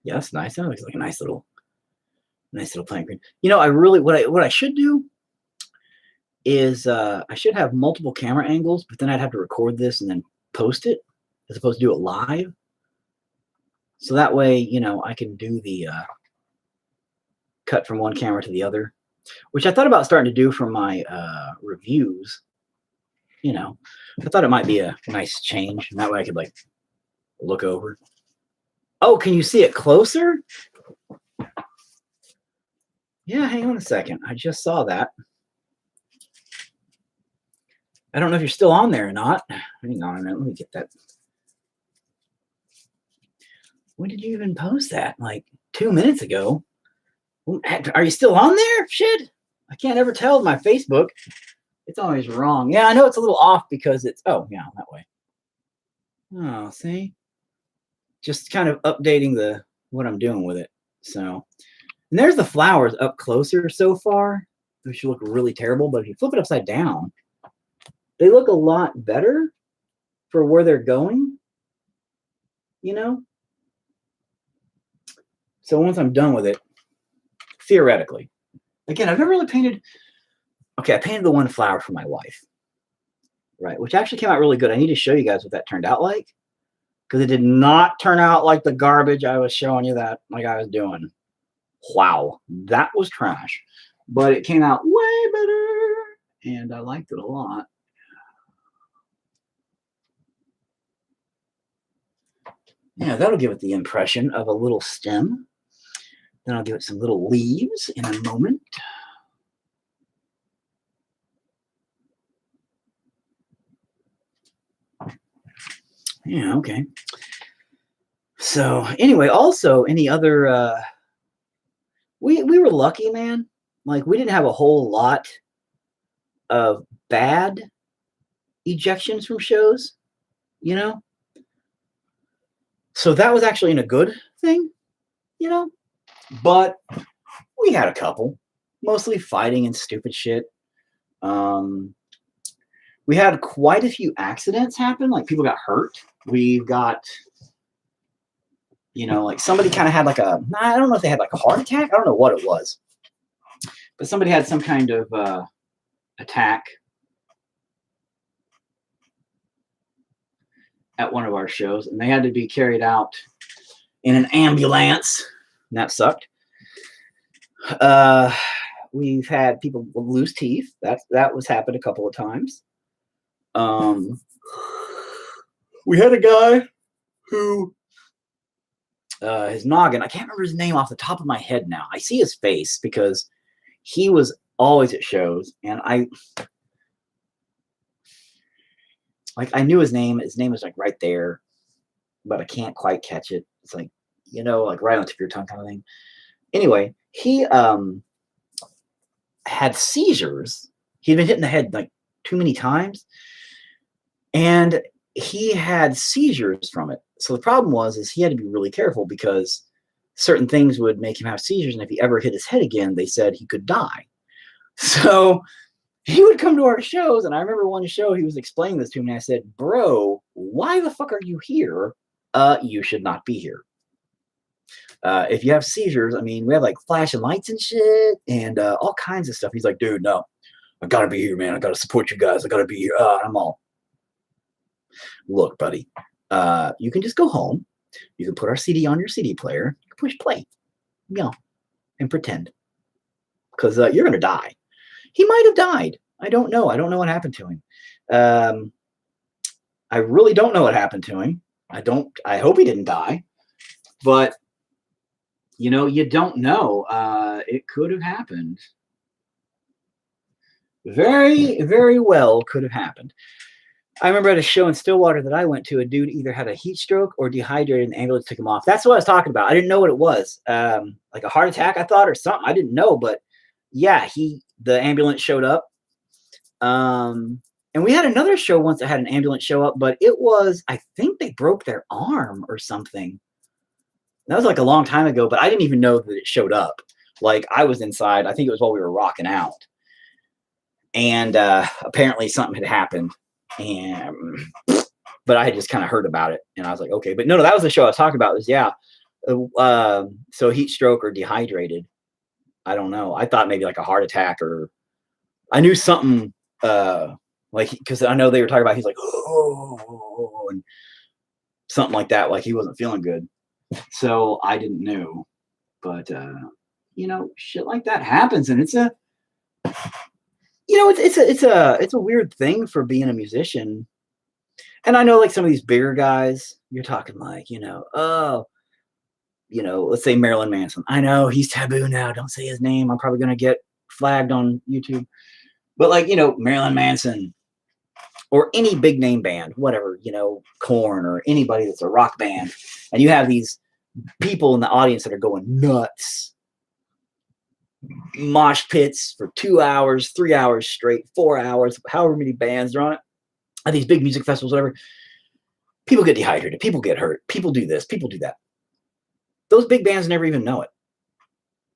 Speaker 1: Yeah, that's nice. That looks like a nice little plant green. You know, I really what I should do is I should have multiple camera angles, but then I'd have to record this and then post it as opposed to do it live. So that way, you know, I can do the cut from one camera to the other, which I thought about starting to do for my reviews. You know, I thought it might be a nice change, and that way I could like look over. Oh, can you see it closer? Yeah, hang on a second. I just saw that. I don't know if you're still on there or not. Hang on a minute. Let me get that. When did you even post that? Like 2 minutes ago. Are you still on there? Shit. I can't ever tell my Facebook. It's always wrong. Yeah, I know it's a little off because it's, oh, yeah, that way. Oh, see? Just kind of updating what I'm doing with it. So, and there's the flowers up closer so far, which look really terrible. But if you flip it upside down, they look a lot better for where they're going, you know? So once I'm done with it, theoretically, again, I've never really painted. Okay, I painted the one flower for my wife, right? Which actually came out really good. I need to show you guys what that turned out like, because it did not turn out like the garbage I was showing you that like I was doing. Wow, that was trash. But it came out way better, and I liked it a lot. Yeah, that'll give it the impression of a little stem. Then I'll give it some little leaves in a moment. Yeah, okay. So anyway, also any other we were lucky, man. Like we didn't have a whole lot of bad ejections from shows, you know? So that was actually a good thing, you know? But we had a couple, mostly fighting and stupid shit. We we had quite a few accidents happen. Like people got hurt. We've got, you know, like somebody kind of had like a, I don't know if they had like a heart attack. I don't know what it was, but somebody had some kind of attack at one of our shows, and they had to be carried out in an ambulance, and that sucked. We've had people lose teeth. That was happened a couple of times. We had a guy who his noggin, I can't remember his name off the top of my head now. I see his face because he was always at shows, and I knew his name. His name was like right there, but I can't quite catch it. It's like, you know, like right on the tip of your tongue kind of thing. Anyway, he had seizures. He'd been hit in the head like too many times, and he had seizures from it. So the problem is he had to be really careful because certain things would make him have seizures, and if he ever hit his head again, they said he could die. So he would come to our shows, and I remember one show he was explaining this to me, and I said, "Bro, why the fuck are you here? You should not be here. If you have seizures, I mean, we have like flashing lights and shit, and all kinds of stuff." He's like, "Dude, no, I gotta be here, man. I gotta support you guys. I gotta be here." I'm all, "Look, buddy, you can just go home. You can put our CD on your CD player, push play, you know, and pretend, because you're gonna die." He might have died. I don't know. I don't know what happened to him. I really don't know what happened to him. I hope he didn't die, but you know, you don't know. It could have happened. Very, very well could have happened. I remember at a show in Stillwater that I went to, a dude either had a heat stroke or dehydrated, and the ambulance took him off. That's what I was talking about. I didn't know what it was. Like a heart attack, I thought, or something. I didn't know, but yeah, the ambulance showed up. And we had another show once that had an ambulance show up, but it was, I think they broke their arm or something. That was like a long time ago, but I didn't even know that it showed up. Like I was inside. I think it was while we were rocking out. And apparently something had happened. But I had just kind of heard about it, and I was like, okay. But no, that was the show I was talking about. Was so heat stroke or dehydrated. I don't know. I thought maybe like a heart attack, or I knew something like, because I know they were talking about, he's like, oh, and something like that, like he wasn't feeling good. So I didn't know, but you know, shit like that happens, and it's a, you know, it's a weird thing for being a musician. And I know like some of these bigger guys, you're talking like, you know, oh, you know, let's say Marilyn Manson. I know he's taboo now. Don't say his name. I'm probably going to get flagged on YouTube. But like, you know, Marilyn Manson or any big name band, whatever, you know, Korn or anybody that's a rock band. And you have these people in the audience that are going nuts. Mosh pits for 2 hours, 3 hours straight, 4 hours, however many bands are on it. At these big music festivals, whatever. People get dehydrated. People get hurt. People do this. People do that. Those big bands never even know it.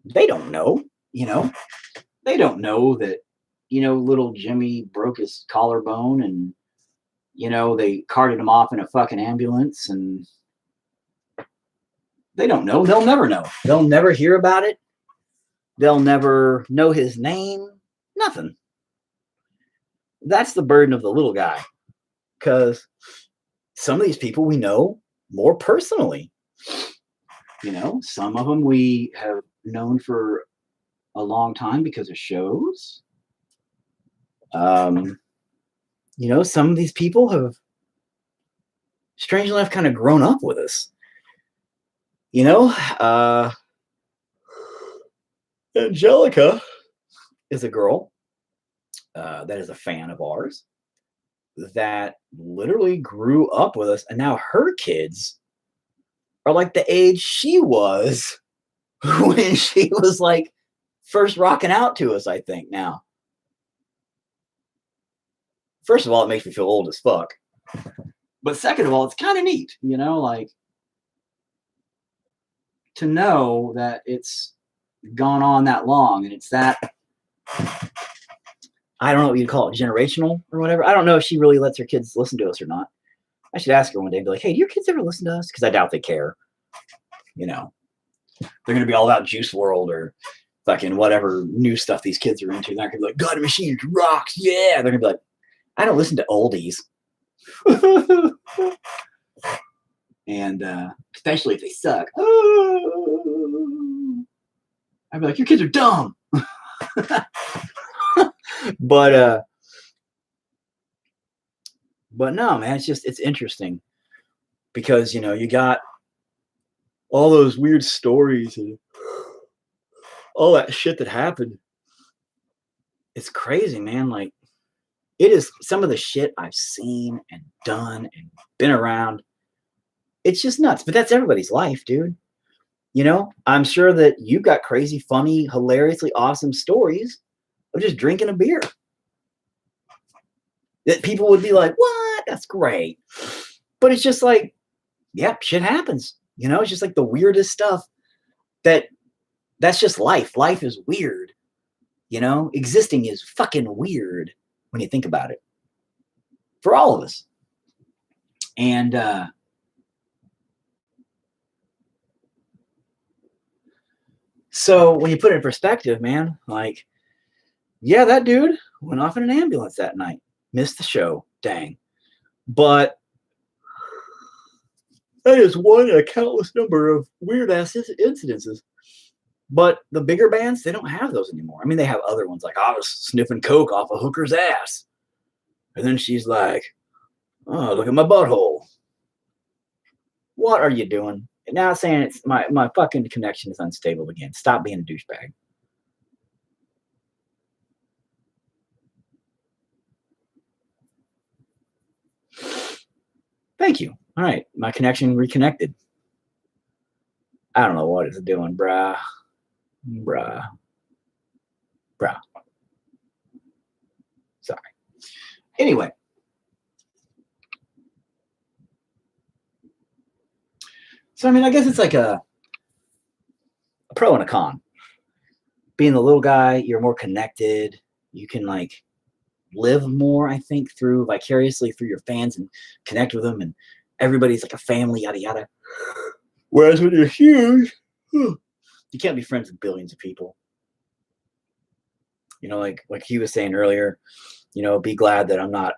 Speaker 1: They don't know, you know. They don't know that, you know, little Jimmy broke his collarbone, and, you know, they carted him off in a fucking ambulance, and they don't know. They'll never know. They'll never hear about it. They'll never know his name. Nothing. That's the burden of the little guy, because some of these people we know more personally. You know, some of them we have known for a long time because of shows. You know, some of these people have, strangely enough, kind of grown up with us. You know, Angelica is a girl that is a fan of ours that literally grew up with us, and now her kids are like the age she was when she was like first rocking out to us, I think now. First of all, it makes me feel old as fuck. But second of all, it's kind of neat, you know, like to know that it's gone on that long, and it's that, I don't know what you'd call it, generational or whatever. I don't know if she really lets her kids listen to us or not. I should ask her one day and be like, hey, do your kids ever listen to us? Because I doubt they care. You know, they're going to be all about Juice World or fucking whatever new stuff these kids are into. They're going to be like, God Machine rocks. Yeah. They're going to be like, I don't listen to oldies. And especially if they suck. I'd be like, your kids are dumb. But no, man, it's interesting because, you know, you got all those weird stories and all that shit that happened. It's crazy, man. Like, it is some of the shit I've seen and done and been around. It's just nuts, but that's everybody's life, dude. You know, I'm sure that you've got crazy, funny, hilariously awesome stories of just drinking a beer that people would be like, what? That's great. But it's just like, yep, shit happens. You know, it's just like the weirdest stuff that's just life. Life is weird. You know, existing is fucking weird when you think about it. For all of us. And so when you put it in perspective, man, like, yeah, that dude went off in an ambulance that night. Missed the show. Dang. But that is one in a countless number of weird-ass incidences. But the bigger bands, they don't have those anymore. I mean, they have other ones like, I was sniffing coke off a hooker's ass. And then she's like, oh, look at my butthole. What are you doing? And now saying it's my fucking connection is unstable again. Stop being a douchebag. Thank you. All right. My connection reconnected. I don't know what it's doing, bruh. Sorry. Anyway. So, I mean, I guess it's like a pro and a con. Being the little guy, you're more connected. You can, like, live more, I think, through vicariously through your fans and connect with them. And everybody's like a family, yada, yada. Whereas when you're huge, you can't be friends with billions of people. You know, like he was saying earlier, you know, be glad that I'm not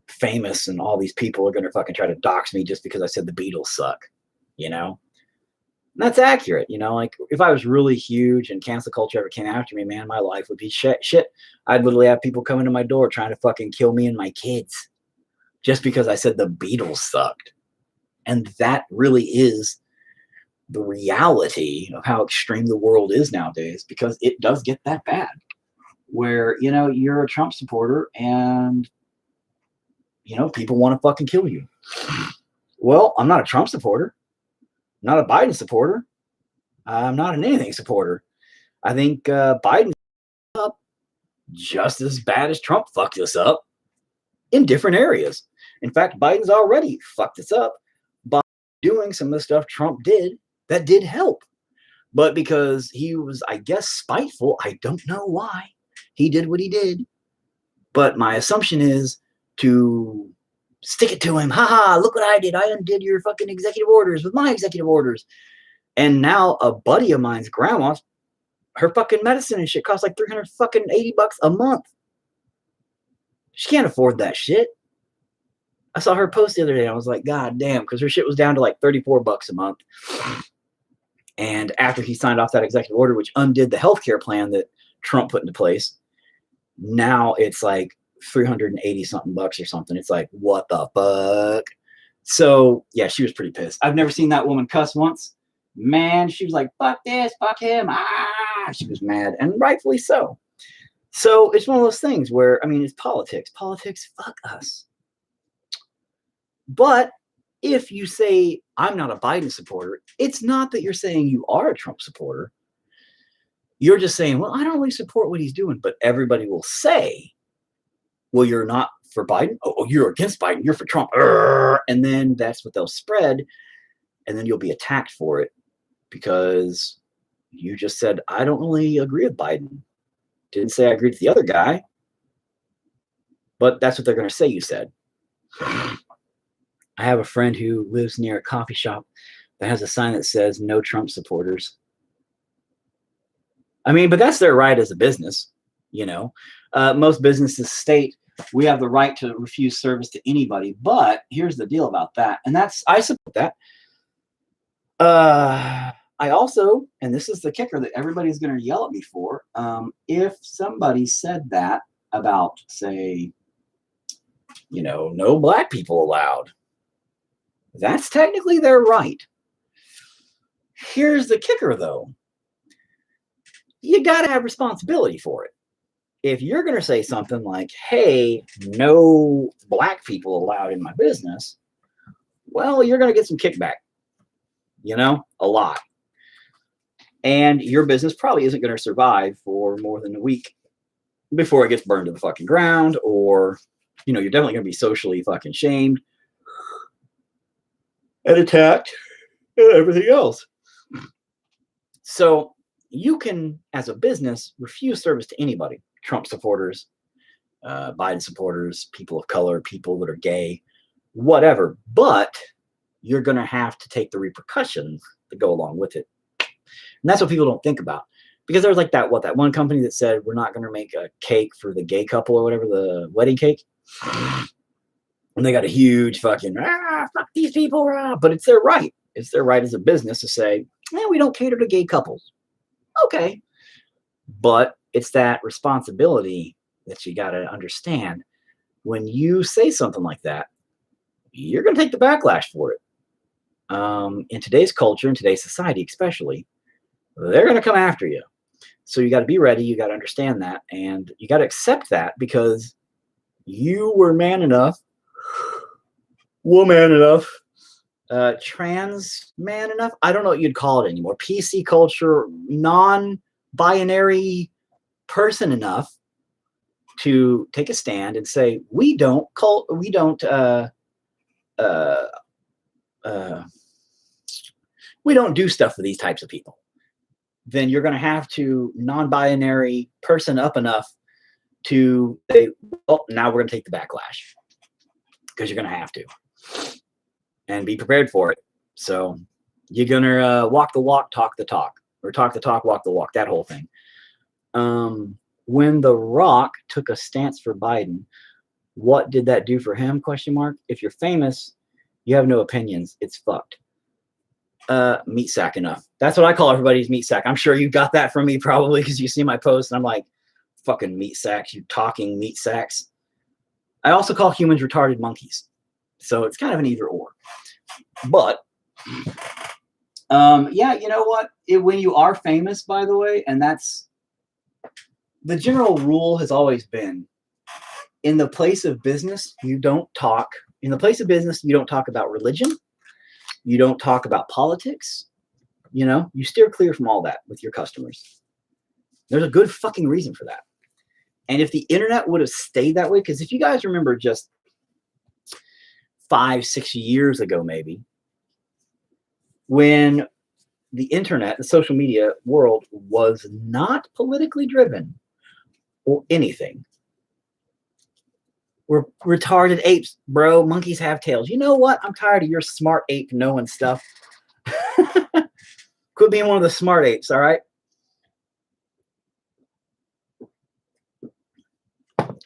Speaker 1: famous and all these people are going to fucking try to dox me just because I said the Beatles suck, you know? And that's accurate, you know? Like, if I was really huge and cancel culture ever came after me, man, my life would be shit. I'd literally have people coming to my door trying to fucking kill me and my kids just because I said the Beatles sucked. And that really is the reality of how extreme the world is nowadays, because it does get that bad where, you know, you're a Trump supporter and, you know, people want to fucking kill you. Well, I'm not a Trump supporter. I'm not a Biden supporter. I'm not an anything supporter. I think Biden up just as bad as Trump fucked us up in different areas. In fact, Biden's already fucked us up by doing some of the stuff Trump did that did help. But because he was, I guess, spiteful, I don't know why he did what he did. But my assumption is to stick it to him. Haha, look what I did. I undid your fucking executive orders with my executive orders. And now a buddy of mine's grandma, her fucking medicine and shit costs like $380 a month. She can't afford that shit. I saw her post the other day. I was like, God damn, because her shit was down to like $34 a month. And after he signed off that executive order, which undid the healthcare plan that Trump put into place, now it's like 380 something bucks or something. It's like, what the fuck? So yeah, she was pretty pissed. I've never seen that woman cuss once. Man, she was like, fuck this, fuck him. Ah, she was mad, and rightfully so. So it's one of those things where, I mean, it's politics. Politics, fuck us. But if you say, I'm not a Biden supporter, it's not that you're saying you are a Trump supporter. You're just saying, well, I don't really support what he's doing. But everybody will say, well, you're not for Biden. Oh, you're against Biden. You're for Trump. And then that's what they'll spread. And then you'll be attacked for it because you just said, I don't really agree with Biden. Didn't say I agreed with the other guy. But that's what they're going to say you said. I have a friend who lives near a coffee shop that has a sign that says no Trump supporters. I mean, but that's their right as a business. Most businesses state we have the right to refuse service to anybody. But here's the deal about that. And I support that. I also, and this is the kicker that everybody's going to yell at me for, if somebody said that about, say, no black people allowed, that's technically their right. Here's the kicker, though. You got to have responsibility for it. If you're going to say something like, hey, no black people allowed in my business, well, you're going to get some kickback, a lot. And your business probably isn't going to survive for more than a week before it gets burned to the fucking ground, or, you're definitely going to be socially fucking shamed and attacked and everything else. So you can, as a business, refuse service to anybody. Trump supporters, Biden supporters, people of color, people that are gay, whatever. But you're going to have to take the repercussions that go along with it. And that's what people don't think about. Because there was like that one company that said, we're not going to make a cake for the gay couple or whatever, the wedding cake. And they got a huge fucking, fuck these people. But it's their right. It's their right as a business to say, we don't cater to gay couples. Okay. But it's that responsibility that you got to understand. When you say something like that, you're going to take the backlash for it. In today's culture, in today's society especially, they're going to come after you. So you got to be ready. You got to understand that. And you got to accept that because you were man enough, woman enough, trans man enough. I don't know what you'd call it anymore. PC culture, non-binary person enough to take a stand and say, we don't do stuff for these types of people. Then you're going to have to non-binary person up enough to say, well, now we're going to take the backlash, because you're going to have to, and be prepared for it. So you're going to walk the walk, talk the talk, or talk the talk, walk the walk, that whole thing. When The Rock took a stance for Biden, what did that do for him? ? If you're famous, you have no opinions. It's fucked. Meat sack enough. That's what I call everybody's meat sack. I'm sure you got that from me probably because you see my posts and I'm like, fucking meat sacks, you talking meat sacks. I also call humans retarded monkeys. So it's kind of an either or. But yeah, you know what? When you are famous, by the way, and that's the general rule has always been, in the place of business, you don't talk. In the place of business, you don't talk about religion. You don't talk about politics. You steer clear from all that with your customers. There's a good fucking reason for that. And if the internet would have stayed that way, because if you guys remember just 5-6 years ago, maybe, when the internet, the social media world was not politically driven or anything. We're retarded apes, bro. Monkeys have tails. You know what? I'm tired of your smart ape knowing stuff. Quit being one of the smart apes, all right?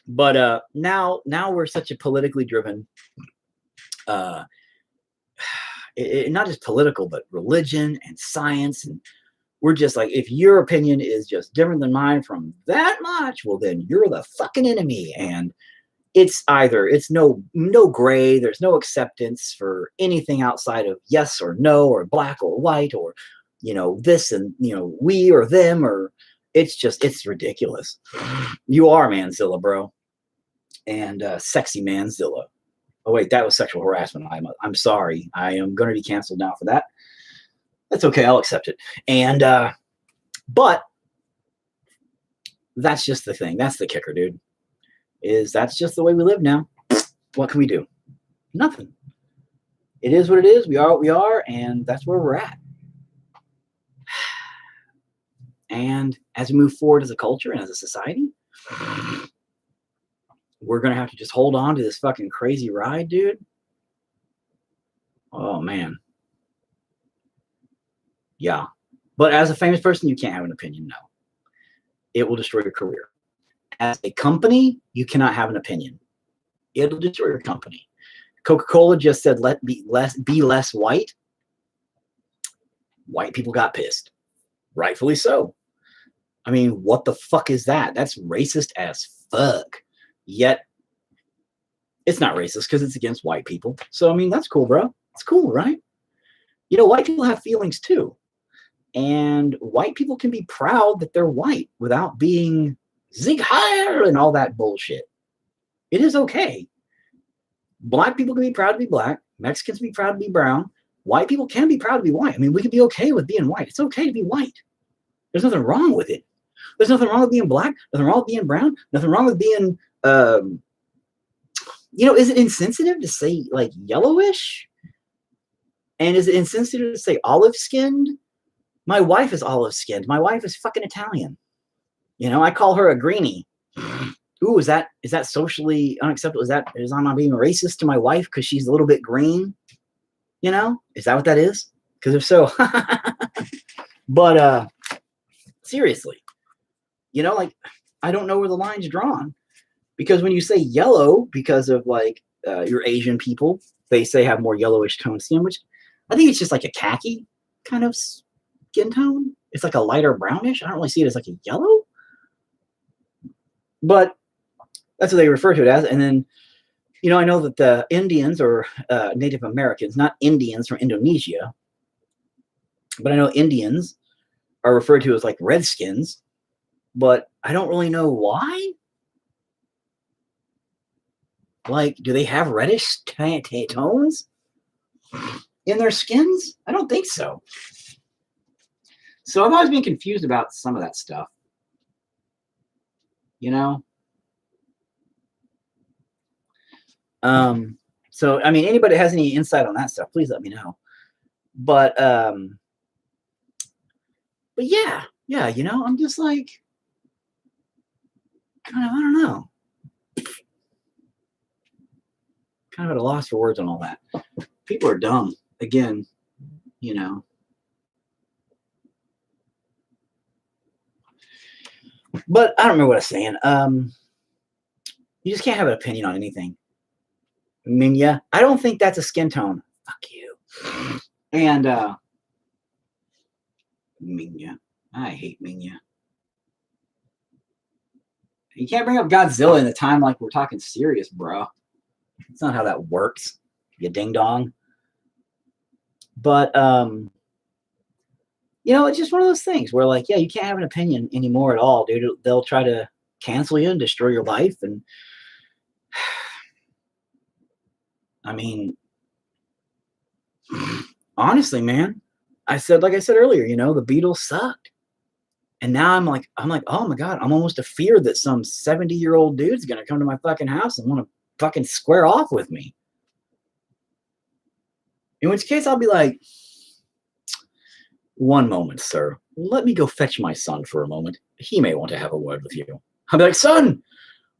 Speaker 1: But now we're such a politically driven, not just political, but religion and science. And we're just like, if your opinion is just different than mine from that much, well, then you're the fucking enemy. And it's no gray. There's no acceptance for anything outside of yes or no, or black or white, or, this and, we or them, or it's ridiculous. You are Manzilla, bro. And sexy Manzilla. Oh, wait, that was sexual harassment. I'm sorry. I am going to be canceled now for that. That's okay. I'll accept it. And, but that's just the thing. That's the kicker, dude. That's just the way we live now. What can we do? Nothing. It is what it is. We are what we are, and that's where we're at. And as we move forward as a culture and as a society, we're going to have to just hold on to this fucking crazy ride, dude. Oh, man. Yeah. But as a famous person, you can't have an opinion, no. It will destroy your career. As a company, you cannot have an opinion. It'll destroy your company. Coca-Cola just said, be less white. White people got pissed. Rightfully so. I mean, what the fuck is that? That's racist as fuck. Yet, it's not racist because it's against white people. So, I mean, that's cool, bro. It's cool, right? You know, white people have feelings too. And white people can be proud that they're white without being Sieg Heil and all that bullshit. It is okay. Black people can be proud to be black. Mexicans can be proud to be brown. White people can be proud to be white. I mean, we can be okay with being white. It's okay to be white. There's nothing wrong with it. There's nothing wrong with being black. Nothing wrong with being brown. Nothing wrong with being, you know, is it insensitive to say like yellowish? And is it insensitive to say olive-skinned? My wife is olive-skinned. My wife is fucking Italian. You know, I call her a greenie. Ooh, is that socially unacceptable? Is I'm being racist to my wife because she's a little bit green? You know, is that what that is? Because if so, but seriously, you know, like I don't know where the line's drawn, because when you say yellow, because of like your Asian people, they say have more yellowish tone skin, which I think it's just like a khaki kind of skin tone. It's like a lighter brownish. I don't really see it as like a yellow, but that's what they refer to it as. And then, you know, I know that the Indians or Native Americans, not Indians from Indonesia, but I know Indians are referred to as like redskins, but I don't really know why. Like, do they have reddish tones in their skins? I don't think so. So I've always been confused about some of that stuff. You know? So, I mean, anybody has any insight on that stuff, please let me know. But yeah, you know, I'm just like, kind of, I don't know. Kind of at a loss for words on all that. People are dumb. Again, you know. But I don't remember what I was saying. You just can't have an opinion on anything. Minya, I don't think that's a skin tone. Fuck you. And Minya, I hate Minya. You can't bring up Godzilla in a time like we're talking serious, bro. That's not how that works, you ding dong. But you know, it's just one of those things where, like, yeah, you can't have an opinion anymore at all, dude. They'll try to cancel you and destroy your life. And I mean, honestly, man, like I said earlier, you know, the Beatles sucked. And now I'm like, oh my God, I'm almost afeared that some 70-year-old dude's gonna come to my fucking house and want to fucking square off with me. In which case I'll be like, one moment, sir. Let me go fetch my son for a moment. He may want to have a word with you. I'll be like, son,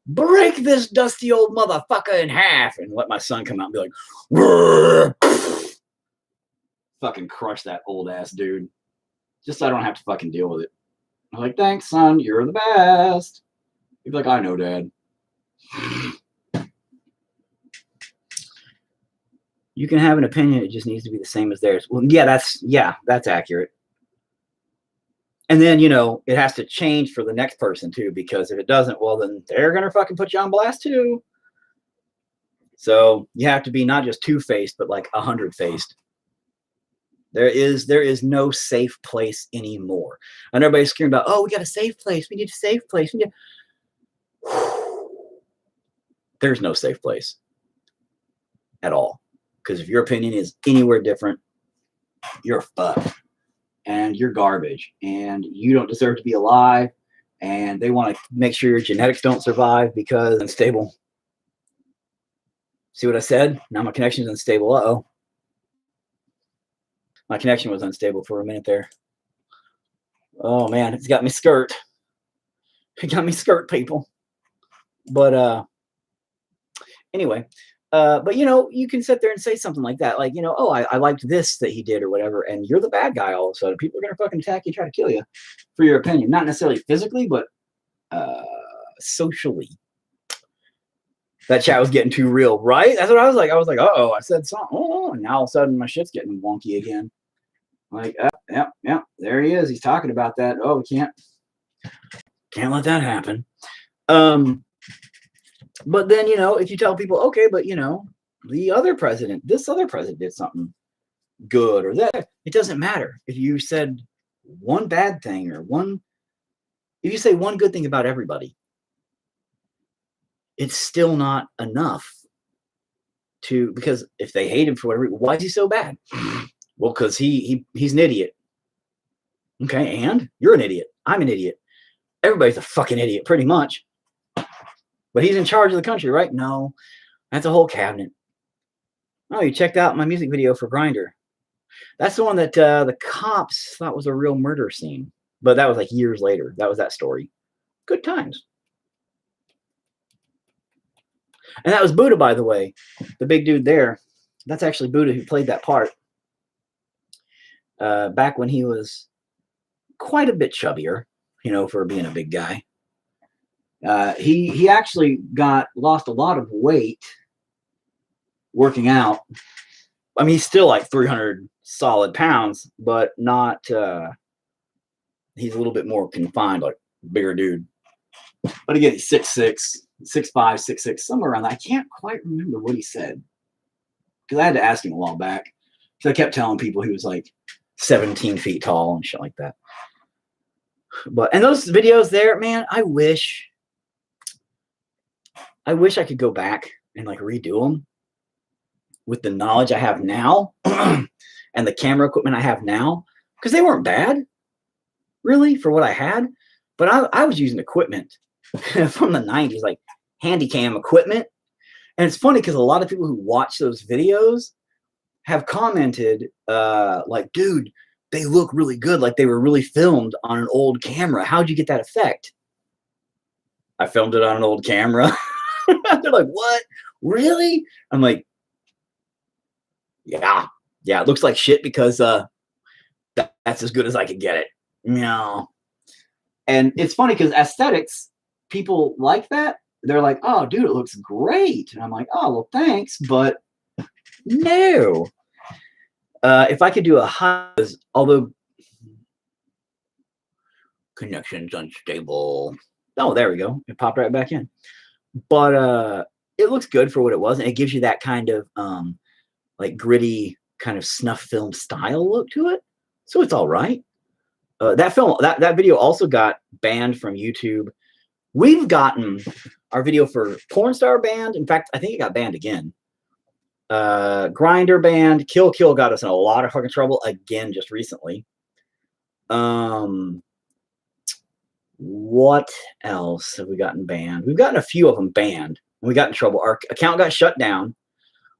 Speaker 1: break this dusty old motherfucker in half. And let my son come out and be like, "Rrr." Fucking crush that old ass dude. Just so I don't have to fucking deal with it. I'm like, thanks, son. You're the best. He'd be like, I know, Dad. You can have an opinion. It just needs to be the same as theirs. Well, yeah, that's accurate. And then, you know, it has to change for the next person too, because if it doesn't, well, then they're going to fucking put you on blast too. So you have to be not just two-faced, but like 100-faced. There is no safe place anymore. And everybody's screaming about, oh, we got a safe place. We need a safe place. There's no safe place at all. Because if your opinion is anywhere different, you're fucked. And you're garbage. And you don't deserve to be alive. And they want to make sure your genetics don't survive because it's unstable. See what I said? Now my connection's unstable. Uh-oh. My connection was unstable for a minute there. Oh, man. It's got me skirt. It got me skirt, people. But, Anyway, but you know, you can sit there and say something like that, like, you know, oh, I liked this that he did or whatever, and you're the bad guy all of a sudden. People are gonna fucking attack you, try to kill you for your opinion, not necessarily physically, but socially. That chat was getting too real, right? That's what I was like. I was like, uh-oh, I said something. Oh, and now all of a sudden my shit's getting wonky again. Like, yeah, there he is. He's talking about that. Oh, we can't let that happen. But then, you know, if you tell people, okay, but you know, this other president did something good or that, it doesn't matter. If you said one bad thing or if you say one good thing about everybody, it's still not enough because if they hate him for whatever, why is he so bad? Well, because he's an idiot. Okay, and you're an idiot. I'm an idiot. Everybody's a fucking idiot, pretty much. But he's in charge of the country, right? No, that's a whole cabinet. Oh, you checked out my music video for Grindr. That's the one that the cops thought was a real murder scene. But that was like years later. That was that story. Good times. And that was Buddha, by the way. The big dude there. That's actually Buddha who played that part. Back when he was quite a bit chubbier, you know, for being a big guy. He actually lost a lot of weight working out. I mean, he's still like 300 solid pounds, but not, he's a little bit more confined, like bigger dude. But again, he's 6'6", 6'5", 6'6", somewhere around that. I can't quite remember what he said because I had to ask him a while back. So I kept telling people he was like 17 feet tall and shit like that. And those videos there, man, I wish I could go back and like redo them with the knowledge I have now and the camera equipment I have now, because they weren't bad, really, for what I had. But I was using equipment from the 90s, like Handycam equipment. And it's funny because a lot of people who watch those videos have commented, like, dude, they look really good, like they were really filmed on an old camera. How'd you get that effect? I filmed it on an old camera. They're like, what? Really? I'm like, yeah, it looks like shit because that's as good as I could get it. No. And it's funny because aesthetics, people like that. They're like, oh, dude, it looks great. And I'm like, oh, well, thanks, but no. If I could do a high, although connection's unstable. Oh, there we go. It popped right back in. But it looks good for what it was, and it gives you that kind of like gritty kind of snuff film style look to it. So it's all right. That video also got banned from YouTube. We've gotten our video for Porn Star banned. In fact, I think it got banned again. Grindr banned. Kill got us in a lot of fucking trouble again just recently. What else have we gotten banned? We've gotten a few of them banned. We got in trouble. Our account got shut down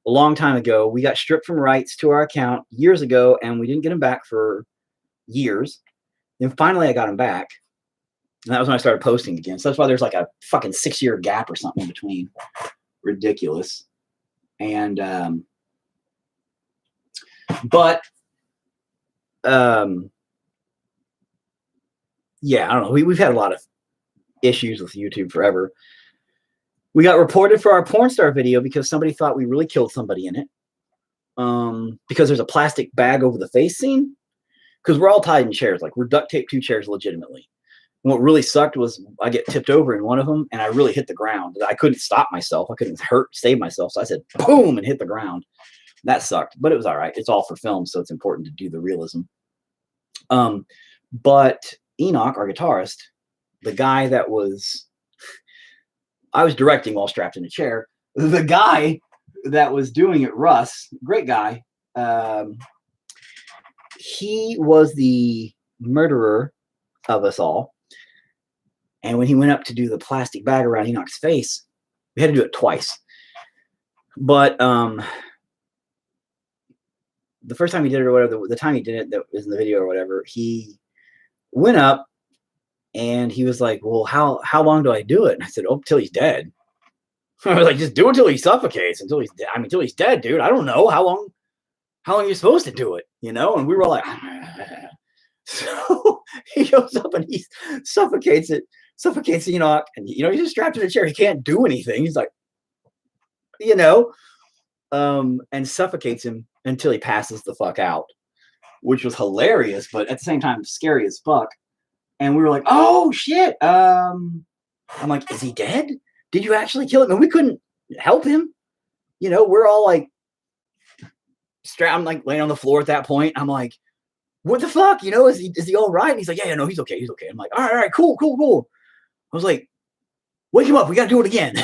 Speaker 1: a long time ago. We got stripped from rights to our account years ago, and we didn't get them back for years. Then finally I got them back. And that was when I started posting again. So that's why there's like a fucking 6-year gap or something in between. Ridiculous. And yeah, I don't know. We've had a lot of issues with YouTube forever. We got reported for our porn star video because somebody thought we really killed somebody in it. Because there's a plastic bag over the face scene. Because we're all tied in chairs. Like, we're duct taped 2 chairs legitimately. And what really sucked was I get tipped over in one of them, and I really hit the ground. I couldn't stop myself. I couldn't save myself. So I said, boom, and hit the ground. That sucked, but it was all right. It's all for film, so it's important to do the realism. But Enoch, our guitarist, the guy that I was directing while strapped in a chair. The guy that was doing it, Russ, great guy. He was the murderer of us all. And when he went up to do the plastic bag around Enoch's face, we had to do it twice. But the first time he did it or whatever, the time he did it that was in the video or whatever, he went up and he was like, well, how long do I do it? And I said, oh, till he's dead. I was like, just do it until he suffocates, until he's dead. I mean, until he's dead, dude. I don't know how long you're supposed to do it, you know? And we were like, so he goes up and he suffocates Enoch, and you know, he's just strapped in a chair. He can't do anything. He's like, you know, and suffocates him until he passes the fuck out, which was hilarious, but at the same time scary as fuck. And we were like, oh shit. I'm like, is he dead? Did you actually kill him? And we couldn't help him. You know, we're all like I'm like laying on the floor at that point. I'm like, what the fuck? You know, is he all right? And he's like, yeah, no, he's okay. He's okay. I'm like, all right, cool. I was like, wake him up. We got to do it again.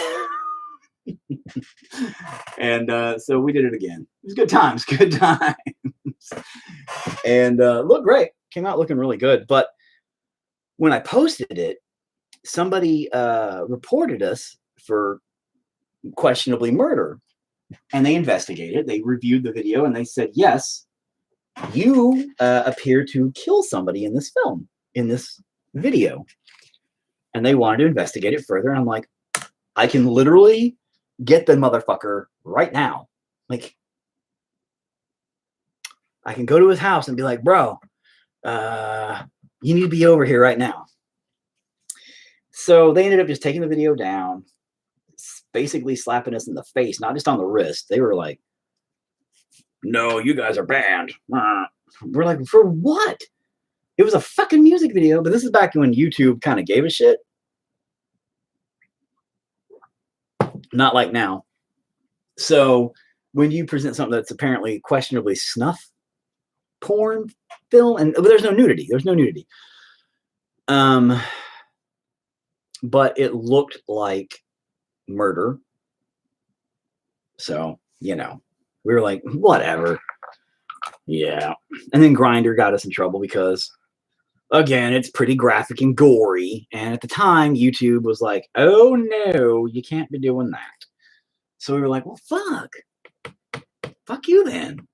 Speaker 1: And so we did it again. It was good times. And looked great. Came out looking really good. But when I posted it, somebody reported us for questionably murder. And they investigated. They reviewed the video and they said, yes, you appear to kill somebody in this film, in this video. And they wanted to investigate it further. And I'm like, I can literally get the motherfucker right now. Like, I can go to his house and be like, bro, you need to be over here right now. So they ended up just taking the video down, basically slapping us in the face, not just on the wrist. They were like, no, you guys are banned. We're like, for what? It was a fucking music video, but this is back when YouTube kind of gave a shit. Not like now. So when you present something that's apparently questionably snuff porn film, and but there's no nudity. But it looked like murder. So, you know, we were like, whatever. Yeah. And then Grindr got us in trouble because, again, it's pretty graphic and gory. And at the time, YouTube was like, oh, no, you can't be doing that. So we were like, well, fuck. Fuck you then.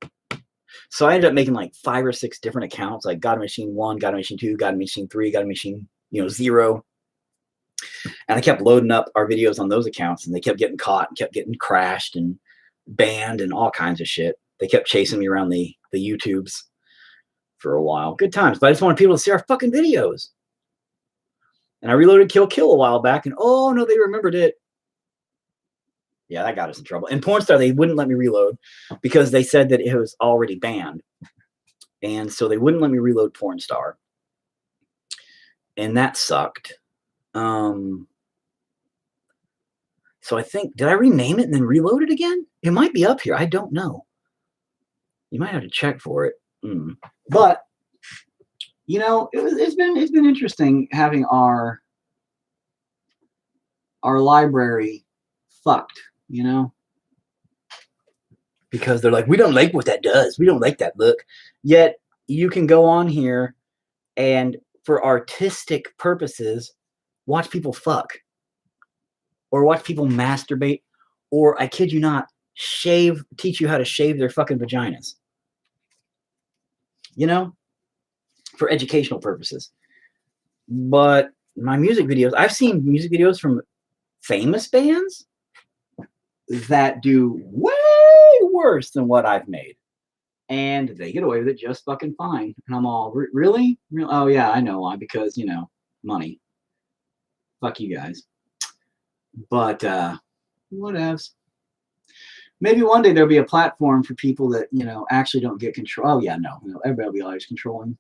Speaker 1: So I ended up making like 5 or 6 different accounts, like God Machine 1, God Machine 2, God Machine 3, God Machine, 0. And I kept loading up our videos on those accounts, and they kept getting caught and kept getting crashed and banned and all kinds of shit. They kept chasing me around the YouTubes for a while. Good times. But I just wanted people to see our fucking videos. And I reloaded Kill Kill a while back, and oh no, they remembered it. Yeah, that got us in trouble. And Pornstar, they wouldn't let me reload because they said that it was already banned. And so they wouldn't let me reload Pornstar. And that sucked. So I think, did I rename it and then reload it again? It might be up here. I don't know. You might have to check for it. But it's been interesting having our library fucked, because they're like, we don't like what that does. We don't like that look. Yet you can go on here and for artistic purposes, watch people fuck or watch people masturbate, or I kid you not, teach you how to shave their fucking vaginas, for educational purposes. But my music videos, I've seen music videos from famous bands that do way worse than what I've made. And they get away with it just fucking fine. And I'm all, really? Oh, yeah, I know why. Because, money. Fuck you guys. But, whatevs. Maybe one day there'll be a platform for people that, actually don't get control. Oh, yeah, no. Everybody will be always controlling.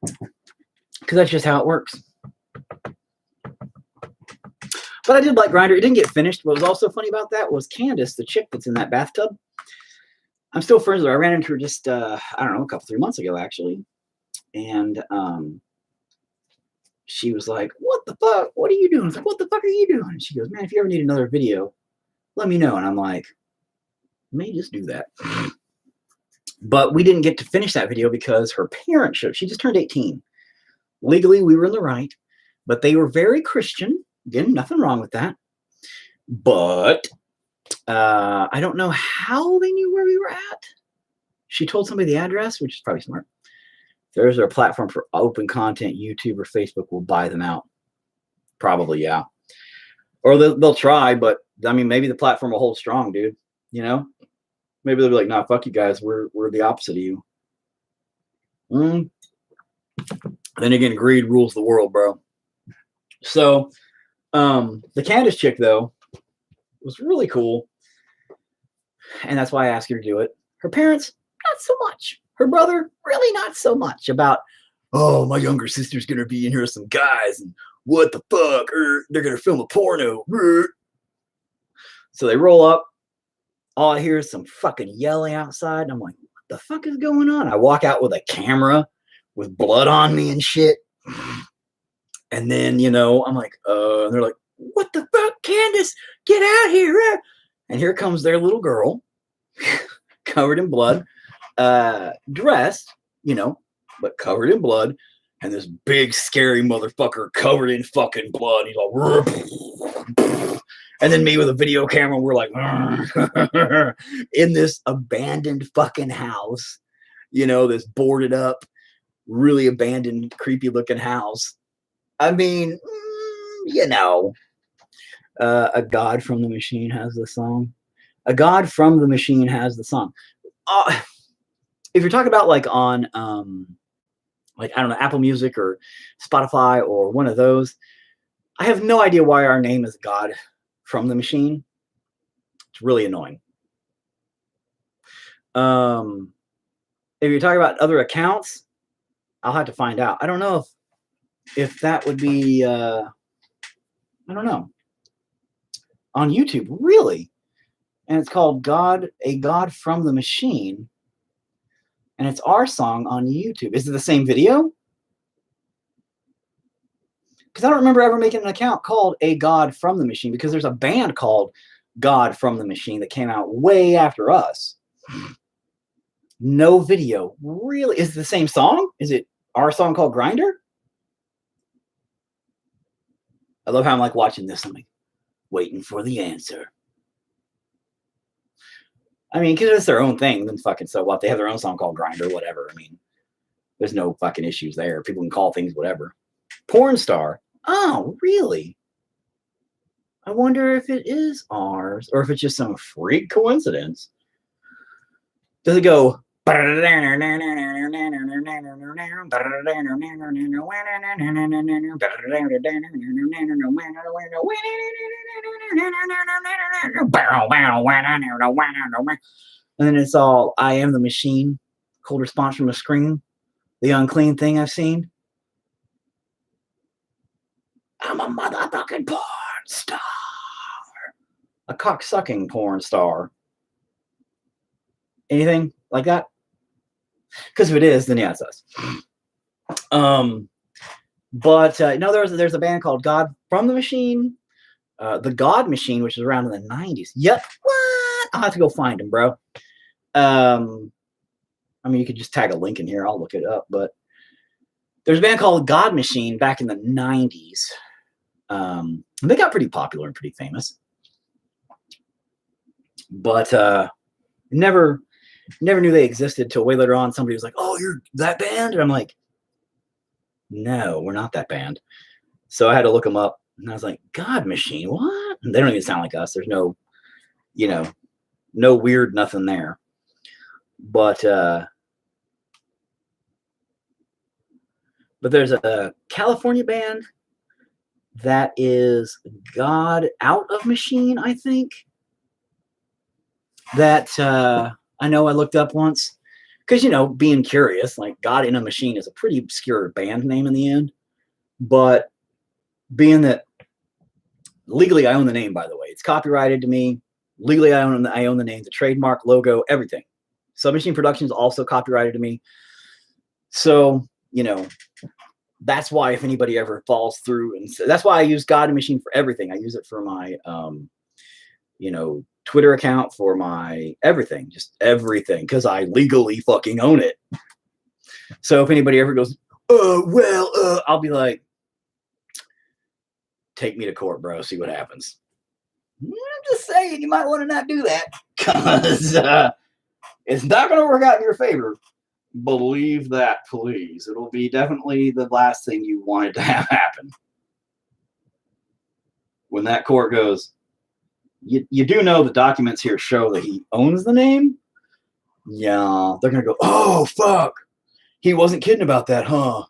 Speaker 1: Because that's just how it works. But I did like Grindr. It didn't get finished. What was also funny about that was Candace, the chick that's in that bathtub. I'm still friends with her. I ran into her just, I don't know, 3 months ago, actually. And she was like, what the fuck? What are you doing? I was like, what the fuck are you doing? And she goes, man, if you ever need another video, let me know. And I'm like, may just do that. But we didn't get to finish that video because her parents showed. She just turned 18. Legally, we were in the right. But they were very Christian. Again, nothing wrong with that. But I don't know how they knew where we were at. She told somebody the address, which is probably smart. If there's a platform for open content, YouTube or Facebook will buy them out. Probably, yeah. Or they'll try, but I mean, maybe the platform will hold strong, dude. You know, maybe they'll be like, "Nah, fuck you guys. We're the opposite of you." Then again, greed rules the world, bro. So, the Candace chick though was really cool, and that's why I asked her to do it. Her parents, not so much. Her brother, really not so much. About, oh, my younger sister's gonna be in here with some guys, and what the fuck? They're gonna film a porno. So they roll up. All I hear is some fucking yelling outside, and I'm like, what the fuck is going on? I walk out with a camera with blood on me and shit. And then, you know, I'm like, and they're like, what the fuck, Candace? Get out here. And here comes their little girl, covered in blood, dressed, you know, but covered in blood. And this big, scary motherfucker covered in fucking blood. He's like, and then me with a video camera, we're like, in this abandoned fucking house, you know, this boarded up, really abandoned, creepy looking house. I mean, you know, A God from the Machine has the song. A God from the Machine has the song. If you're talking about like on, like, I don't know, Apple Music or Spotify or one of those, I have no idea why our name is God from the Machine. It's really annoying. If you're talking about other accounts, I'll have to find out. I don't know if that would be, I don't know, on YouTube, really. And it's called A God from the Machine. And it's our song on YouTube. Is it the same video? Because I don't remember ever making an account called A God from the Machine, because there's a band called God from the Machine that came out way after us. No video. Really? Is it the same song? Is it our song called Grinder? I love how I'm like watching this. I'm like, waiting for the answer. I mean, because it's their own thing, then fucking so what? They have their own song called Grinder, whatever. I mean, there's no fucking issues there. People can call things whatever. Porn star. Oh, really? I wonder if it is ours or if it's just some freak coincidence. Does it go? And then it's all, I am the machine. Cold response from the screen. The unclean thing I've seen. I'm a motherfucking porn star. A cock-sucking porn star. Anything like that? Because if it is, then yeah, it's us. But no, there's a band called God from the Machine. The God Machine, which is around in the 90s. Yep. What? I'll have to go find them, bro. I mean, you could just tag a link in here. I'll look it up. But there's a band called God Machine back in the 90s. They got pretty popular and pretty famous. But never knew they existed till way later on. Somebody was like, oh, you're that band? And I'm like, no, we're not that band. So I had to look them up. And I was like, God Machine, what? And they don't even sound like us. There's no, you know, no weird nothing there. But there's a California band that is God Out of Machine, I think. That I know I looked up once. Because, you know, being curious, like God in a Machine is a pretty obscure band name in the end. But being that legally I own the name, by the way. It's copyrighted to me. Legally I own the name, the trademark, logo, everything. Submachine Productions also copyrighted to me. So, you know, that's why if anybody ever falls through, and that's why I use God and Machine for everything. I use it for my, you know, Twitter account, for my everything, just everything, because I legally fucking own it. So if anybody ever goes, I'll be like, take me to court, bro. See what happens. I'm just saying, you might want to not do that, because it's not going to work out in your favor. Believe that, please. It'll be definitely the last thing you wanted to have happen. when that court goes, you do know the documents here show that he owns the name? Yeah, they're going to go, oh, fuck. He wasn't kidding about that, huh?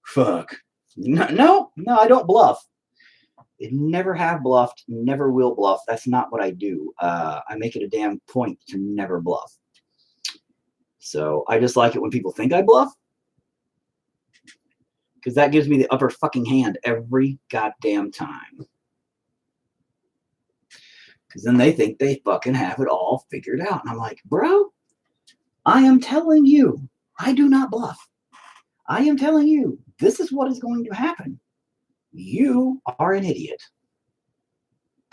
Speaker 1: Fuck. No, I don't bluff. I never have bluffed, never will bluff. That's not what I do. I make it a damn point to never bluff. So I just like it when people think I bluff, because that gives me the upper fucking hand every goddamn time. Because then they think they fucking have it all figured out. And I'm like, bro, I am telling you, I do not bluff. I am telling you, this is what is going to happen. You are an idiot.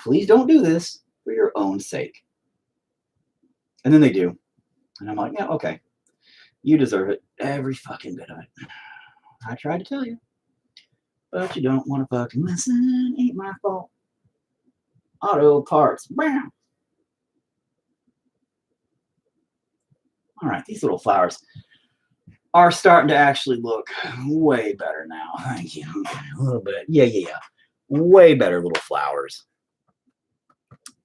Speaker 1: Please don't do this for your own sake. And then they do. And I'm like, yeah, okay. You deserve it. Every fucking bit of it. I tried to tell you. But you don't want to fucking listen. Ain't my fault. Auto parts. Bam. All right, these little flowers are starting to actually look way better now. Thank you. A little bit. Yeah. Way better little flowers.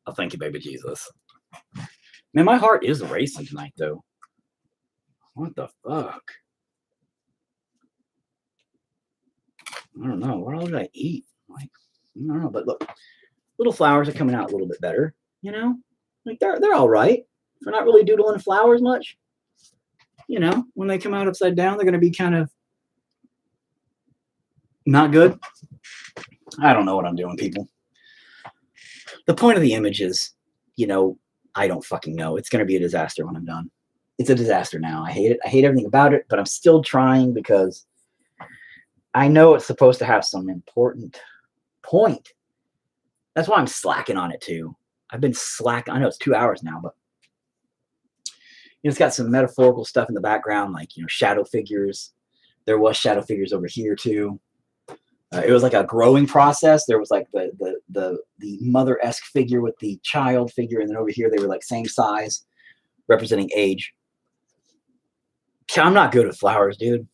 Speaker 1: Oh, thank you, baby Jesus. Man, my heart is racing tonight, though. What the fuck? I don't know. What all did I eat? Like, I don't know. But look, little flowers are coming out a little bit better. You know, like they're all right. They're not really doodling flowers much. You know, when they come out upside down, they're going to be kind of not good. I don't know what I'm doing, people. The point of the image is, you know, I don't fucking know. It's going to be a disaster when I'm done. It's a disaster now. I hate it. I hate everything about it, but I'm still trying because I know it's supposed to have some important point. That's why I'm slacking on it too. I've been slacking. I know it's 2 hours now, but it's got some metaphorical stuff in the background, like, you know, shadow figures. There was shadow figures over here too. It was like a growing process. There was like the mother-esque figure with the child figure, and then over here they were like same size, representing age. I'm not good with flowers, dude.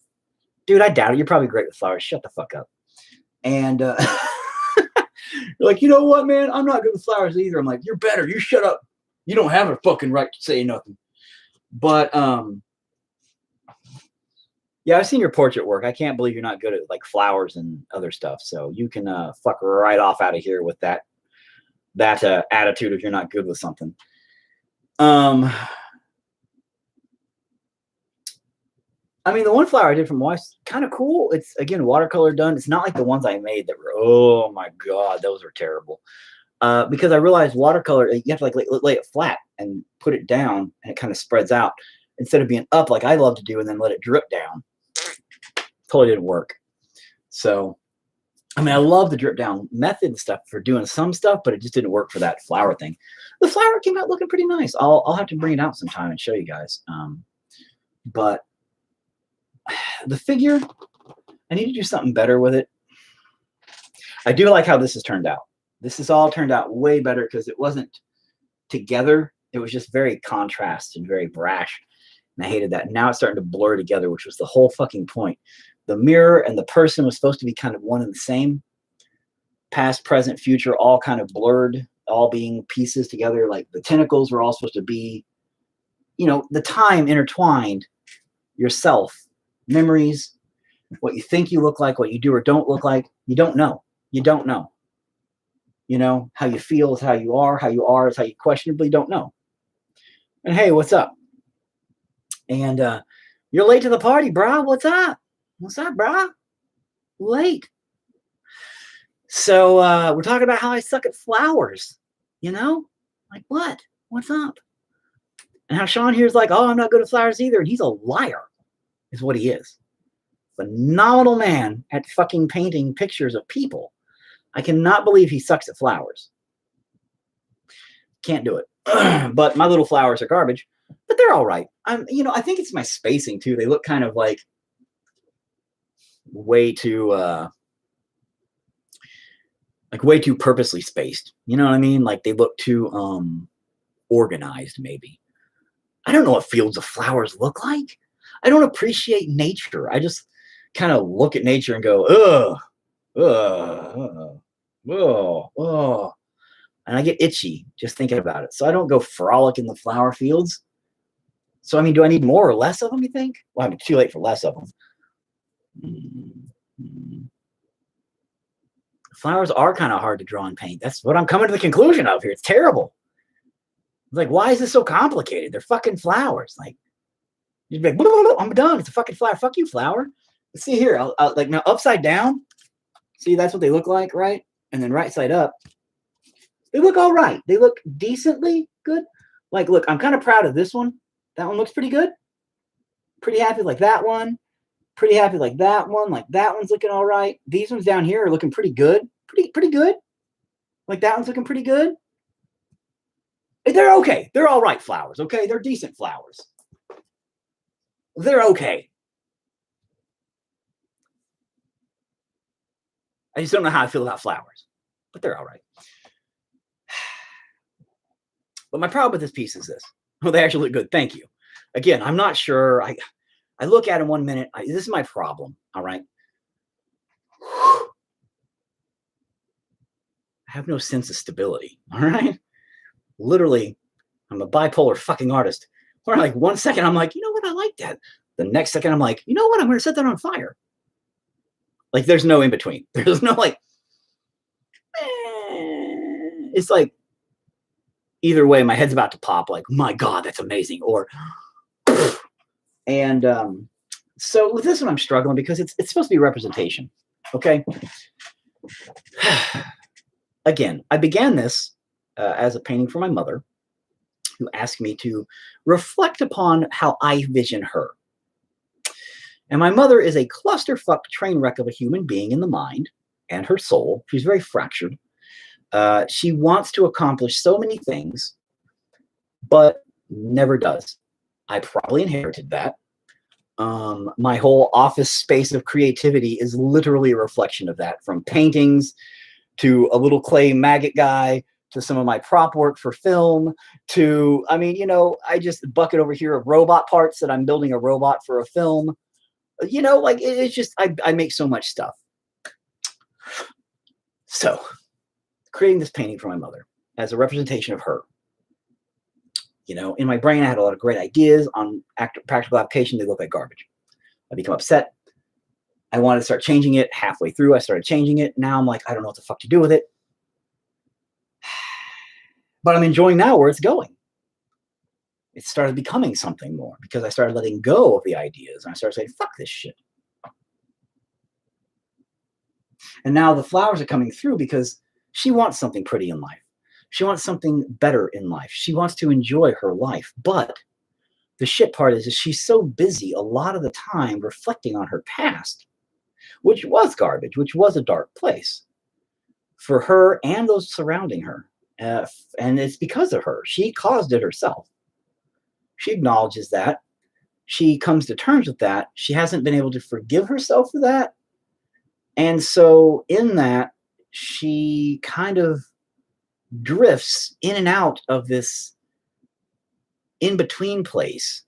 Speaker 1: Dude, I doubt it. You're probably great with flowers. Shut the fuck up. And you're like, you know what, man? I'm not good with flowers either. I'm like, you're better. You shut up. You don't have a fucking right to say nothing. But yeah, I've seen your portrait work. I can't believe you're not good at like flowers and other stuff. So you can fuck right off out of here with that attitude if you're not good with something. I mean, the one flower I did from Weiss, kind of cool. It's, again, watercolor done. It's not like the ones I made that were, oh my God, those are terrible. Because I realized watercolor, you have to like lay it flat and put it down, and it kind of spreads out instead of being up like I love to do and then let it drip down. Totally didn't work. So, I mean, I love the drip down method and stuff for doing some stuff, but it just didn't work for that flower thing. The flower came out looking pretty nice. I'll have to bring it out sometime and show you guys. But the figure, I need to do something better with it. I do like how this has turned out. This has all turned out way better because it wasn't together. It was just very contrast and very brash. And I hated that. Now it's starting to blur together, which was the whole fucking point. The mirror and the person was supposed to be kind of one and the same. Past, present, future, all kind of blurred, all being pieces together. Like the tentacles were all supposed to be, you know, the time intertwined. Yourself, memories, what you think you look like, what you do or don't look like. You don't know. You don't know. You know, how you feel is how you are. How you are is how you questionably don't know. And hey, what's up? And you're late to the party, brah. What's up? What's up, brah? Late. So we're talking about how I suck at flowers. You know? Like what? What's up? And how Sean here's like, oh, I'm not good at flowers either. And he's a liar, is what he is. Phenomenal man at fucking painting pictures of people. I cannot believe he sucks at flowers. Can't do it. But my little flowers are garbage, but they're all right. You know, I think it's my spacing too. They look kind of like way too purposely spaced. You know what I mean? Like they look too organized, maybe. I don't know what fields of flowers look like. I don't appreciate nature. I just kind of look at nature and go, ugh. Oh. And I get itchy just thinking about it. So I don't go frolic in the flower fields. So, I mean, do I need more or less of them, you think? Well, I'm too late for less of them. Flowers are kind of hard to draw and paint. That's what I'm coming to the conclusion of here. It's terrible. It's like, why is this so complicated? They're fucking flowers. Like, you'd be like, blah, blah, blah, I'm done. It's a fucking flower. Fuck you, flower. Let's see here. I'll like now upside down. See, that's what they look like, right? And then right side up. They look all right. They look decently good. Like, look, I'm kind of proud of this one. That one looks pretty good. Pretty happy like that one. Pretty happy like that one. Like that one's looking all right. These ones down here are looking pretty good. Pretty good. Like that one's looking pretty good. They're okay. They're all right flowers, okay? They're decent flowers. They're okay. I just don't know how I feel about flowers, but they're all right. But my problem with this piece is this. Oh, they actually look good. Thank you. Again, I'm not sure. I look at them 1 minute. This is my problem. All right. I have no sense of stability. All right. Literally, I'm a bipolar fucking artist. Where like 1 second, I'm like, you know what? I like that. The next second, I'm like, you know what? I'm going to set that on fire. Like, there's no in between. There's no like, it's like, either way, my head's about to pop. Like, my God, that's amazing. Or, and so with this one, I'm struggling because it's supposed to be representation. Okay. Again, I began this as a painting for my mother, who asked me to reflect upon how I vision her. And my mother is a clusterfuck train wreck of a human being in the mind and her soul. She's very fractured. She wants to accomplish so many things, but never does. I probably inherited that. My whole office space of creativity is literally a reflection of that, from paintings to a little clay maggot guy to some of my prop work for film to, I mean, you know, I just bucket over here of robot parts that I'm building a robot for a film. You know, like it's just, I make so much stuff. So creating this painting for my mother as a representation of her. You know, in my brain, I had a lot of great ideas on practical application. They look like garbage. I become upset. I wanted to start changing it. Halfway through, I started changing it. Now I'm like, I don't know what the fuck to do with it. But I'm enjoying now where it's going. It started becoming something more because I started letting go of the ideas. And I started saying, fuck this shit. And now the flowers are coming through because she wants something pretty in life. She wants something better in life. She wants to enjoy her life. But the shit part is she's so busy a lot of the time reflecting on her past, which was garbage, which was a dark place for her and those surrounding her. And it's because of her. She caused it herself. She acknowledges that. She comes to terms with that. She hasn't been able to forgive herself for that. And so in that, she kind of drifts in and out of this in-between place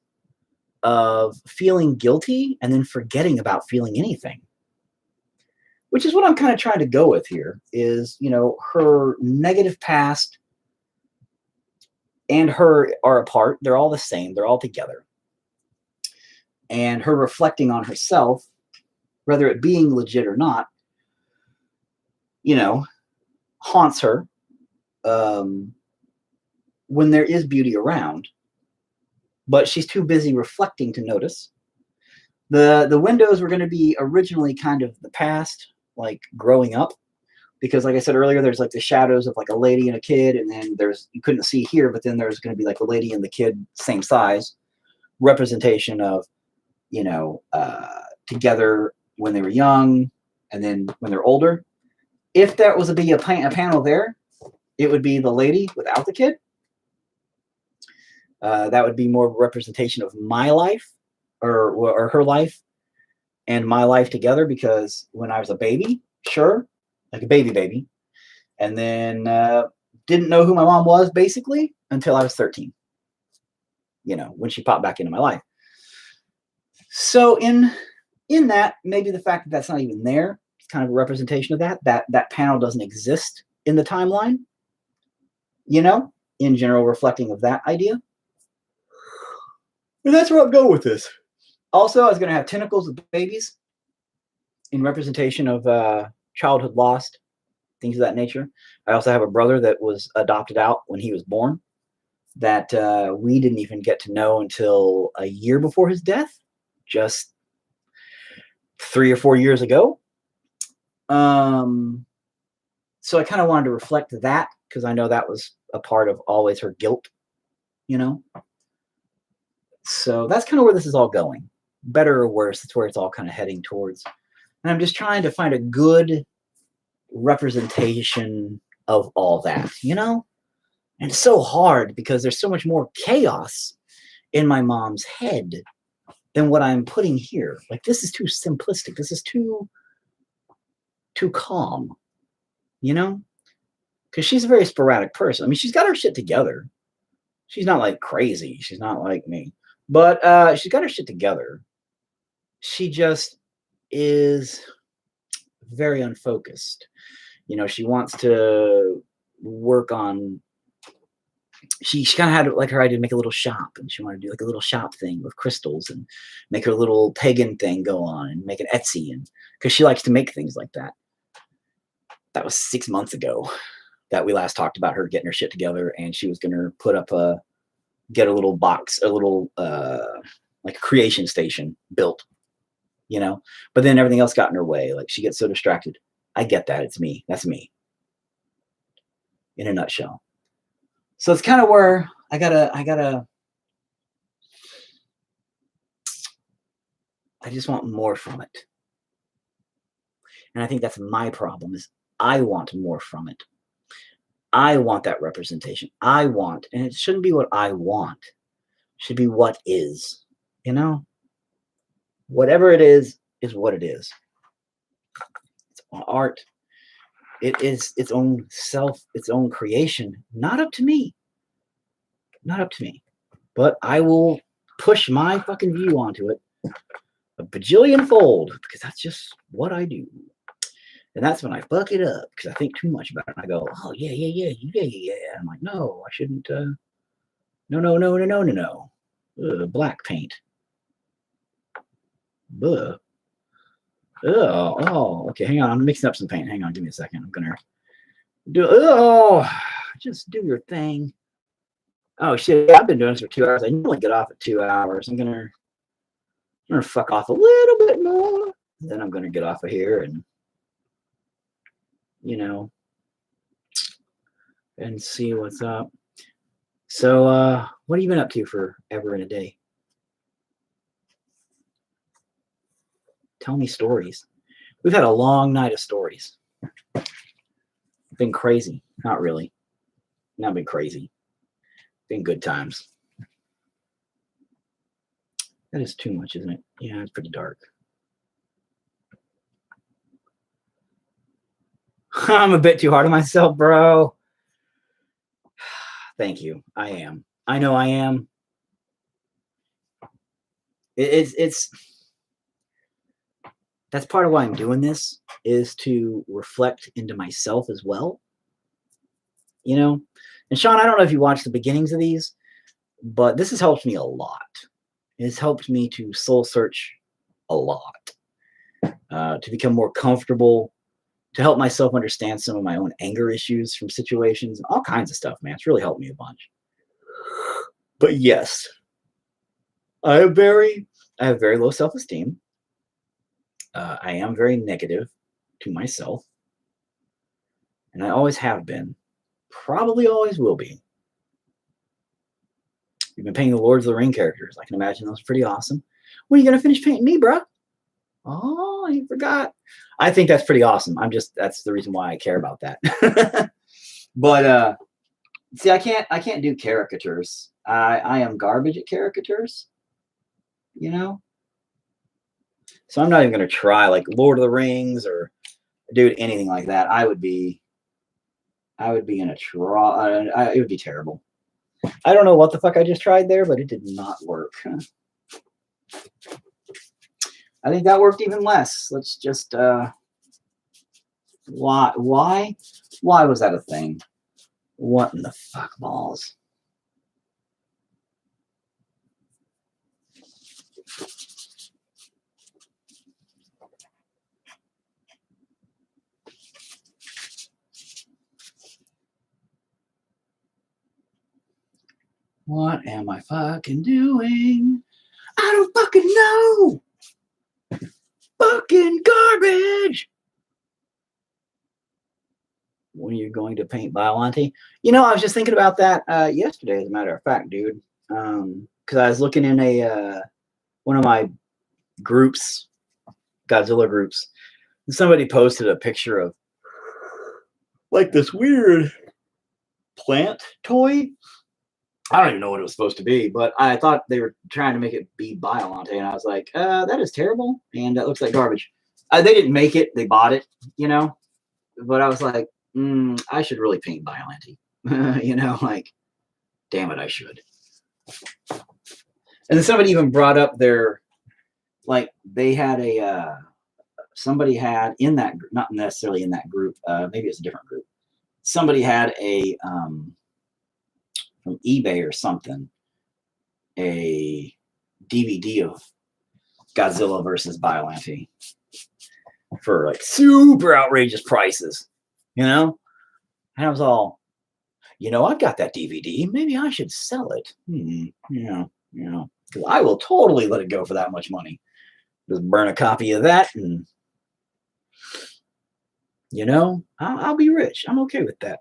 Speaker 1: of feeling guilty and then forgetting about feeling anything. Which is what I'm kind of trying to go with here is, you know, her negative past and her are apart. They're all the same. They're all together. And her reflecting on herself, whether it being legit or not, you know, haunts her when there is beauty around. But she's too busy reflecting to notice. The windows were going to be originally kind of the past, like growing up, because like I said earlier, there's like the shadows of like a lady and a kid, and then there's, you couldn't see here, but then there's going to be like the lady and the kid same size, representation of, you know, together when they were young and then when they're older. If that was to be a panel there, it would be the lady without the kid. That would be more of a representation of my life or her life and my life together, because when I was a baby, sure, like a baby, and then didn't know who my mom was basically until I was 13, you know, when she popped back into my life. So in that, maybe the fact that that's not even there, it's kind of a representation of that panel doesn't exist in the timeline, you know, in general, reflecting of that idea. And that's where I'll go with this. Also, I was going to have tentacles of babies in representation of childhood lost, things of that nature. I also have a brother that was adopted out when he was born that we didn't even get to know until a year before his death, just 3 or 4 years ago. So I kind of wanted to reflect that because I know that was a part of always her guilt, you know. So that's kind of where this is all going. Better or worse, that's where it's all kind of heading towards. And I'm just trying to find a good representation of all that, you know? And it's so hard because there's so much more chaos in my mom's head than what I'm putting here. Like, this is too simplistic. This is too calm, you know? Because she's a very sporadic person. I mean, she's got her shit together. She's not like crazy. She's not like me. But she's got her shit together. She just is very unfocused. You know, she wants to work on, she kind of had like her idea to make a little shop, and she wanted to do like a little shop thing with crystals and make her little pagan thing go on and make an Etsy, and because she likes to make things like that. That was 6 months ago that we last talked about her getting her shit together, and she was going to put up get a little box, a little like a creation station built, you know, but then everything else got in her way. Like, she gets so distracted. I get that. It's me. That's me in a nutshell. So it's kind of where I just want more from it. And I think that's my problem, is I want more from it. I want that representation. I want, and it shouldn't be what I want. It should be what is, you know? Whatever it is what it is. It's art. It is its own self, its own creation. Not up to me. Not up to me. But I will push my fucking view onto it a bajillion fold, because that's just what I do. And that's when I fuck it up, because I think too much about it. And I go, oh, yeah. I'm like, no, I shouldn't. No. Black paint. Buh. Oh, okay, hang on. I'm mixing up some paint. Hang on, give me a second. I'm going to do, just do your thing. Oh, shit, I've been doing this for 2 hours. I normally get off at 2 hours. I'm going to fuck off a little bit more. Then I'm going to get off of here and, you know, and see what's up. So, what have you been up to for ever in a day? Tell me stories. We've had a long night of stories. Been crazy. Not really. Not been crazy. Been good times. That is too much, isn't it? Yeah, it's pretty dark. I'm a bit too hard on myself, bro. Thank you. I am. I know I am. It's that's part of why I'm doing this, is to reflect into myself as well. You know? And Sean, I don't know if you watched the beginnings of these, but this has helped me a lot. It's helped me to soul search a lot, to become more comfortable, to help myself understand some of my own anger issues from situations, and all kinds of stuff, man. It's really helped me a bunch. But yes, I have very low self-esteem. I am very negative to myself, and I always have been. Probably always will be. You've been painting the Lord of the Ring characters. I can imagine those are pretty awesome. When are you going to finish painting me, bro? Oh, you forgot. I think that's pretty awesome. That's the reason why I care about that. But see, I can't do caricatures. I am garbage at caricatures, you know? So I'm not even going to try like Lord of the Rings or do anything like that. I would be in a it would be terrible. I don't know what the fuck I just tried there, but it did not work. I think that worked even less. Let's just Why? Why was that a thing? What in the fuck balls? What am I fucking doing? I don't fucking know. Fucking garbage. When are you going to paint Biollante? You know, I was just thinking about that yesterday, as a matter of fact, dude. Because I was looking in a one of my groups, Godzilla groups, and somebody posted a picture of like this weird plant toy. I don't even know what it was supposed to be, but I thought they were trying to make it be Biollante, and I was like, that is terrible, and that looks like garbage. They didn't make it; they bought it, you know. But I was like, I should really paint Biollante, you know, like, damn it, I should. And then somebody even brought up their, like, they had a somebody had in that, not necessarily in that group, maybe it's a different group. Somebody had a from eBay or something, a DVD of Godzilla versus Biollante for like super outrageous prices, you know? And I was all, you know, I've got that DVD. Maybe I should sell it. Yeah, you know, because I will totally let it go for that much money. Just burn a copy of that and, you know, I'll be rich. I'm okay with that.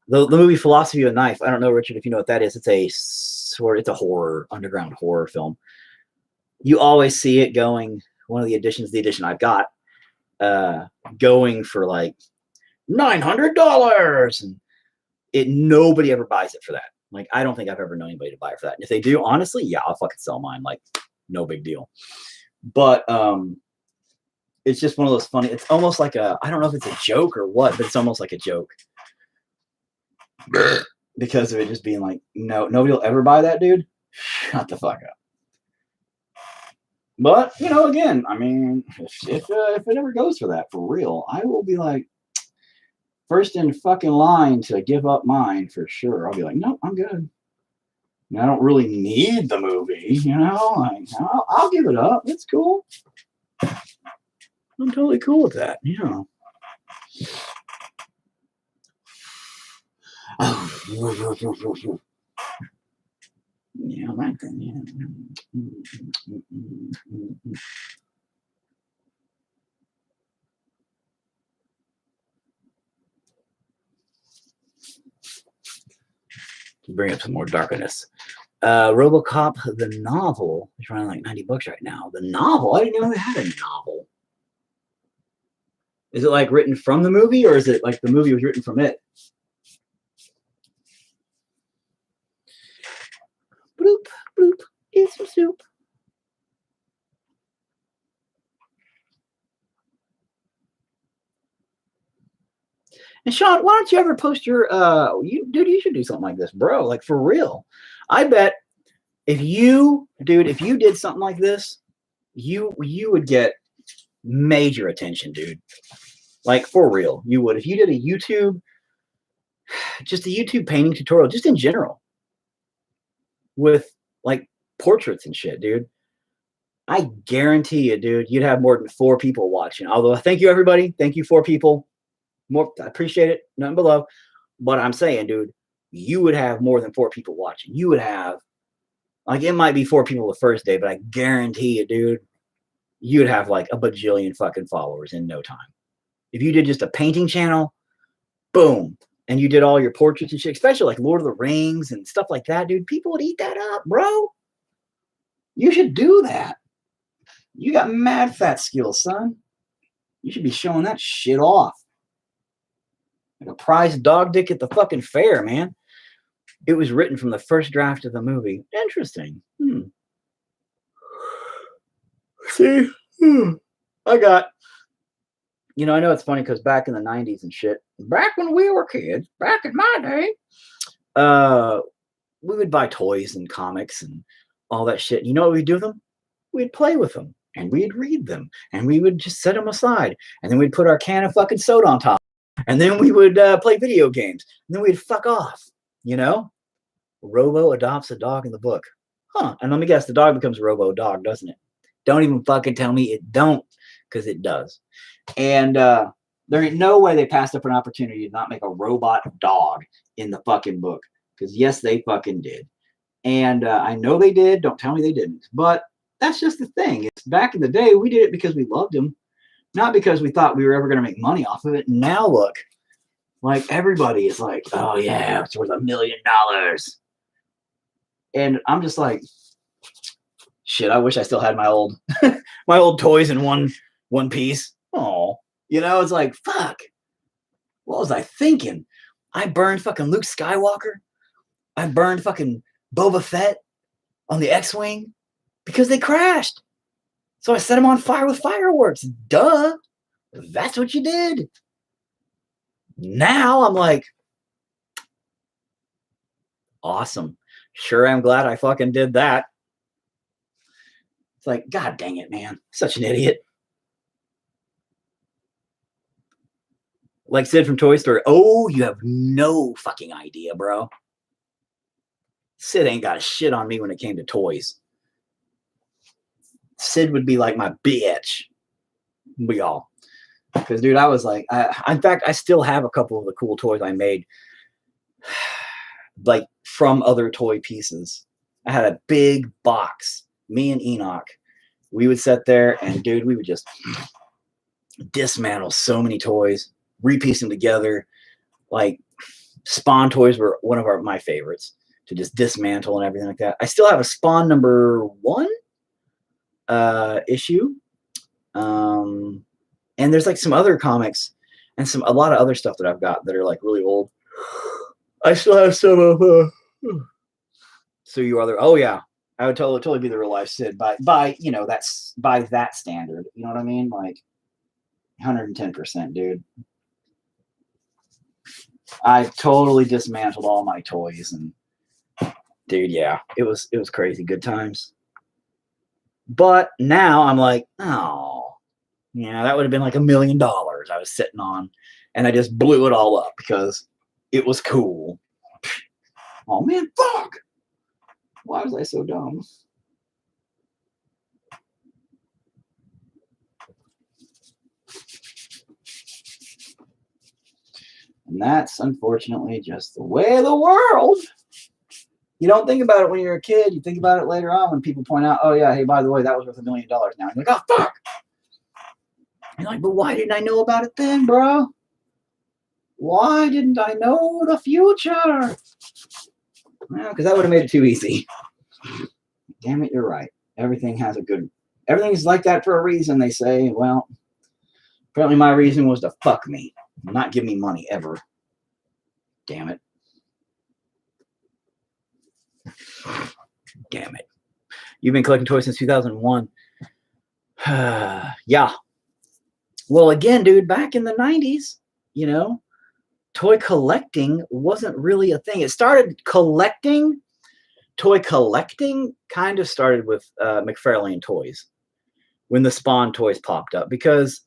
Speaker 1: The movie Philosophy of a Knife. I don't know, Richard, if you know what that is. It's a horror, underground horror film. You always see it going, one of the edition I've got, going for like $900, and nobody ever buys it for that. Like, I don't think I've ever known anybody to buy it for that. And if they do, honestly, yeah, I'll fucking sell mine. Like, no big deal. But it's just one of those funny. It's almost like I don't know if it's a joke or what, but it's almost like a joke. Because of it just being like, no, nobody will ever buy that, dude. Shut the fuck up. But, you know, again, I mean, if it ever goes for that, for real, I will be like, first in fucking line to give up mine for sure. I'll be like, nope, I'm good. I don't really need the movie, you know? Like, I'll give it up. It's cool. I'm totally cool with that, you know. Yeah, right then, yeah. To bring up some more darkness. RoboCop, the novel, is running like $90 right now. The novel? I didn't know they had a novel. Is it like written from the movie, or is it like the movie was written from it? Bloop, bloop, eat some soup. And Sean, why don't you ever post your dude, you should do something like this, bro. Like, for real. I bet if you did something like this, you would get major attention, dude. Like, for real. You would. If you did a YouTube painting tutorial, just in general, with like portraits and shit, dude, I guarantee you, dude, you'd have more than 4 people watching. Although, thank you, everybody. Thank you, 4 people. More, I appreciate it. Nothing below. But I'm saying, dude, you would have more than 4 people watching. You would have, like, it might be 4 people the first day, but I guarantee you, dude, you'd have like a bajillion fucking followers in no time. If you did just a painting channel, boom, and you did all your portraits and shit, especially like Lord of the Rings and stuff like that, dude, people would eat that up, bro. You should do that. You got mad fat skills, son. You should be showing that shit off. Like a prize dog dick at the fucking fair, man. It was written from the first draft of the movie. Interesting. See? I got, you know, I know it's funny because back in the 90s and shit, back when we were kids, back in my day, we would buy toys and comics and all that shit. You know what we'd do with them? We'd play with them. and we'd read them, and we would just set them aside, and then we'd put our can of fucking soda on top, and then we would play video games, and then we'd fuck off, you know? Robo adopts a dog in the book. Huh. And let me guess, the dog becomes Robo dog, doesn't it? Don't even fucking tell me it don't, because it does. And there ain't no way they passed up an opportunity to not make a robot dog in the fucking book. Because yes, they fucking did. And I know they did. Don't tell me they didn't. But that's just the thing. It's back in the day, we did it because we loved them, not because we thought we were ever going to make money off of it. Now look, like everybody is like, oh yeah, it's worth $1 million. And I'm just like, shit, I wish I still had my old my old toys in one piece. Oh, you know, it's like, fuck. What was I thinking? I burned fucking Luke Skywalker. I burned fucking Boba Fett on the X-Wing because they crashed. So I set them on fire with fireworks. Duh. That's what you did. Now I'm like, awesome. Sure, I'm glad I fucking did that. It's like, God dang it, man. Such an idiot. Like Sid from Toy Story. Oh, you have no fucking idea, bro. Sid ain't got a shit on me when it came to toys. Sid would be like my bitch. We all. Because, dude, I was like, in fact, I still have a couple of the cool toys I made. Like from other toy pieces. I had a big box. Me and Enoch, we would sit there and, dude, we would just dismantle so many toys, repiece them together. Like Spawn toys were one of my favorites to just dismantle and everything like that. I still have a Spawn number 1 issue. And there's like some other comics and a lot of other stuff that I've got that are like really old. I still have some of So You Are the, oh yeah, I would totally be the real life Sid by you know, that's by that standard. You know what I mean? Like 110%, dude. I totally dismantled all my toys and dude, yeah, it was crazy good times. But now I'm like, oh, yeah, that would have been like $1 million I was sitting on, and I just blew it all up because it was cool. Oh man, fuck! Why was I so dumb? And that's unfortunately just the way of the world. You don't think about it when you're a kid. You think about it later on when people point out, oh yeah, hey, by the way, that was worth $1 million now. You're like, oh fuck! You're like, but why didn't I know about it then, bro? Why didn't I know the future? Well, because that would have made it too easy. Damn it, you're right. Everything's like that for a reason, they say. Well, apparently my reason was to fuck me, not give me money ever. Damn it. Damn it. You've been collecting toys since 2001. Yeah. Well, again, dude, back in the 90s, you know, toy collecting wasn't really a thing. It started toy collecting kind of started with McFarlane toys when the Spawn toys popped up because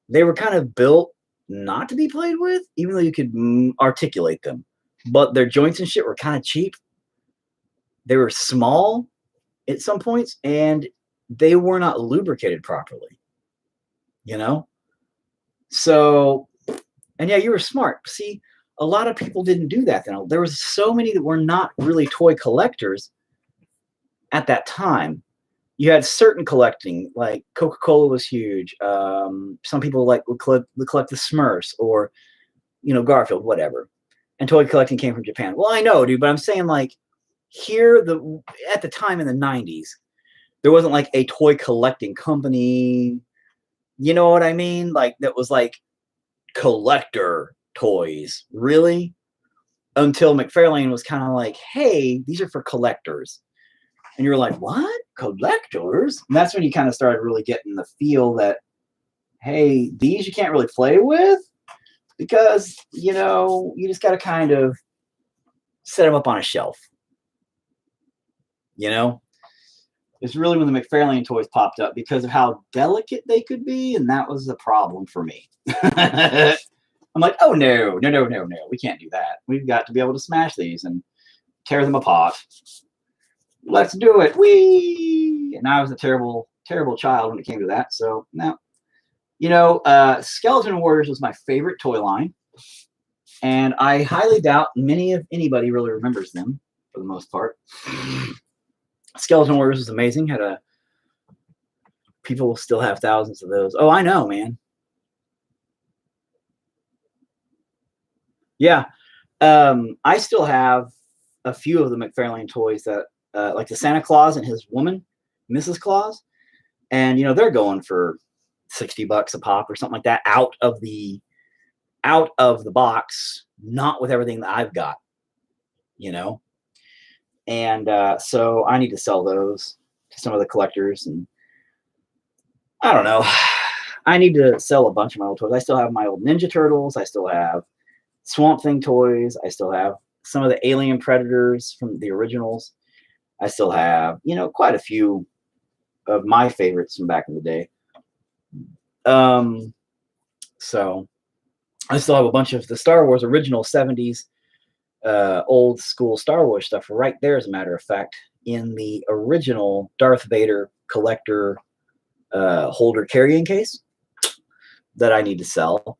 Speaker 1: they were kind of built not to be played with, even though you could articulate them. But their joints and shit were kind of cheap. They were small at some points, and they were not lubricated properly, you know? So, and yeah, you were smart. See, a lot of people didn't do that then. There was so many that were not really toy collectors at that time. You had certain collecting, like Coca-Cola was huge. Some people would collect the Smurfs or, you know, Garfield, whatever. And toy collecting came from Japan. Well, I know, dude, but I'm saying like here, at the time in the 90s, there wasn't like a toy collecting company. You know what I mean? Like that was like collector toys, really? Until McFarlane was kind of like, hey, these are for collectors. And you're like, what? Collectors? And that's when you kind of started really getting the feel that, hey, these you can't really play with because, you know, you just got to kind of set them up on a shelf. You know? It's really when the McFarlane toys popped up because of how delicate they could be, and that was a problem for me. I'm like, oh no, we can't do that. We've got to be able to smash these and tear them apart. Let's do it. Whee! And I was a terrible, terrible child when it came to that. So now, you know, Skeleton Warriors was my favorite toy line. And I highly doubt anybody really remembers them for the most part. Skeleton Warriors was amazing. People still have thousands of those. Oh, I know, man. Yeah. I still have a few of the McFarlane toys that, like the Santa Claus and his woman, Mrs. Claus. And, you know, they're going for $60 a pop or something like that out of the box, not with everything that I've got, you know. And so I need to sell those to some of the collectors, and I don't know. I need to sell a bunch of my old toys. I still have my old Ninja Turtles. I still have Swamp Thing toys. I still have some of the Alien Predators from the originals. I still have, you know, quite a few of my favorites from back in the day. So I still have a bunch of the Star Wars original 70s old school Star Wars stuff right there, as a matter of fact, in the original Darth Vader collector holder carrying case that I need to sell.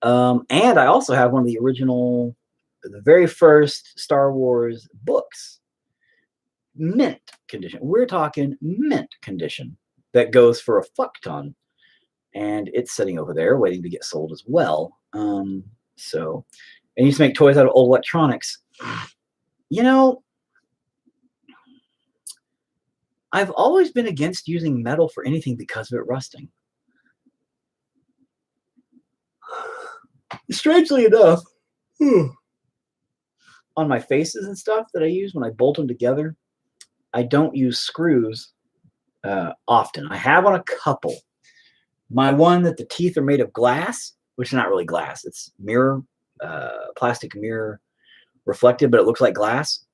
Speaker 1: And I also have one of the very first Star Wars books, mint condition. We're talking mint condition, that goes for a fuck ton. And it's sitting over there waiting to get sold as well. So I used to make toys out of old electronics. You know, I've always been against using metal for anything because of it rusting. Strangely enough, on my faces and stuff that I use when I bolt them together, I don't use screws often. I have on a couple. My one that the teeth are made of glass, which is not really glass. It's mirror, plastic mirror reflected, but it looks like glass.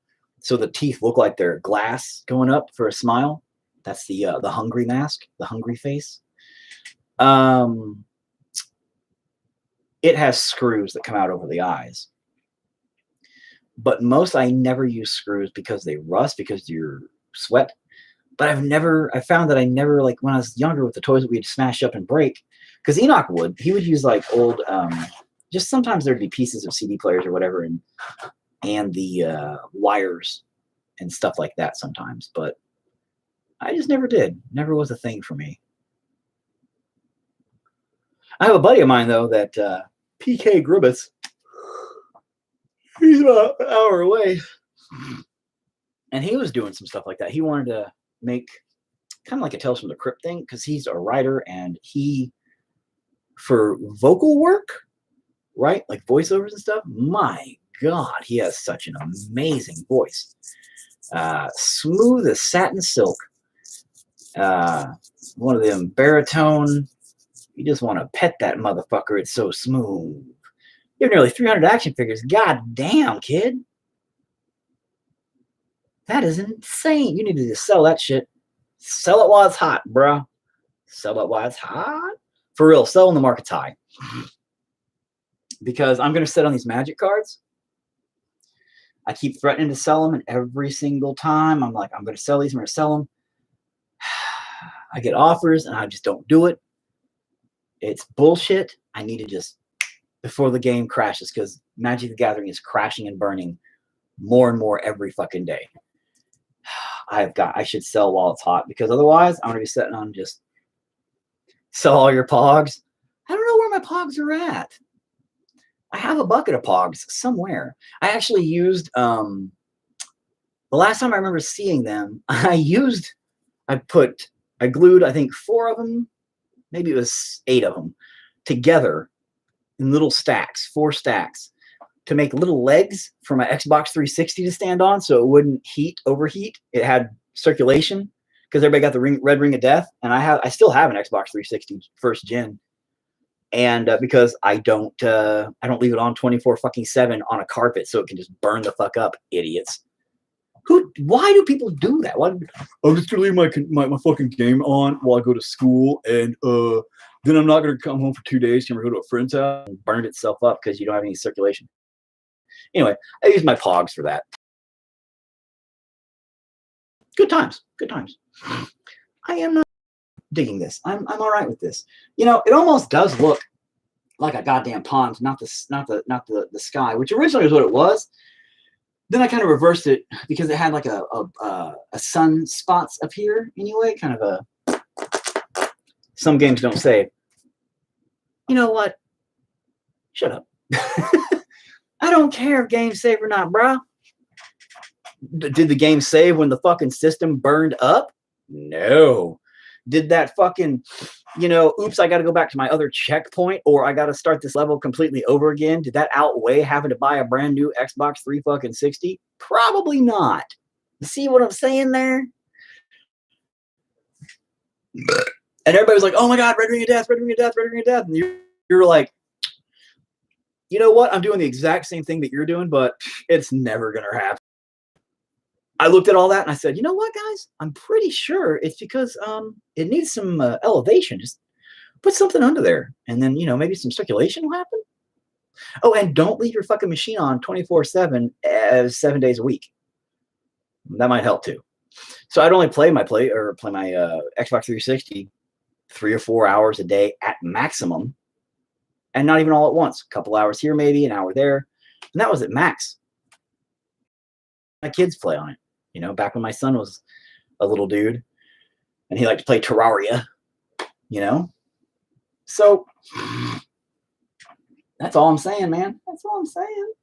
Speaker 1: So the teeth look like they're glass going up for a smile. That's the hungry mask, the hungry face. It has screws that come out over the eyes. But I never use screws because they rust, because you sweat. But I found that I never, like when I was younger with the toys that we'd smash up and break, because Enoch he would use like old, just sometimes there'd be pieces of CD players or whatever, and the wires and stuff like that sometimes. But I just never did. Never was a thing for me. I have a buddy of mine, though, that PK Gribbets, he's about an hour away, and he was doing some stuff like that. He wanted to make kind of like a Tales from the Crypt thing, because he's a writer, and for vocal work, right, like voiceovers and stuff, my God, he has such an amazing voice. Smooth as satin silk. One of them baritone. You just want to pet that motherfucker. It's so smooth. You have nearly 300 action figures. God damn, kid. That is insane. You need to just sell that shit. Sell it while it's hot, bro. Sell it while it's hot. For real, sell when the market's high. Because I'm going to sit on these magic cards. I keep threatening to sell them, and every single time I'm like, I'm going to sell these, I'm going to sell them. I get offers, and I just don't do it. It's bullshit. I need to just, before the game crashes, because Magic the Gathering is crashing and burning more and more every fucking day. I should sell while it's hot, because otherwise I'm going to be sitting on just sell all your pogs. I don't know where my pogs are at. I have a bucket of pogs somewhere. I actually used, the last time I remember seeing them, I glued, I think 4 of them, maybe it was 8 of them, together in little stacks, 4 stacks, to make little legs for my Xbox 360 to stand on, so it wouldn't overheat. It had circulation, because everybody got the red ring of death, and I still have an Xbox 360 first gen, and because I don't leave it on 24 fucking 7 on a carpet, so it can just burn the fuck up, idiots. Why do people do that? I'm just gonna leave my fucking game on while I go to school, and then I'm not gonna come home for 2 days. I'm gonna go to a friend's house and burn itself up because you don't have any circulation. Anyway, I use my Pogs for that. Good times. Good times. I am not digging this. I'm all right with this. You know, it almost does look like a goddamn pond, not the sky, which originally was what it was. Then I kind of reversed it because it had like a sun spots up here anyway, kind of a, some games don't save. You know what? Shut up. I don't care if games save or not, bro. Did the game save when the fucking system burned up? No. Did that fucking, you know, oops, I got to go back to my other checkpoint, or I got to start this level completely over again? Did that outweigh having to buy a brand new Xbox 360? Probably not. You see what I'm saying there? And everybody was like, oh my God, Red Ring of Death, Red Ring of Death, Red Ring of Death. And you're like, you know what? I'm doing the exact same thing that you're doing, but it's never going to happen. I looked at all that and I said, you know what, guys? I'm pretty sure it's because it needs some elevation. Just put something under there. And then, you know, maybe some circulation will happen. Oh, and don't leave your fucking machine on 24/7 7 days a week. That might help too. So I'd only play my Xbox 360 3 or 4 hours a day at maximum. And not even all at once. A couple hours here, maybe an hour there. And that was at max. My kids play on it. You know, back when my son was a little dude and he liked to play Terraria, you know? So that's all I'm saying, man. That's all I'm saying.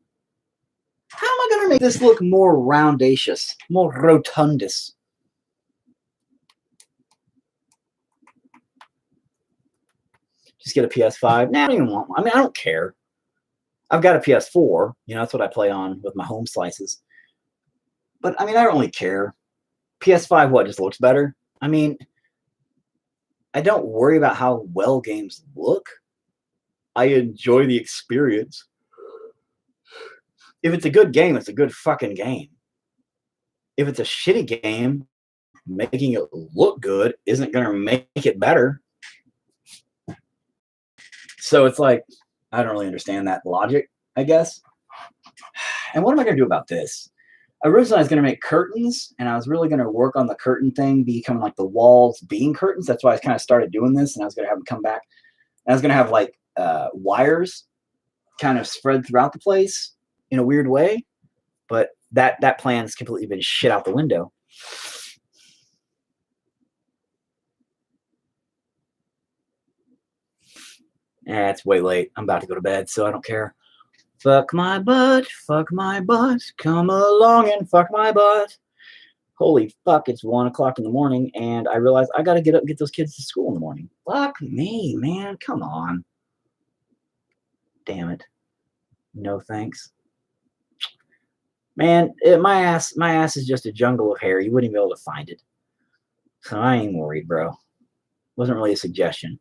Speaker 1: How am I going to make this look more roundacious, more rotundous? Just get a PS5. Nah, I don't even want one. I mean, I don't care. I've got a PS4. You know, that's what I play on with my home slices. But, I mean, I don't really care. PS5, what, just looks better? I mean, I don't worry about how well games look. I enjoy the experience. If it's a good game, it's a good fucking game. If it's a shitty game, making it look good isn't going to make it better. So it's like, I don't really understand that logic, I guess. And what am I going to do about this? Originally, I was going to make curtains, and I was really going to work on the curtain thing becoming like the walls being curtains. That's why I kind of started doing this, and I was going to have them come back. And I was going to have like wires kind of spread throughout the place in a weird way, but that plan's completely been shit out the window. It's way late. I'm about to go to bed, so I don't care. Fuck my butt, come along and fuck my butt. Holy fuck, it's 1 o'clock in the morning, and I realize I gotta get up and get those kids to school in the morning. Fuck me, man, come on. Damn it. No thanks. Man, my ass is just a jungle of hair. You wouldn't be able to find it. So I ain't worried, bro. Wasn't really a suggestion.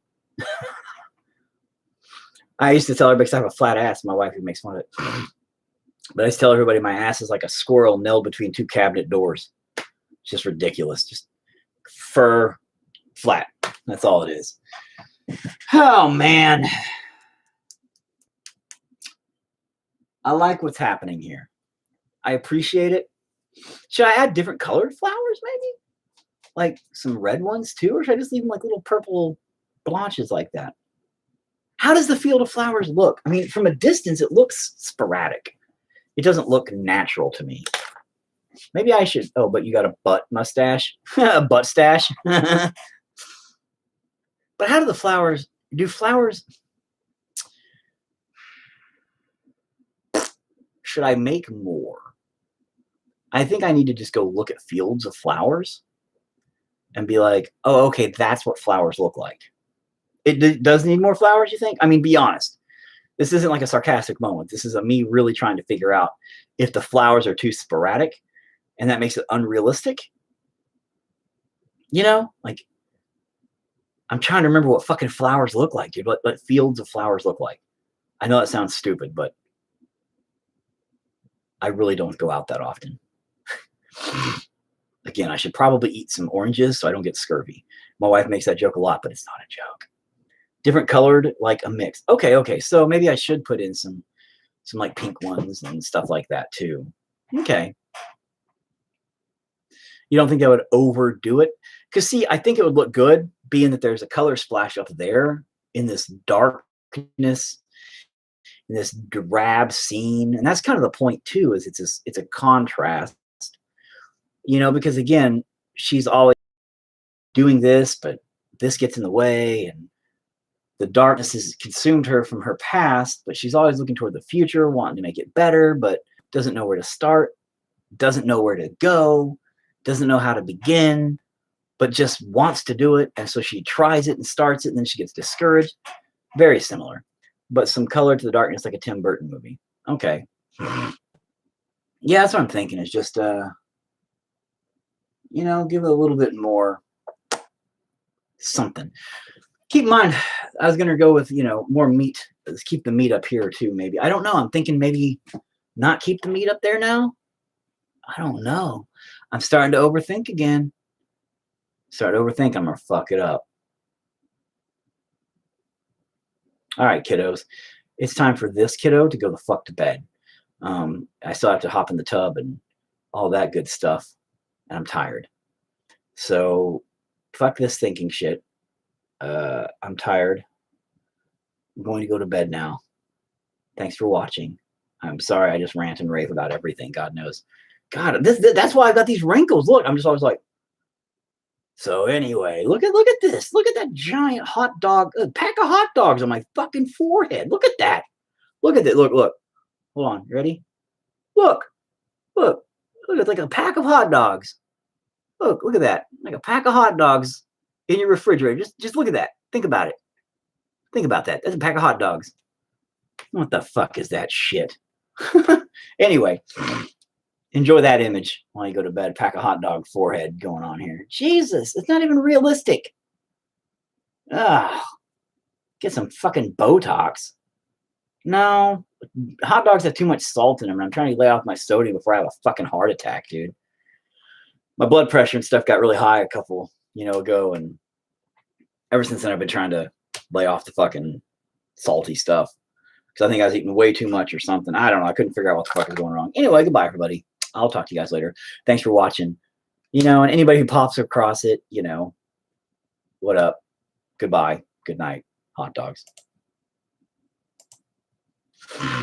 Speaker 1: I used to tell everybody, because I have a flat ass, my wife makes fun of it. But I used to tell everybody my ass is like a squirrel nailed between two cabinet doors. It's just ridiculous. Just fur, flat. That's all it is. Oh, man. I like what's happening here. I appreciate it. Should I add different colored flowers, maybe? Like some red ones, too? Or should I just leave them like little purple blotches like that? How does the field of flowers look? I mean, from a distance, it looks sporadic. It doesn't look natural to me. Maybe I should. Oh, but you got a butt mustache? A butt stash? But how do the flowers, do flowers, should I make more? I think I need to just go look at fields of flowers and be like, oh, okay, that's what flowers look like. It does need more flowers, you think? I mean, be honest. This isn't like a sarcastic moment. This is me really trying to figure out if the flowers are too sporadic and that makes it unrealistic. You know, like, I'm trying to remember what fucking flowers look like, dude. What fields of flowers look like. I know that sounds stupid, but I really don't go out that often. Again, I should probably eat some oranges so I don't get scurvy. My wife makes that joke a lot, but it's not a joke. Different colored, like a mix. Okay. So maybe I should put in some like pink ones and stuff like that too. Okay. You don't think that would overdo it? Because see, I think it would look good being that there's a color splash up there in this darkness, in this drab scene. And that's kind of the point too, is it's a contrast, because again, she's always doing this, but this gets in the way, and the darkness has consumed her from her past, but she's always looking toward the future, wanting to make it better, but doesn't know where to start, doesn't know where to go, doesn't know how to begin, but just wants to do it. And so she tries it and starts it, and then she gets discouraged. Very similar, but some color to the darkness, like a Tim Burton movie. Okay. Yeah, that's what I'm thinking, is just, give it a little bit more something. Keep in mind, I was going to go with, more meat. Let's keep the meat up here too, maybe. I don't know. I'm thinking maybe not keep the meat up there now. I don't know. I'm starting to overthink again. I'm going to fuck it up. All right, kiddos. It's time for this kiddo to go the fuck to bed. I still have to hop in the tub and all that good stuff. And I'm tired. So fuck this thinking shit. I'm tired. I'm going to go to bed now. Thanks for watching. I'm sorry I just rant and rave about everything. God knows. God, that's why I've got these wrinkles. Look, I'm just always like. So anyway, look at this. Look at that giant hot dog, pack of hot dogs on my fucking forehead. Look at that. Look at it. Look. Hold on. Ready? Look. It's like a pack of hot dogs. Look at that. Like a pack of hot dogs in your refrigerator. Just look at that. Think about it. Think about that. That's a pack of hot dogs. What the fuck is that shit? Anyway, enjoy that image while you go to bed. Pack of hot dog forehead going on here. Jesus, it's not even realistic. Get some fucking Botox. No, hot dogs have too much salt in them, and I'm trying to lay off my sodium before I have a fucking heart attack, dude. My blood pressure and stuff got really high a couple, ago, and ever since then I've been trying to lay off the fucking salty stuff, because I think I was eating way too much or something. I don't know. I couldn't figure out what the fuck was going wrong. Anyway, goodbye, everybody. I'll talk to you guys later. Thanks for watching. And anybody who pops across it, what up? Goodbye. Good night. Hot dogs.